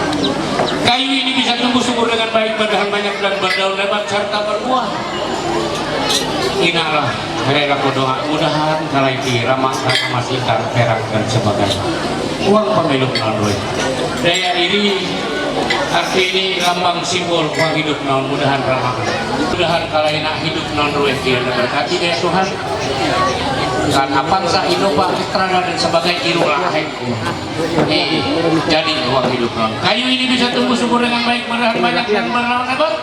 Kayu ini bisa tumbuh subur dengan baik, berdahan banyak dan berdaun lebat serta berbuah. Inalah mereka berdoa mudahan kala ini ramah masihkan perak dan sebagainya. Uang pemilu non-duit. Daya ini arti ini lambang simbol uang hidup non mudahan ramah. Mudahan kala ini hidup non-duit dia berkati dari Tuhan. Kan apangsa innova ekstrada dan sebagainya irulah jadi uang hidup non. Kayu ini bisa tumbuh subur dengan baik, berdahan banyak dan berdaun lebat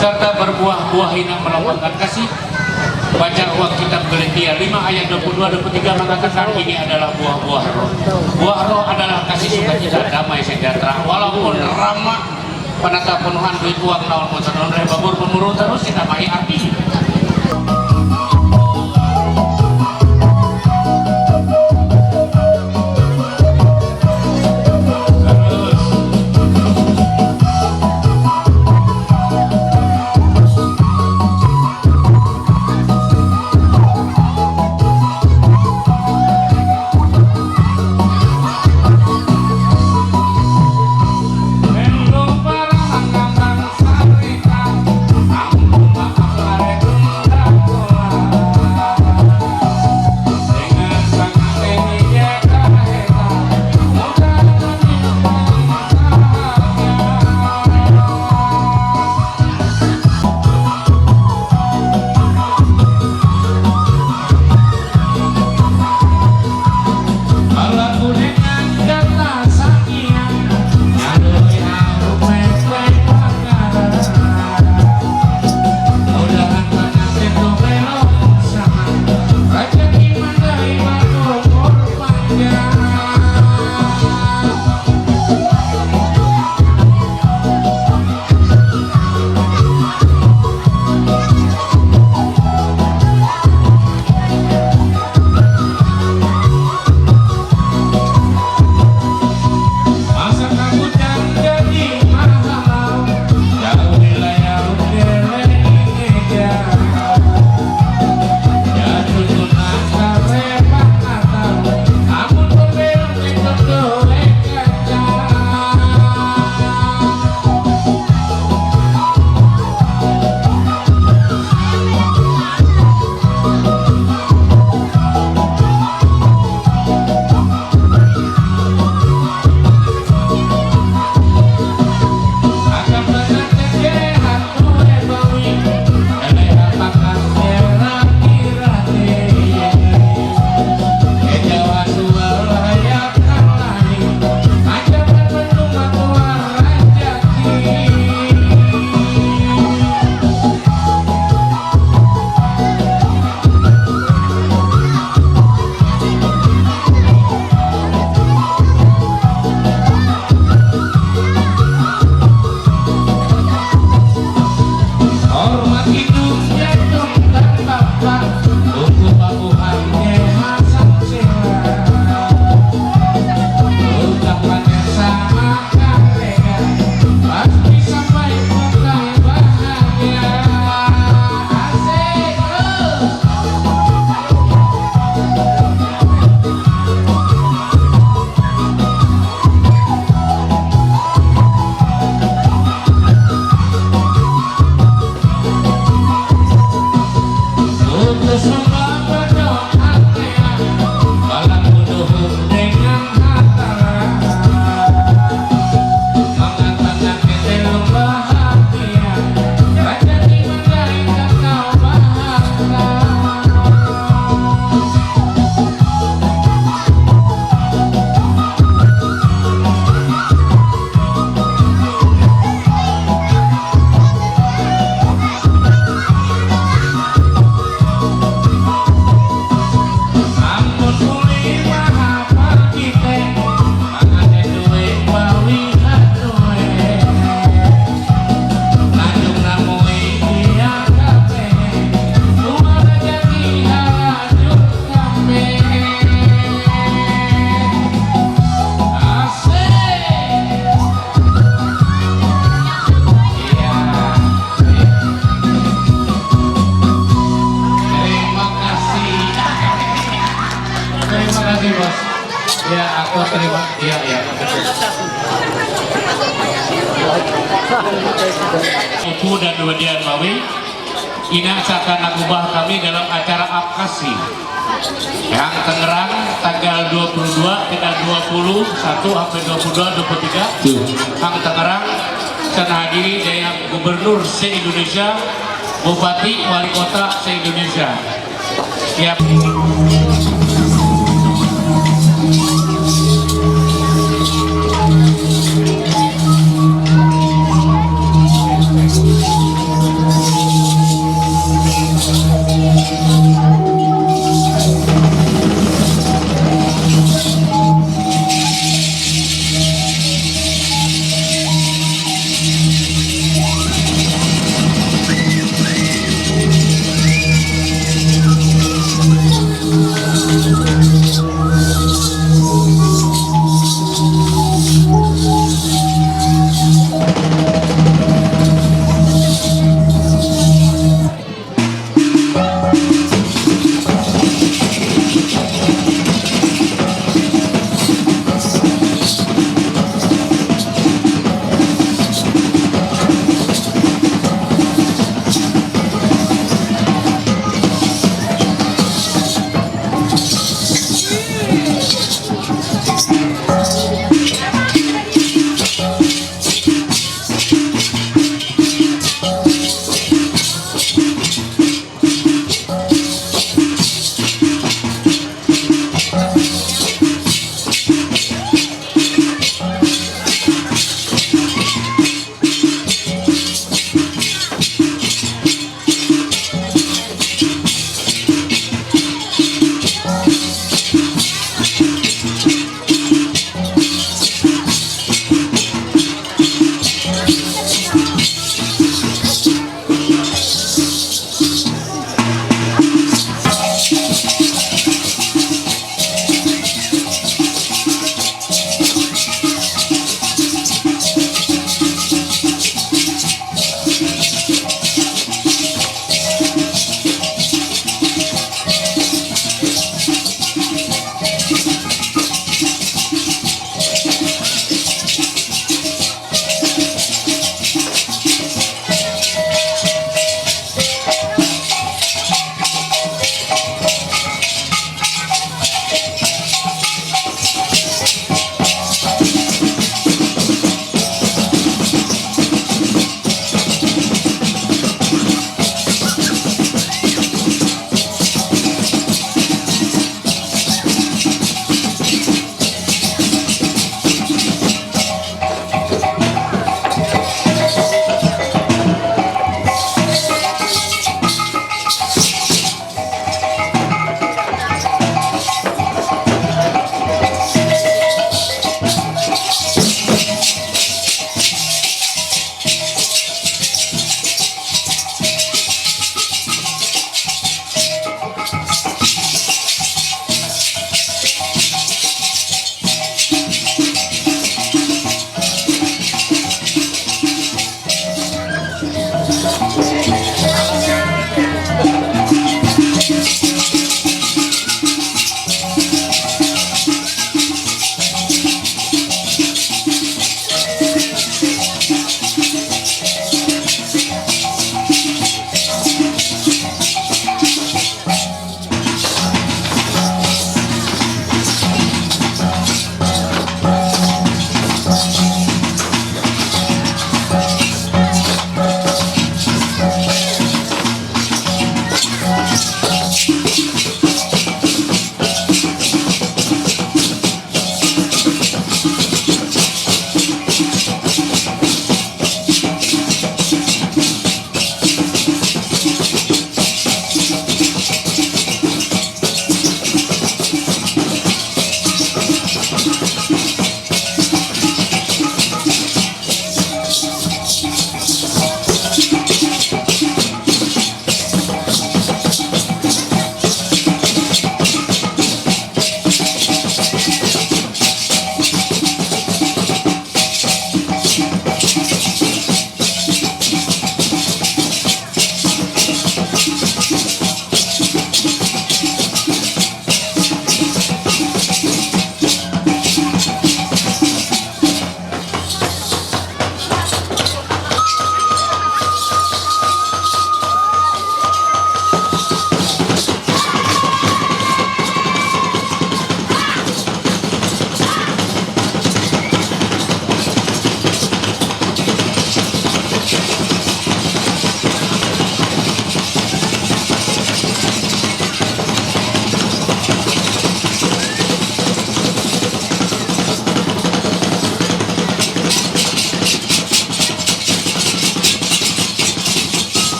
serta berbuah-buah ini melambangkan kasih. Baca uang kitab Galatia 5 ayat 22-23 mengatakan ini adalah buah-buah roh. Buah roh adalah kasih sukacita, damai, sejahtera. Walaupun ramah penata penuhan duit uang naon motor non babur pemurun terus kita mai arti. Para aku terima. Iya, iya. Upu dan Wadian Mawi, ini akan ngubah kami dalam acara Akasi yang Tangerang tanggal 22, tanggal 21 sampai 22, 23 Hang Tangerang akan hadiri dengan Gubernur se-Indonesia, Bupati, Wali Kota se-Indonesia. Siap.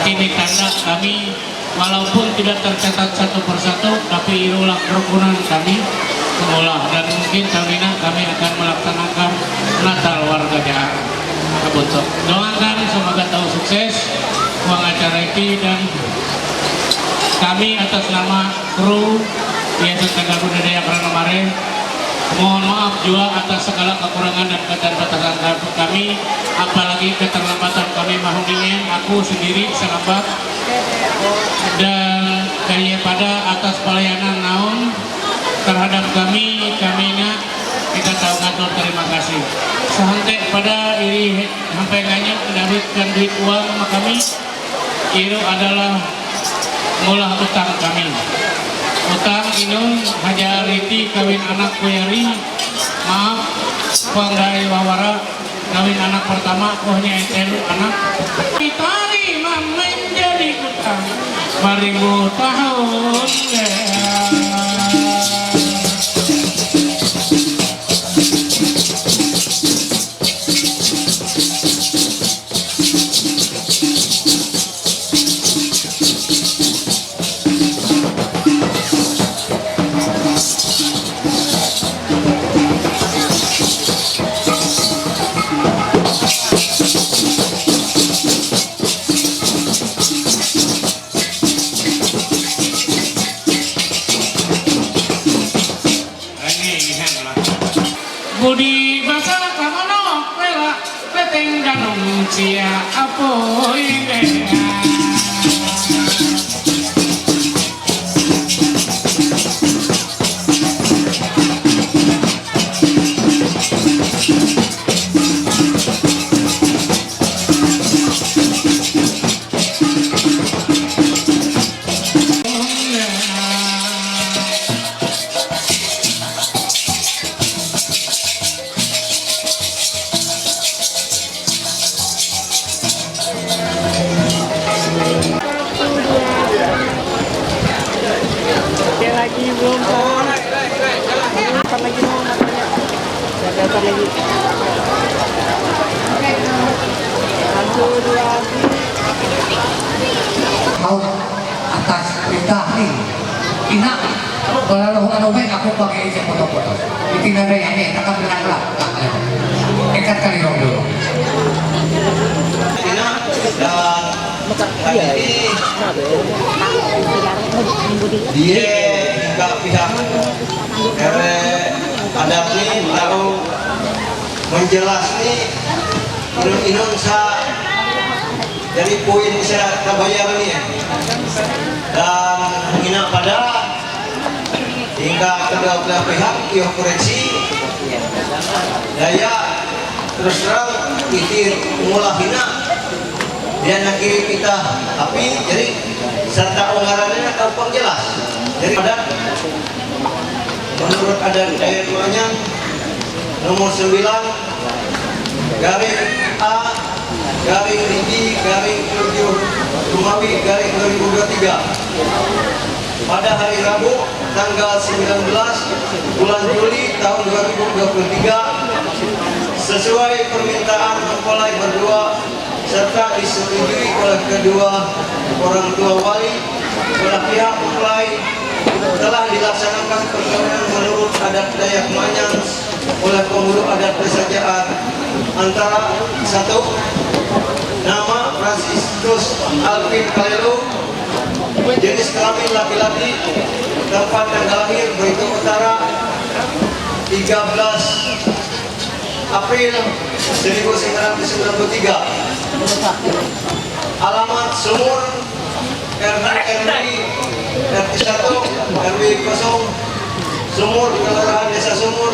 ini tanda kami walaupun tidak tercatat satu persatu, tapi itulah kerukunan kami semula, dan mungkin tahun ini kami akan melaksanakan Natal warga Jaar. Kabutok doakan semoga tahu sukses uang acara ini, dan kami atas nama kru Yayasan Tangga Budaya Pranomare mohon maaf juga atas segala kekurangan dan keterbatasan kami, apalagi keterlambatan kami mahuninya aku sendiri selambat, dan kaya pada atas pelayanan naon terhadap kami kita tahu ngatur terima kasih. Sampai pada ini sampai kayaknya mendapatkan duit uang sama kami itu adalah mulah utang kami. Utang ini haja riti kawin anak kuyari, maaf panggai wawara kawin anak pertama kohnya telu anak kita lima menjadi utang 2000 tahun Budi basa kamono rela peteng ganung cia apoi lagi belum lagi mau matanya dasar lagi 1, 2 Mau atas perintah nih ina kalau kan aku pakai izin foto-foto itu nada yang ini akan berangkat ikat kali dulu dan dia juga pihak ada nih lalu menjelas nih inun sa dari poin saya kebayar nih dan menginap pada hingga kedua belah pihak ia koreksi daya terus terang itir mulah hina dia nak kirim kita tapi jadi serta unggarannya gampang jelas jadi adat menurut adat daya tuanya nomor 9 garing A garing Rigi garing 7 Rumawi garing 2023 pada hari Rabu tanggal 19 bulan Juli tahun 2023 sesuai permintaan mempelai berdua serta disetujui oleh kedua orang tua wali oleh pihak mempelai telah dilaksanakan perkawinan menurut adat Dayak Manyang oleh pengurus adat Desa Jaar antara 1. Nama Franciscus Alvin Kalelu, jenis kelamin laki-laki, tempat tanggal lahir Baitul Utara 13 April 1993, alamat Sumur RW 1 RW 0 Sumur, Kelurahan Desa Sumur,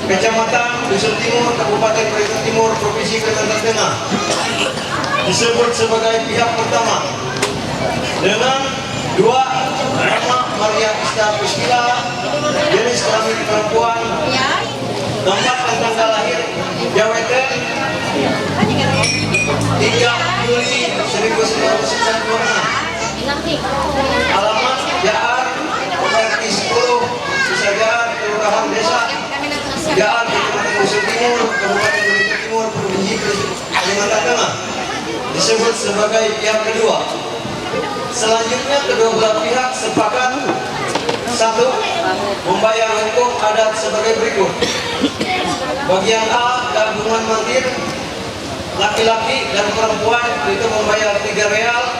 Kecamatan Dusun Timur, Kabupaten Barisan Timur, Provinsi Kalimantan Tengah, disebut sebagai pihak pertama dengan 2. Nama Maria Ista Priscilla, jenis kelamin perempuan, tempat dan tanggal lahir Jaweten 3 Juli 1996, alamat Jaar RT 10 Desa Jaar, Kelurahan Desa Jaar, Kecamatan Dusun Timur, Kabupaten Barisan Timur, Provinsi Kalimantan Tengah, tersebut sebagai pihak kedua. Selanjutnya kedua belah pihak sepakat: satu, membayar hukum adat sebagai berikut. Bagian A, gabungan mantir laki-laki dan perempuan itu membayar 3 real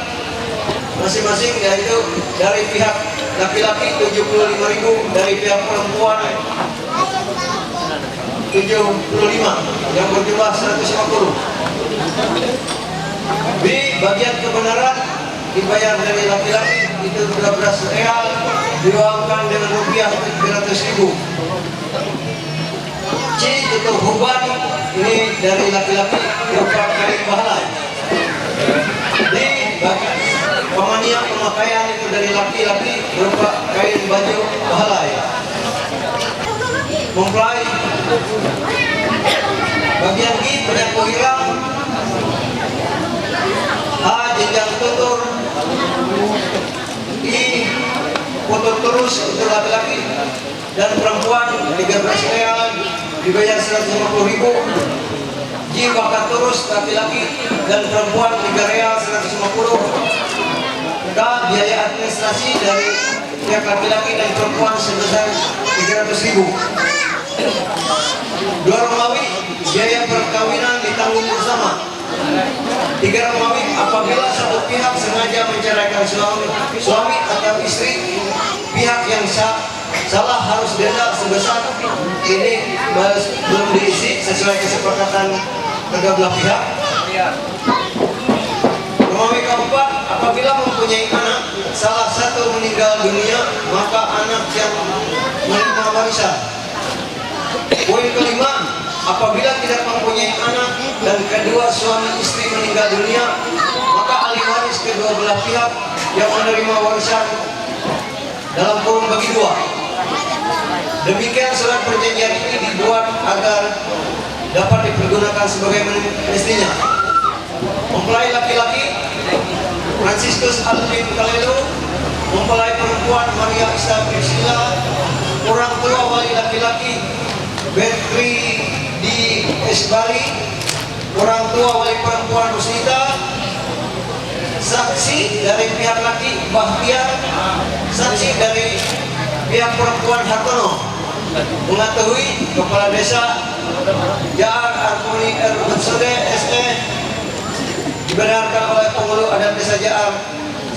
masing-masing, yaitu dari pihak laki-laki 75.000, dari pihak perempuan 75, yang berjumlah 150. B, bagian kebenaran dibayar dari laki-laki itu 12 real, diuangkan dengan rupiah 300.000. C, tutup huban ini dari laki-laki berupa kain bahalai. D, bagian pemaniak pemakaian itu dari laki-laki berupa kain baju bahalai. Mempelai bagian G, penyapu hilang. H, jenjang tutur. I, putus terus itu laki-laki dan perempuan 13 real, dibayar 150.000. J, bakat terus laki-laki dan perempuan 3 real 150. K, biaya administrasi dari pihak laki-laki dan perempuan sebesar 300.000. 2 Romawi, biaya perkawinan ditanggung bersama. 3 Romawi, apabila satu pihak sengaja menceraikan suami atau istri, pihak yang salah harus denda sebesar ini belum diisi sesuai kesepakatan kedua belah pihak. Romawi keempat, apabila mempunyai anak, salah satu meninggal dunia, maka anak yang menerima warisan. Poin kelima, apabila tidak mempunyai anak dan kedua suami istri meninggal dunia, maka ahli waris kedua belah pihak yang menerima warisan dalam kurun bagi 2. Demikian surat perjanjian ini dibuat agar dapat dipergunakan sebagai mestinya. Mempelai laki-laki Franciscus Alvin Kalelu, mempelai perempuan Maria Isa Priscilla, orang tua wali laki-laki Betri di Esbari, orang tua wali perempuan Rusnita, saksi dari pihak laki Bahtiar, saksi dari pihak perempuan Hartono, mengetahui kepala desa Jaar Armoni Ersode SE dibenarkan oleh pengurus adat desa Jaar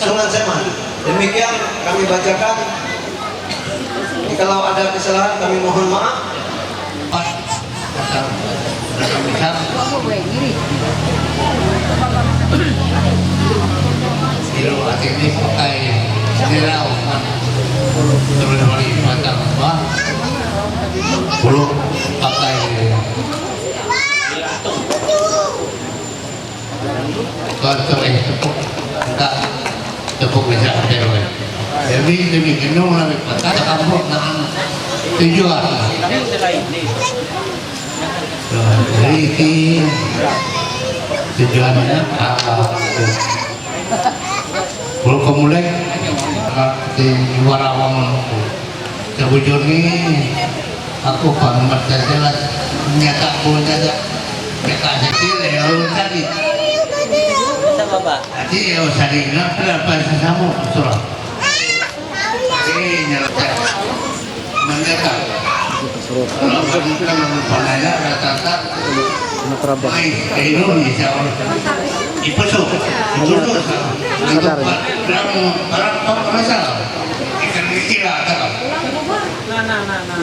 Sunan Seman. Demikian kami bacakan. Kalau ada kesalahan kami mohon maaf. Kilo ini pakai sendirian terus balik mata apa bulu pakai kalau tepuk tak tepuk bisa terus jadi demi gendong lebih patah kamu nak tujuan jadi tujuannya kalau kemulai di warawang menunggu sebujur ini aku paham jelas nyata punya nyata kecil ya tadi tadi ya tadi berapa sesamu surah ini nyata menyata kalau bukan mengenai rata-rata Indonesia ipesuk itu barang masalah ikan kecil atau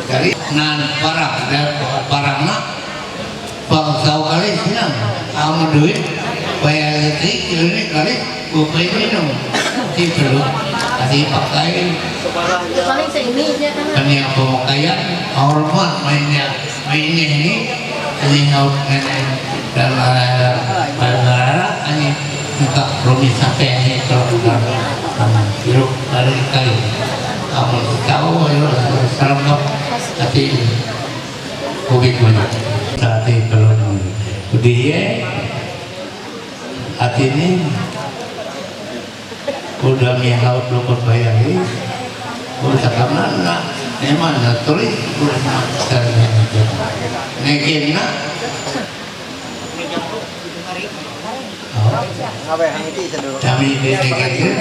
dari nan barangnya bangsa kali senang kamu duit bayar listrik ini kali gue minum di perlu tadi pakai kan yang pemakaian hormat mainnya ini dan ini enggak belum sampai ini kalau hidup dari kali kamu tahu ya serem tapi begitu banyak tadi kalau dia hati ini udah mihaut belum berbayar ini udah kemana memang tulis udah maksudnya negina Kami ditinggalkan.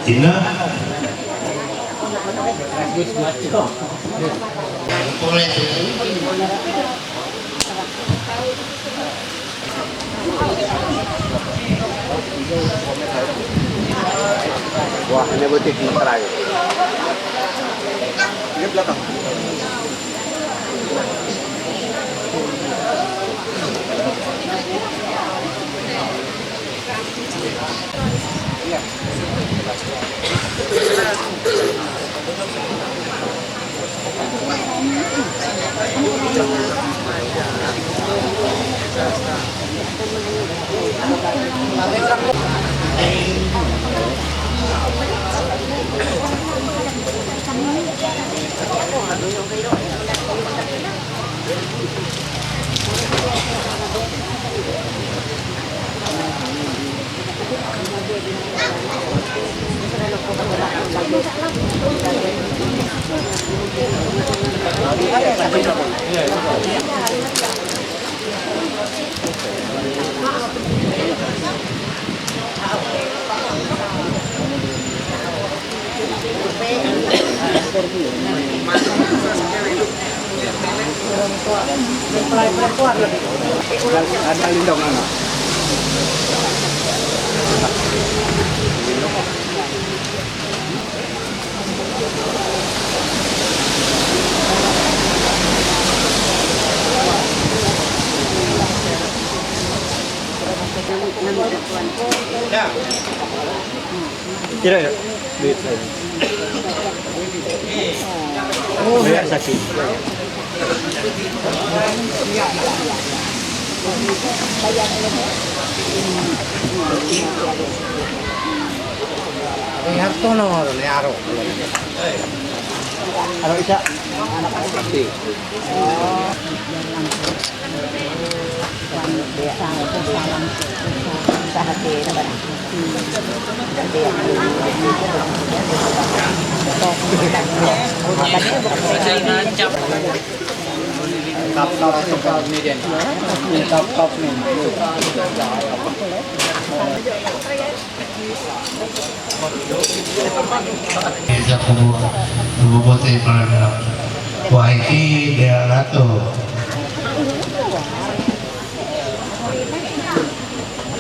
Ina. Boleh. Wah, ini butik terakhir. Ini belakang. Ada lindung anak. Ya. Kira ya. Duit saya. Oh, ya sakit. Lihat tuh nomor ni aro. Aro isa. Bisa kubu bote para wah ini dia lato.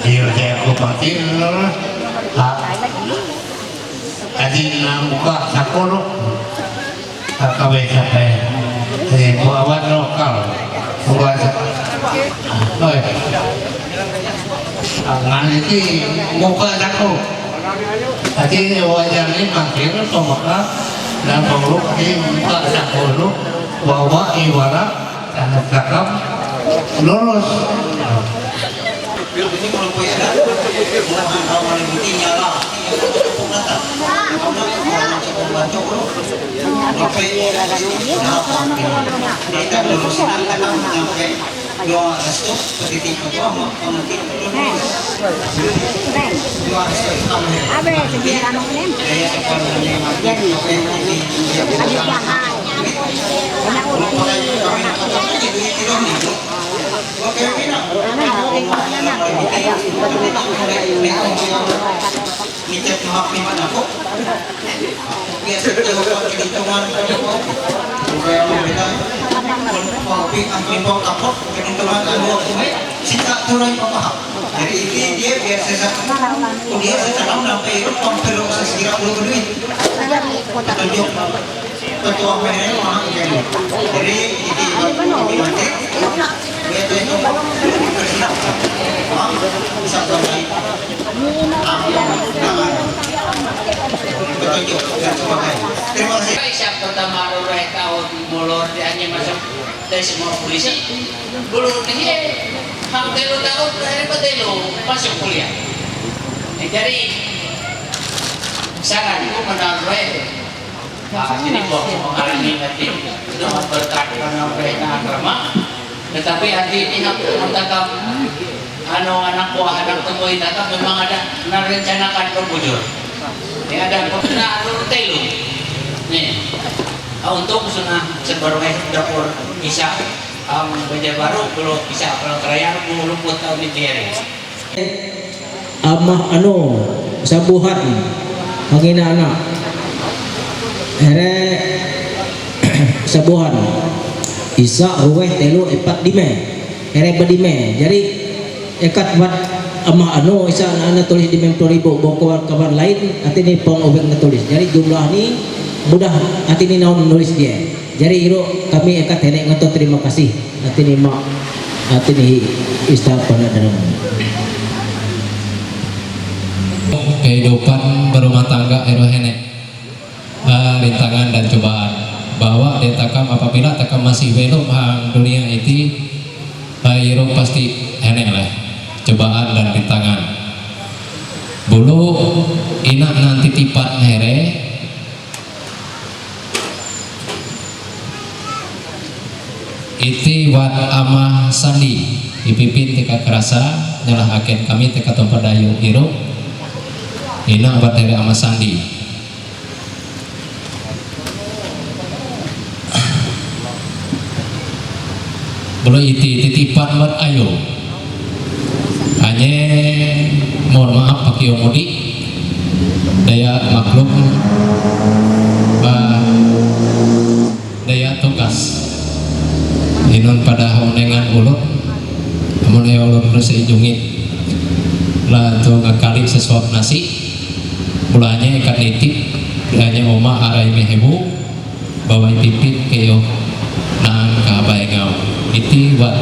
Iyo saya kupatin lah. Adin na muka sakono. Kakaway sampai buawan lokal. Buat oi. Ngan itu muka sako. Tadi wajar ini makin pemaka dan peluk di muka sakono bawa iwara dan kakam lurus. Ini kalau punya orang ini nyala, jadi ini dia biasa dia sekarang sampai kompero sekira 10 duit tunjuk ketua PNL orang jadi ini mati dia itu bisa sampai terima kasih. Siap pertama orang tahu molor dia hanya masuk dari semua polisi. Belum dia hampir 2 tahun dari Padelo masuk kuliah. Jadi saranku menurut ini kok orang ini nanti sudah berkat karena mereka agama, tetapi hati ini mentakam anak buah anak temui takam memang ada merencanakan pembujur. Ini ada pernah telu nih untuk sunah sebagai dapur Isya Banjar Baru belum bisa Palangkaraya luput tahun ini hari. Amah sabuhan mangina anak sabuhan isa ruweh telu epat dime badime jadi ekat buat amah isa anak tulis di memtoribo boko kawan lain artinya pong obeng tulis jadi jumlah ini mudah artinya naon nulis dia jadi iro kami ekat nenek ngotot terima kasih artinya mak artinya istighfar dalam kehidupan berumah tangga erohene rintangan dan cobaan bahwa detakam apabila takam masih belum hang dunia itu iro pasti enek lah cobaan dan rintangan bulu inak nanti tipat here iti wat amah sandi dipimpin tika kerasa nyalah agen kami tika tempat dayu iro ina buat dari ama sandi belum iti titipan buat ayo hanya mohon maaf pakai omodi daya maklum daya tugas inon pada honengan ulut namun ya ulut terus ijungin lah tuh ngakali sesuap nasi mulanya ikan nitip hanya oma arai mehebu bawa pipit keyo nang kabai ngau iti buat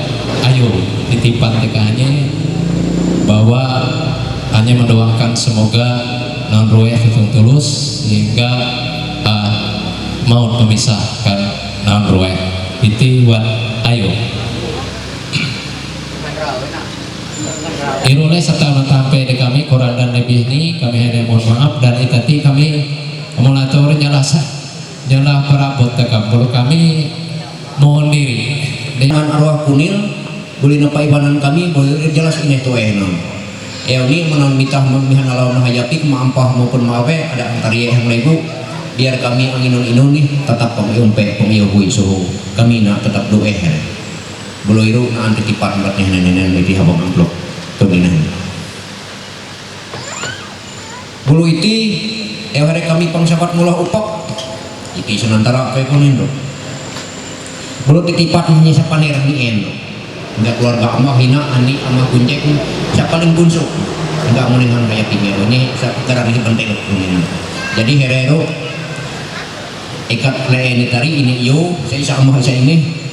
ayo titipan tekanya bahwa hanya mendoakan semoga non roeh hitung tulus sehingga mau memisahkan non roeh iti buat ayo irule setahun sampai di kami kurang dan lebih ini kami hanya mohon maaf dan itati kami mulator nyalah perabot tekam bulu kami mohon diri dengan arwah kunil boleh napa ibanan kami boleh jelas ini tuh enom ini menon mitah memihan alaun hayati kemaampah maupun mawe ada antara yang legu biar kami anginun nih tetap kami umpe pemiuhui suhu kami nak tetap doeh bulu iru na antitipan batnya nenek di habang amplop kemudian bulu iti hari kami pangsabat mulah upak iti senantara kayak kunin do bulu titipat menyisa paneran ni endo enggak keluarga amah hina ani amah kuncek siapa paling bunso enggak muningan kayak tinggal ini sekarang ini penting jadi herero ikat leeni tari ini yo saya amah saya ini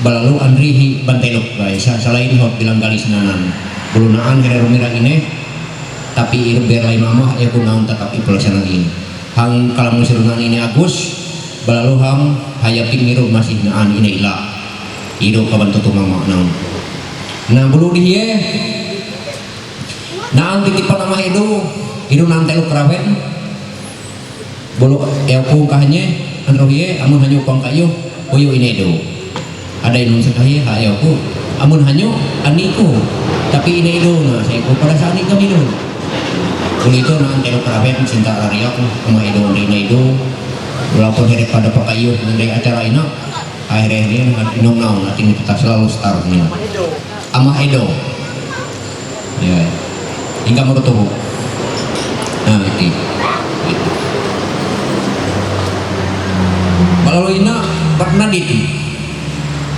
balalu andrihi bantelok guys selain hot bilang kali senanan bulunaan herero mira ini tapi biar lain mamah ya pun naon tetap pelaksanaan ini hang kalau musirunan ini Agus balalu hang hayapin miru masih naan ini ilah ido kawan tutu mama naon nah bulu dia naan titipan nama ido nanti lu kerawen bulu ya pungkahnya androhye amun hanya upang kayu uyu ini do ada inun sekali hayaku amun hanyo aniku tapi ini itu nah saya pada saat ini kami itu bulu itu nanti lu kerawen cinta lari aku sama ini itu walaupun daripada pakayu dari acara ini akhirnya inong naon nanti kita selalu start nih ama Edo ya hingga merutuh nah itu kalau ini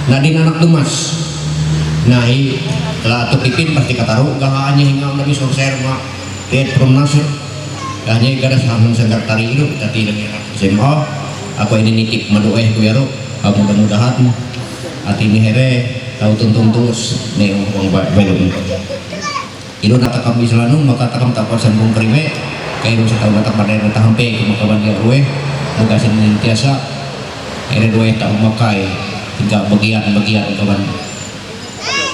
Nadin anak Dumas nah lah tuh pipin pasti kataruh gak hanya hingga nabi sorser mak lihat promnasir hanya gara saham sekretari itu tadi dengan SMA aku ini nitip madoeh ku yaro mudah-mudahan hati ini here tahu tuntung tulus nih uang belum itu nata kami selalu maka takam tak sambung kriwe kayak bisa tahu nata pada nata hampe kemakawan dia gue muka senantiasa here gue tak memakai tiga bagian kawan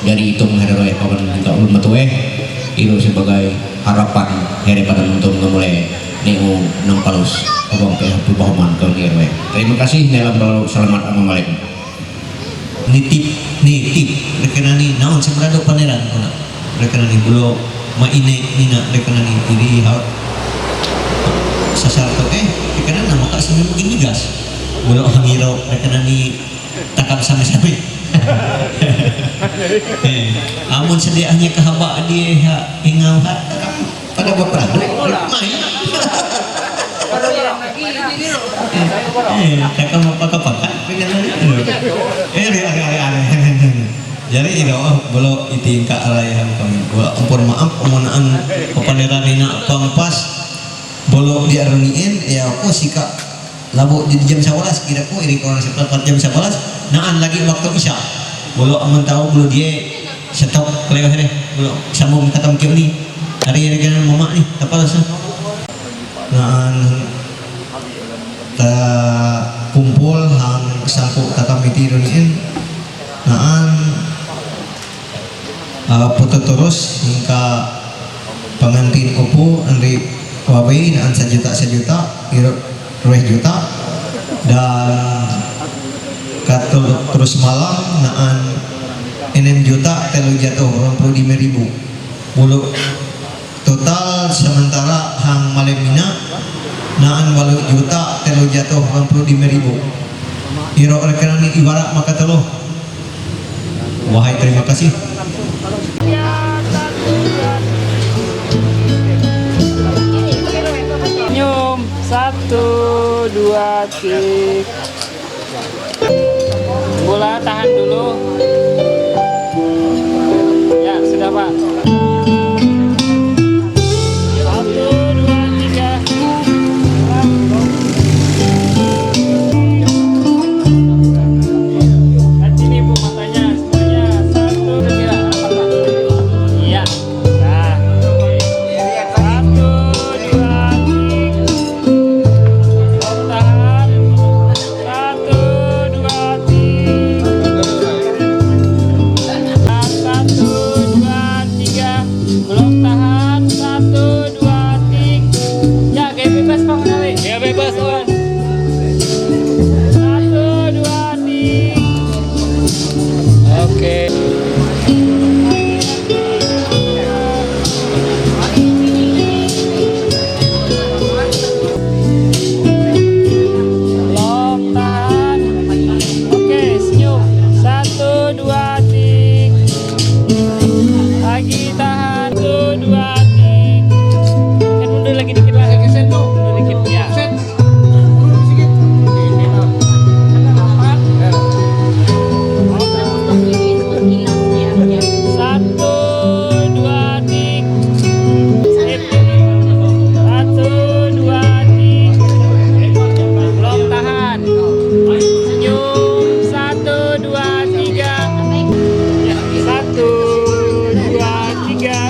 dari hitung here gue kawan tiga ulun matueh itu sebagai harapan here pada nonton mulai nih nang palus abang kayak perubahan kawan dia gue terima kasih dalam balalu selamat assalamualaikum nitip rekenani naon sebenarnya paneran kona rekenani bulo maine nina rekenani jadi hal sasar to rekenani nama kak sampai mungkin digas bulo hangiro rekenani takap sampai Amun sedianya kahaba dia ingauhat pada bapak main. Kakak mau pakai jadi itu bolo itingka arayahan kami gua ampun maaf omonaan papaneranina pangpas bolo diaruniin ya aku sika labu di jam 11 kira ku iri orang setelah jam 11 naan lagi waktu isya bolo amun tahu bolo dia stop kelewat deh bolo sambung katam kieu ni hari kan mama nih tapal naan ta kumpul hang sangku takamiti runiin naan puto terus hingga pengantin upu Andri Wabai naan sejuta rueh juta dan katul terus malam naan 6 juta telu jatuh 25.000 bulu total sementara hang malemina naan 8 juta telu jatuh 25.000 iro rekenan ibarat maka teluh wahai terima kasih. Senyum 1, 2, 3. Bola tahan dulu. Ya sudah Pak. 1, 2, 3. Lihat sini Bu matanya semuanya. 1, 2, 3. Iya. Nah. 1, 2, 3. Tahan. 1, 2, 3. Belum tahan. 1, 2, 3. Ya kayak bebas Pak Menali. Ya bebas Wan. 1, 2, 3. Oke. Belum tahan. Oke, senyum. 1, 2, 3. Lagi tahan. 1, 2, 3. Mundur lagi dikit lah. Mundur dikit ya. Satu, dua, tiga. Satu, dua, tiga. Belum tahan. Senyum. 1, 2, 3. 1, 2, 3.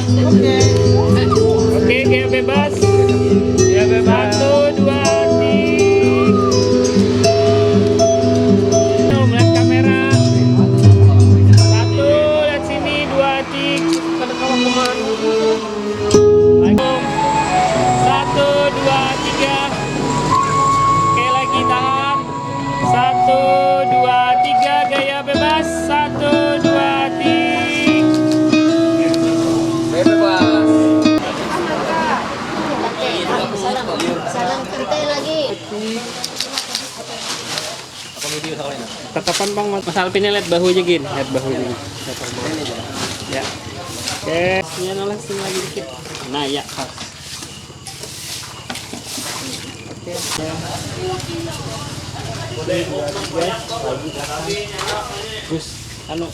Oke, kayak bebas. Ya bebas. 1, 2, 3. Lihat kamera. 1, lihat sini. 2, 3. Pada kawan teman. Lagi. 1, 2, 3. Oke, lagi tahan. 1, 2, 3. Gaya bebas. 1, 2, 3. Bebas. Salam kentai lagi. Tatapan Bang, Mas Alvin lihat bahunya gin, lihat bahunya. Ya. Oke, ini nolak sini lagi dikit. Nah, ya. Pas. Oke. Ya. Terus anu